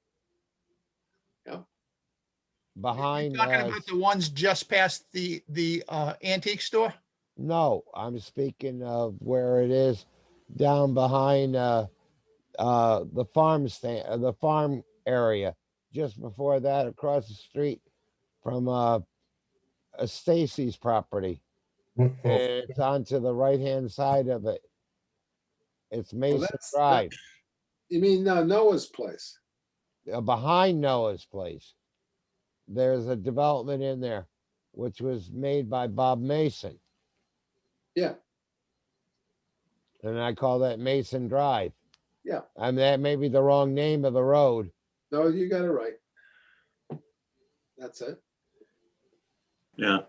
Yeah. Behind, You're talking about the ones just past the antique store? no, I'm speaking of where it is down behind the farm area, just before that, across the street from Stacy's property. Well, And it's onto the right-hand side of it. It's Mason that's- Drive, You mean Noah's place? behind Noah's place. There's a development in there, which was made by Bob Mason, Yeah, and I call that Mason Drive. yeah. I mean, that may be the wrong name of the road. No, you got it right. That's it. Yeah.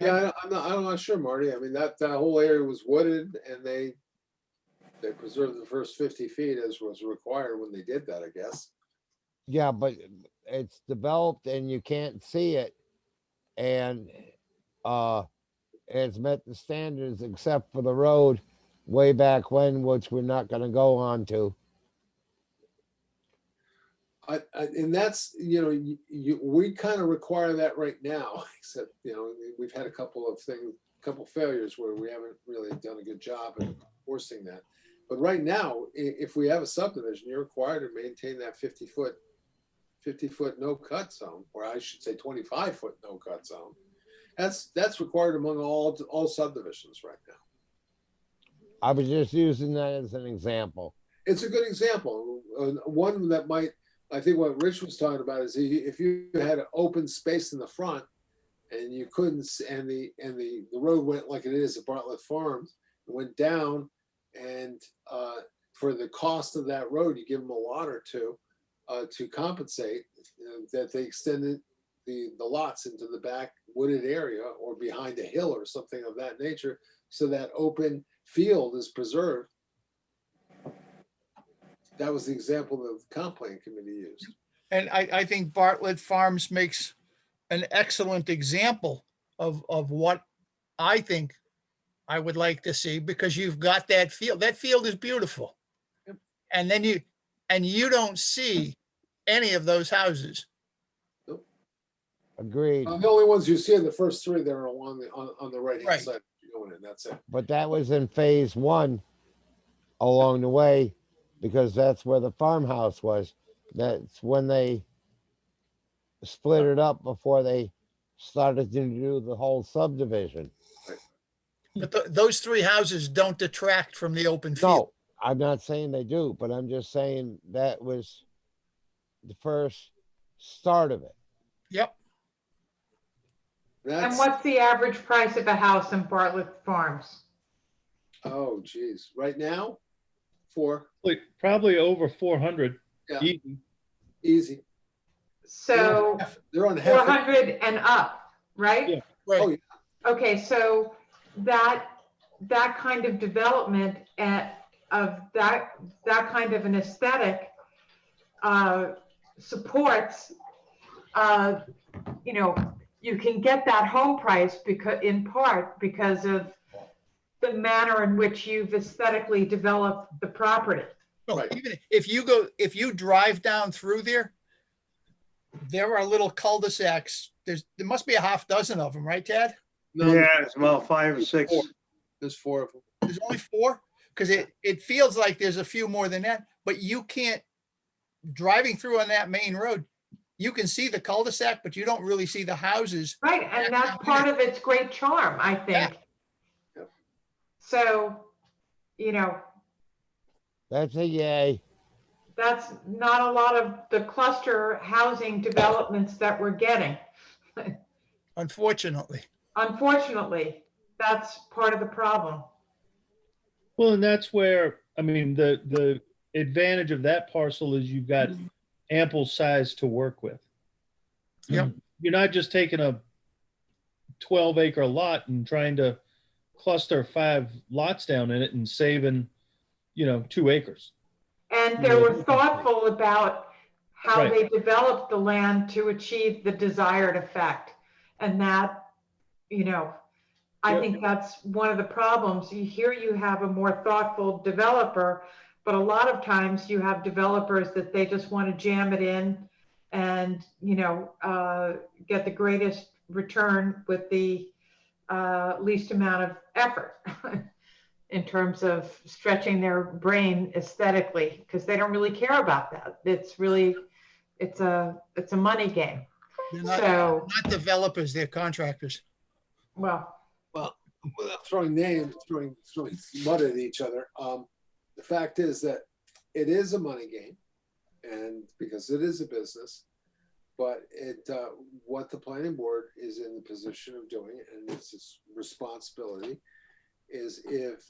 Yeah, I'm not sure, Marty. I mean, that whole area was wooded and they preserved the first 50 feet as was required when they did that, I guess. Yeah, but it's developed and you can't see it. And it's met the standards except for the road way back when, which we're not gonna go on to. And that's, we kind of require that right now, except, we've had a couple failures where we haven't really done a good job of enforcing that. But right now, if we have a subdivision, you're required to maintain that 50-foot no cut zone, or I should say 25-foot no cut zone. That's required among all subdivisions right now. I was just using that as an example. It's a good example. One that might, I think what Rich was talking about is if you had an open space in the front and you couldn't, and the road went like it is at Bartlett Farms, it went down, and for the cost of that road, you give them a lot or two to compensate that they extended the lots into the back wooded area or behind a hill or something of that nature, so that open field is preserved. That was the example that the comp plan committee used. And I think Bartlett Farms makes an excellent example of what I think I would like to see, because you've got that field. That field is beautiful. Yep. And then you don't see any of those houses. Agreed. The only ones you see are the first three that are on the right-hand Right. side. You're going in, that's it. But that was in phase 1 along the way, because that's where the farmhouse was. That's when they split it up before they started to do the whole subdivision. But those three houses don't detract from the open field. No, I'm not saying they do, but I'm just saying that was the first start of it. Yep. And That's, what's the average price of a house in Bartlett Farms? oh geez, right now, 4, Probably over 400. Yeah. Easy. easy. So They're on half. 400 and up, right? Yeah. Right. Oh, yeah. Okay, so that kind of development of that kind of an aesthetic supports, you can get that home price in part because of the manner in which you've aesthetically developed the property. No, Right. even if you drive down through there are little cul-de-sacs. There must be a half dozen of them, right, Tad? No, Yeah, it's about 5 or 6. there's 4 of them. There's only 4? Because it feels like there's a few more than that, but you can't, driving through on that main road, you can see the cul-de-sac, but you don't really see the houses. Right, and that's part of its great charm, I think. Yep. So, That's a yay. that's not a lot of the cluster housing developments that we're getting. Unfortunately. Unfortunately, that's part of the problem. Well, and that's where, I mean, the advantage of that parcel is you've got ample size to work with. Yep. You're not just taking a 12-acre lot and trying to cluster 5 lots down in it and saving, 2 acres. And they were thoughtful about how Right. they developed the land to achieve the desired effect. And that, I Yep. think that's one of the problems. Here you have a more thoughtful developer, but a lot of times you have developers that they just want to jam it in and, get the greatest return with the least amount of effort in terms of stretching their brain aesthetically, because they don't really care about that. It's really, it's a money game. They're not, So, not developers, they're contractors. well, Without throwing names, throwing mud at each other, the fact is that it is a money game, and because it is a business, but what the planning board is in the position of doing, and it's its responsibility, is if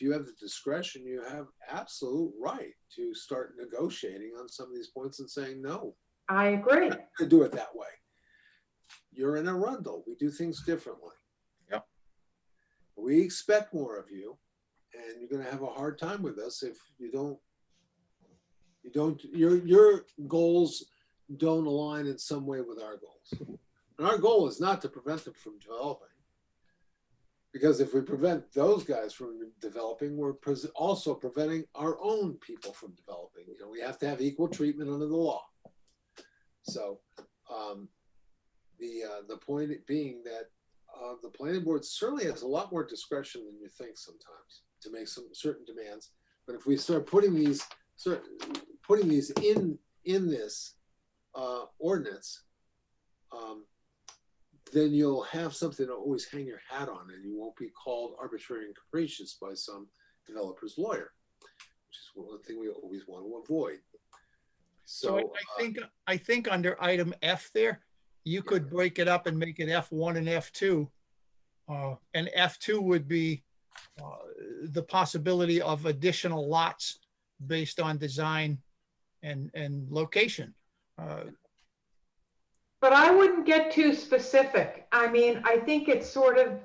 you have the discretion, you have absolute right to start negotiating on some of these points and saying no. I agree. To do it that way. You're in Arundel. We do things differently. Yep. We expect more of you, and you're going to have a hard time with us if your goals don't align in some way with our goals. And our goal is not to prevent them from developing. Because if we prevent those guys from developing, we're also preventing our own people from developing. We have to have equal treatment under the law. So the point being that the planning board certainly has a lot more discretion than you think sometimes to make some certain demands. But if we start putting these in this ordinance, then you'll have something to always hang your hat on, and you won't be called arbitrary and capricious by some developer's lawyer, which is one thing we always want to avoid. So I think under item F there, you could break it up and make it F1 and F2. And F2 would be the possibility of additional lots based on design and location. But I wouldn't get too specific. I mean, I think it's sort of,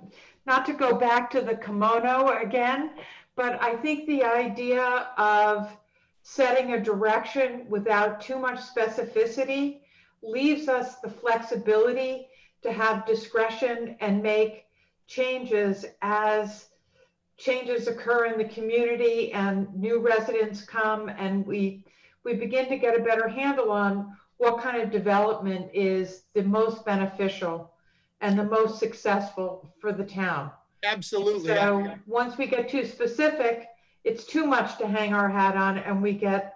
not to go back to the kimono again, but I think the idea of setting a direction without too much specificity leaves us the flexibility to have discretion and make changes as changes occur in the community and new residents come, and we begin to get a better handle on what kind of development is the most beneficial and the most successful for the town. Absolutely. So once we get too specific, it's too much to hang our hat on, and we get,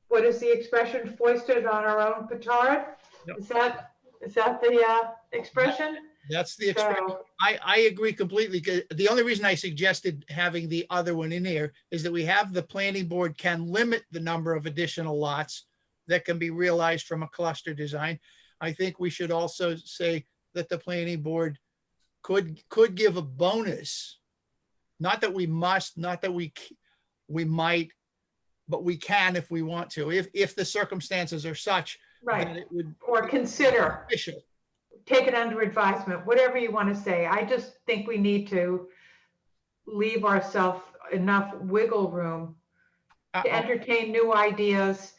what is the expression, foisted on our own petard? Yep. Is that the expression? That's the expression. So, I agree completely. The only reason I suggested having the other one in here is that we have the planning board can limit the number of additional lots that can be realized from a cluster design. I think we should also say that the planning board could give a bonus. Not that we must, not that we might, but we can if we want to, if the circumstances are such that right, it would. or consider, Official. take it under advisement, whatever you want to say. I just think we need to leave ourselves enough wiggle room to entertain new ideas,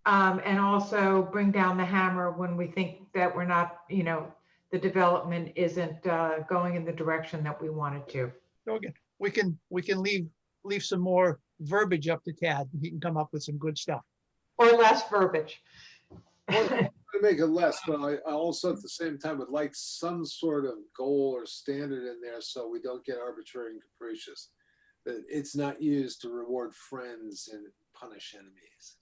and also bring down the hammer when we think that we're not, the development isn't going in the direction that we want it to. So again, we can leave some more verbiage up to Tad. He can come up with some good stuff. Or less verbiage. To make it less, but I also at the same time would like some sort of goal or standard in there so we don't get arbitrary and capricious. That it's not used to reward friends and punish enemies.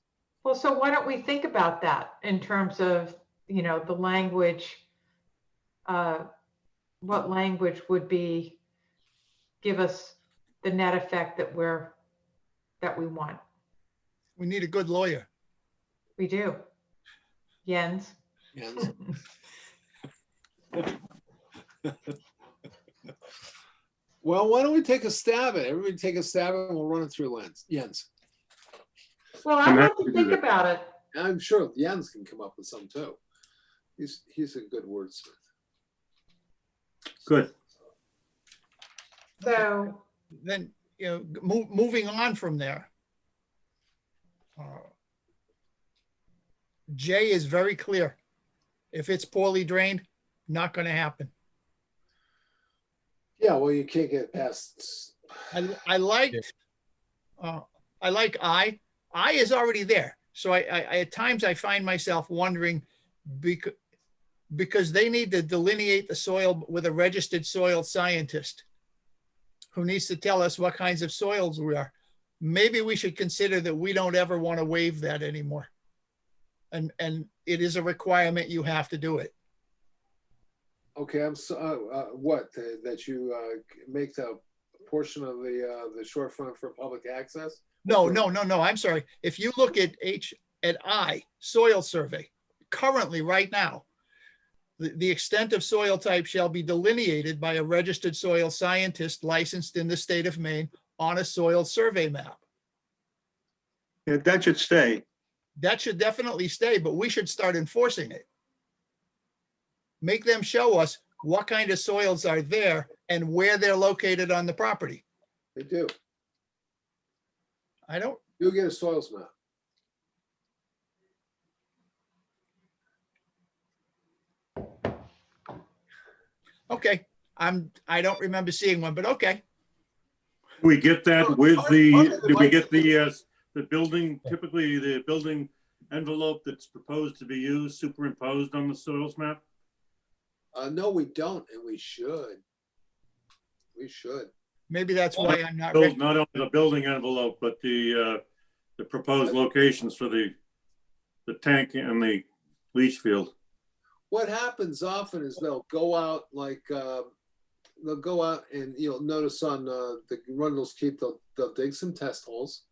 Well, so why don't we think about that in terms of, the language, what language would give us the net effect that we want? We need a good lawyer. We do. Jens. Jens. Well, why don't we take a stab at it? Everybody take a stab at it and we'll run it through Jens. Well, I'm I'd like happy to to do think that. about it. I'm sure Jens can come up with some too. He's a good wordsmith. Good. So, Then, moving on from there. J is very clear. If it's poorly drained, not going to happen. Yeah, well, you can't get past. I like I. I is already there. So I at times I find myself wondering because they need to delineate the soil with a registered soil scientist who needs to tell us what kinds of soils we are. Maybe we should consider that we don't ever want to waive that anymore. And it is a requirement. You have to do it. Okay, I'm so, what, that you make the portion of the shorefront for public access? No. I'm sorry. If you look at I, soil survey, currently right now, the extent of soil type shall be delineated by a registered soil scientist licensed in the state of Maine on a soil survey map. Yeah, that should stay. That should definitely stay, but we should start enforcing it. Make them show us what kind of soils are there and where they're located on the property. They do. I don't, You'll get a soils map. okay. I don't remember seeing one, but okay. We get that with the, do we get the building, typically the building envelope that's proposed to be used superimposed on the soils map? No, we don't, and we should. We should. Maybe that's why I'm not. Not only the building envelope, but the proposed locations for the tank and the leach field. What happens often is they'll go out like, they'll go out and you'll notice on the Rundle's Keep, they'll dig some test holes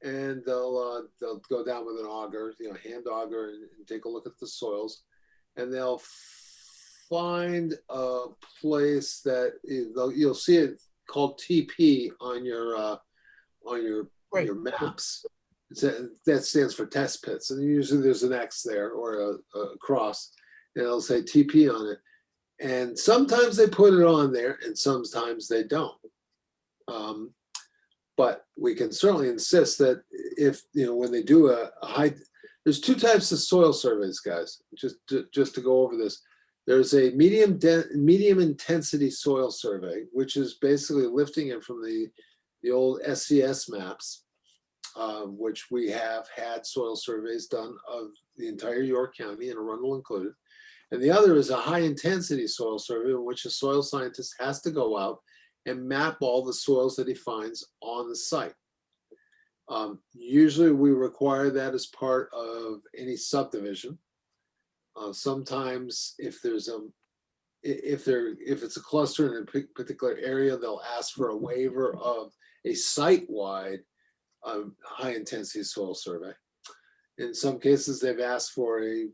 and they'll go down with an auger, hand auger and take a look at the soils, and they'll find a place that you'll see it called TP on your maps. That stands for test pits, and usually there's an X there or a cross, and it'll say TP on it. And sometimes they put it on there, and sometimes they don't. But we can certainly insist that if when they do a high, there's two types of soil surveys, guys. Just to go over this. There's a medium intensity soil survey, which is basically lifting it from the old SCS maps, which we have had soil surveys done of the entire York County and Arundel included. And the other is a high intensity soil survey in which a soil scientist has to go out and map all the soils that he finds on the site. Usually we require that as part of any subdivision. Sometimes if it's a cluster in a particular area, they'll ask for a waiver of a site-wide high intensity soil survey. In some cases, they've asked for a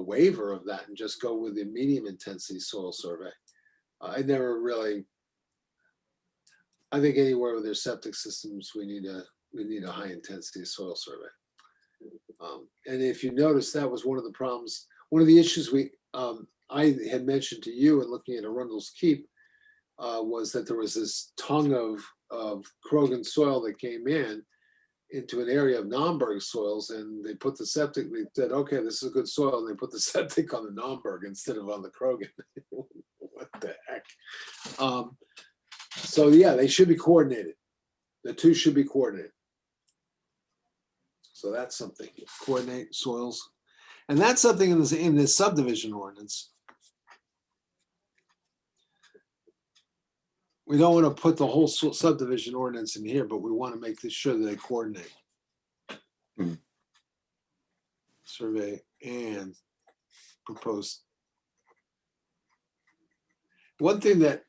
waiver of that and just go with the medium intensity soil survey. I think anywhere with their septic systems, we need a high intensity soil survey. And if you notice, that was one of the problems. One of the issues I had mentioned to you in looking at Arundel's Keep was that there was this tongue of Krogan soil that came into an area of Naumburg soils, and they put the septic, they said, okay, this is a good soil, and they put the septic on the Naumburg instead of on the Krogan. What the heck? So yeah, they should be coordinated. The two should be coordinated. So that's something, coordinate soils. And that's something in this subdivision ordinance. We don't want to put the whole subdivision ordinance in here, but we want to make sure that they coordinate. Survey and proposed. One thing that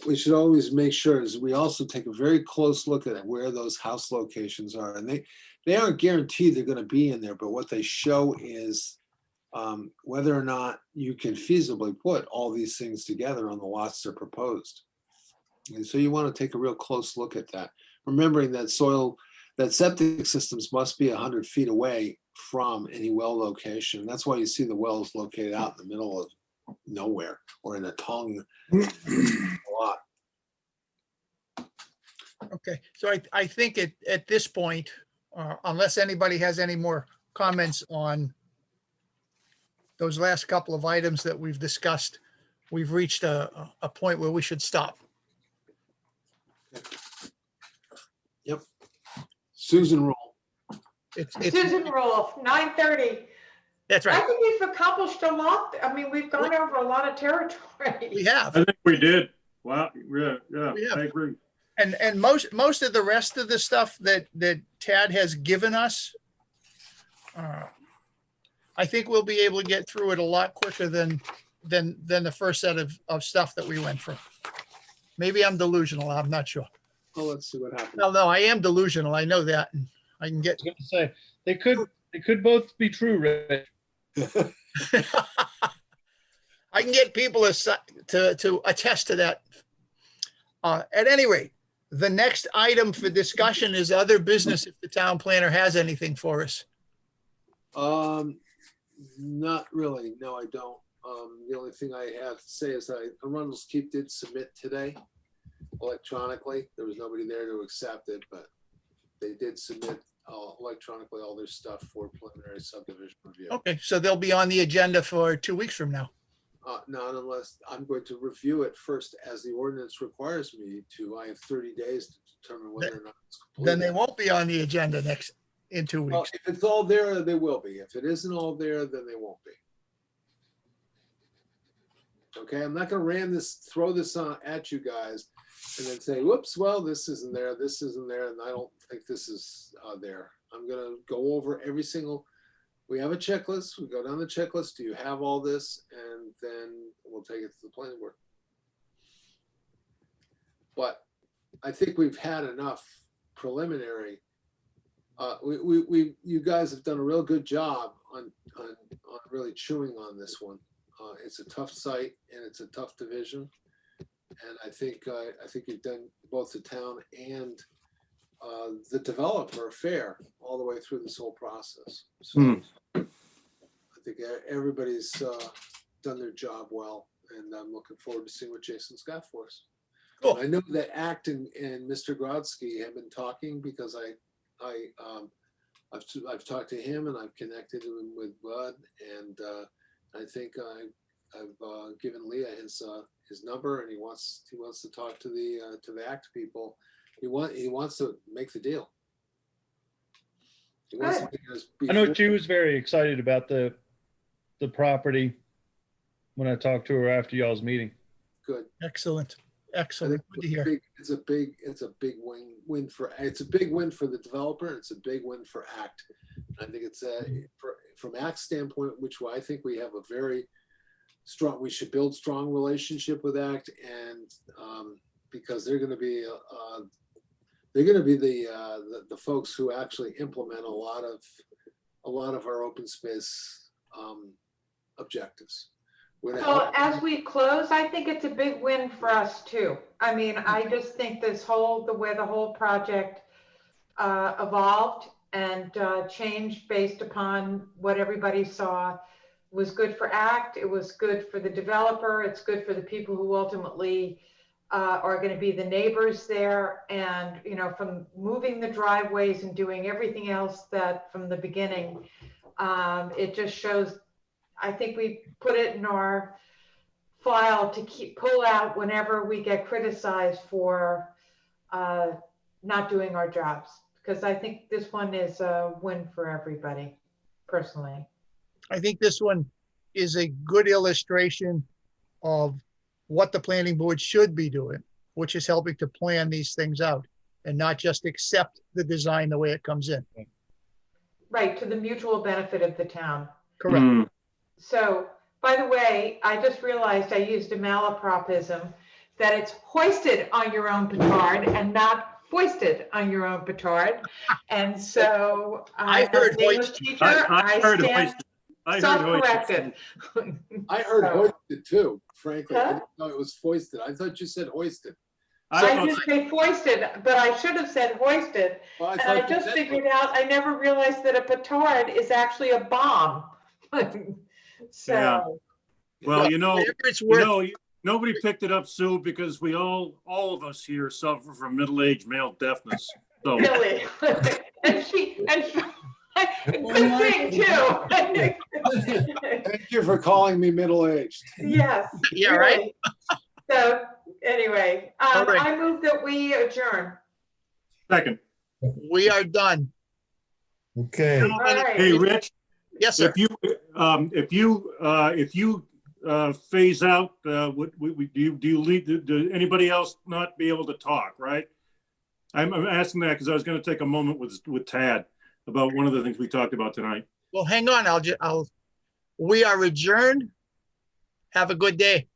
we should always make sure is we also take a very close look at where those house locations are. And they aren't guaranteed they're going to be in there, but what they show is whether or not you can feasibly put all these things together on the lots that are proposed. And so you want to take a real close look at that, remembering that septic systems must be 100 feet away from any well location. That's why you see the wells located out in the middle of nowhere or in a tongue lot. Okay, so I think at this point, unless anybody has any more comments on those last couple of items that we've discussed, we've reached a point where we should stop. Yep. Susan Rule. It's, Susan Rule, 9:30. that's I right. think we've accomplished a lot. I mean, we've gone over a lot of territory. We have. I think we did. Wow, yeah, Yeah. I agree. And most of the rest of the stuff that Tad has given us, I think we'll be able to get through it a lot quicker than the first set of stuff that we went through. Maybe I'm delusional. I'm not sure. Well, let's see what happens. No, I am delusional. I know that. And I can get. I was gonna say, they could both be true, Rich. I can get people to attest to that. At any rate, the next item for discussion is other business if the town planner has anything for us. Not really. No, I don't. The only thing I have to say is Arundel's Keep did submit today electronically. There was nobody there to accept it, but they did submit electronically all their stuff for preliminary subdivision review. Okay, so they'll be on the agenda for 2 weeks from now. Not unless I'm going to review it first as the ordinance requires me to. I have 30 days to determine whether or not it's complete. Then they won't be on the agenda in 2 Well, weeks. if it's all there, they will be. If it isn't all there, then they won't be. Okay, I'm not gonna throw this on at you guys and then say, whoops, well, this isn't there, and I don't think this is there. I'm gonna go over every single, we have a checklist, we go down the checklist, do you have all this? And then we'll take it to the planning board. But I think we've had enough preliminary. You guys have done a real good job on really chewing on this one. It's a tough site and it's a tough division. And I think you've done both the town and the developer fair all the way through this whole process. So I think everybody's done their job well, and I'm looking forward to seeing what Jason's got for us. Cool. I know that Act and Mr. Grodzki have been talking because I've talked to him and I've connected him with Bud, and I think I've given Leah his number, and he wants to talk to the ACT people. He wants to make the deal. He wants to make us I know before- she was very excited about the property when I talked to her after y'all's meeting. Good. Excellent. I Excellent. think Good to hear. It's a big win for the developer. And it's a big win for ACT. I think it's from ACT's standpoint, which I think we have a very strong. We should build strong relationship with ACT, and because they're going to be the folks who actually implement a lot of our open space objectives. Well, as we close, I think it's a big win for us too. I mean, I just think the way the whole project evolved and changed based upon what everybody saw was good for ACT. It was good for the developer. It's good for the people who ultimately are going to be the neighbors there. And, from moving the driveways and doing everything else that from the beginning, it just shows. I think we put it in our file to pull out whenever we get criticized for not doing our jobs, because I think this one is a win for everybody, personally. I think this one is a good illustration of what the planning board should be doing, which is helping to plan these things out and not just accept the design the way it comes in. Right, to the mutual benefit of the town. Correct. So, by the way, I just realized I used a malapropism, that it's hoisted on your own petard and not foisted on your own petard. And so, I as heard an English hoisted. teacher, I heard stand, hoisted. I heard hoisted. Self-corrected. I heard Oh. hoisted too, frankly. I Huh? didn't know it was foisted. I thought you said hoisted. I thought- just say foisted, but I should have said hoisted. Well, And I thought you just said figured out, I never realized that a petard is actually a bomb. Yeah. So, Well, you know, Whatever it's you worth. know, nobody picked it up, Sue, because we all of us here suffer from middle-aged male deafness. So, really. And good thing too. Thank you for calling me middle-aged. Yes. Yeah, right? really. So, anyway, All right. I move that we adjourn. second, We are done. Okay, All Gentlemen, right. hey, Rich, yes, sir. if you phase out, do you leave, do anybody else not be able to talk, right? I'm asking that because I was going to take a moment with Tad about one of the things we talked about tonight. Well, hang on. We are adjourned. Have a good day.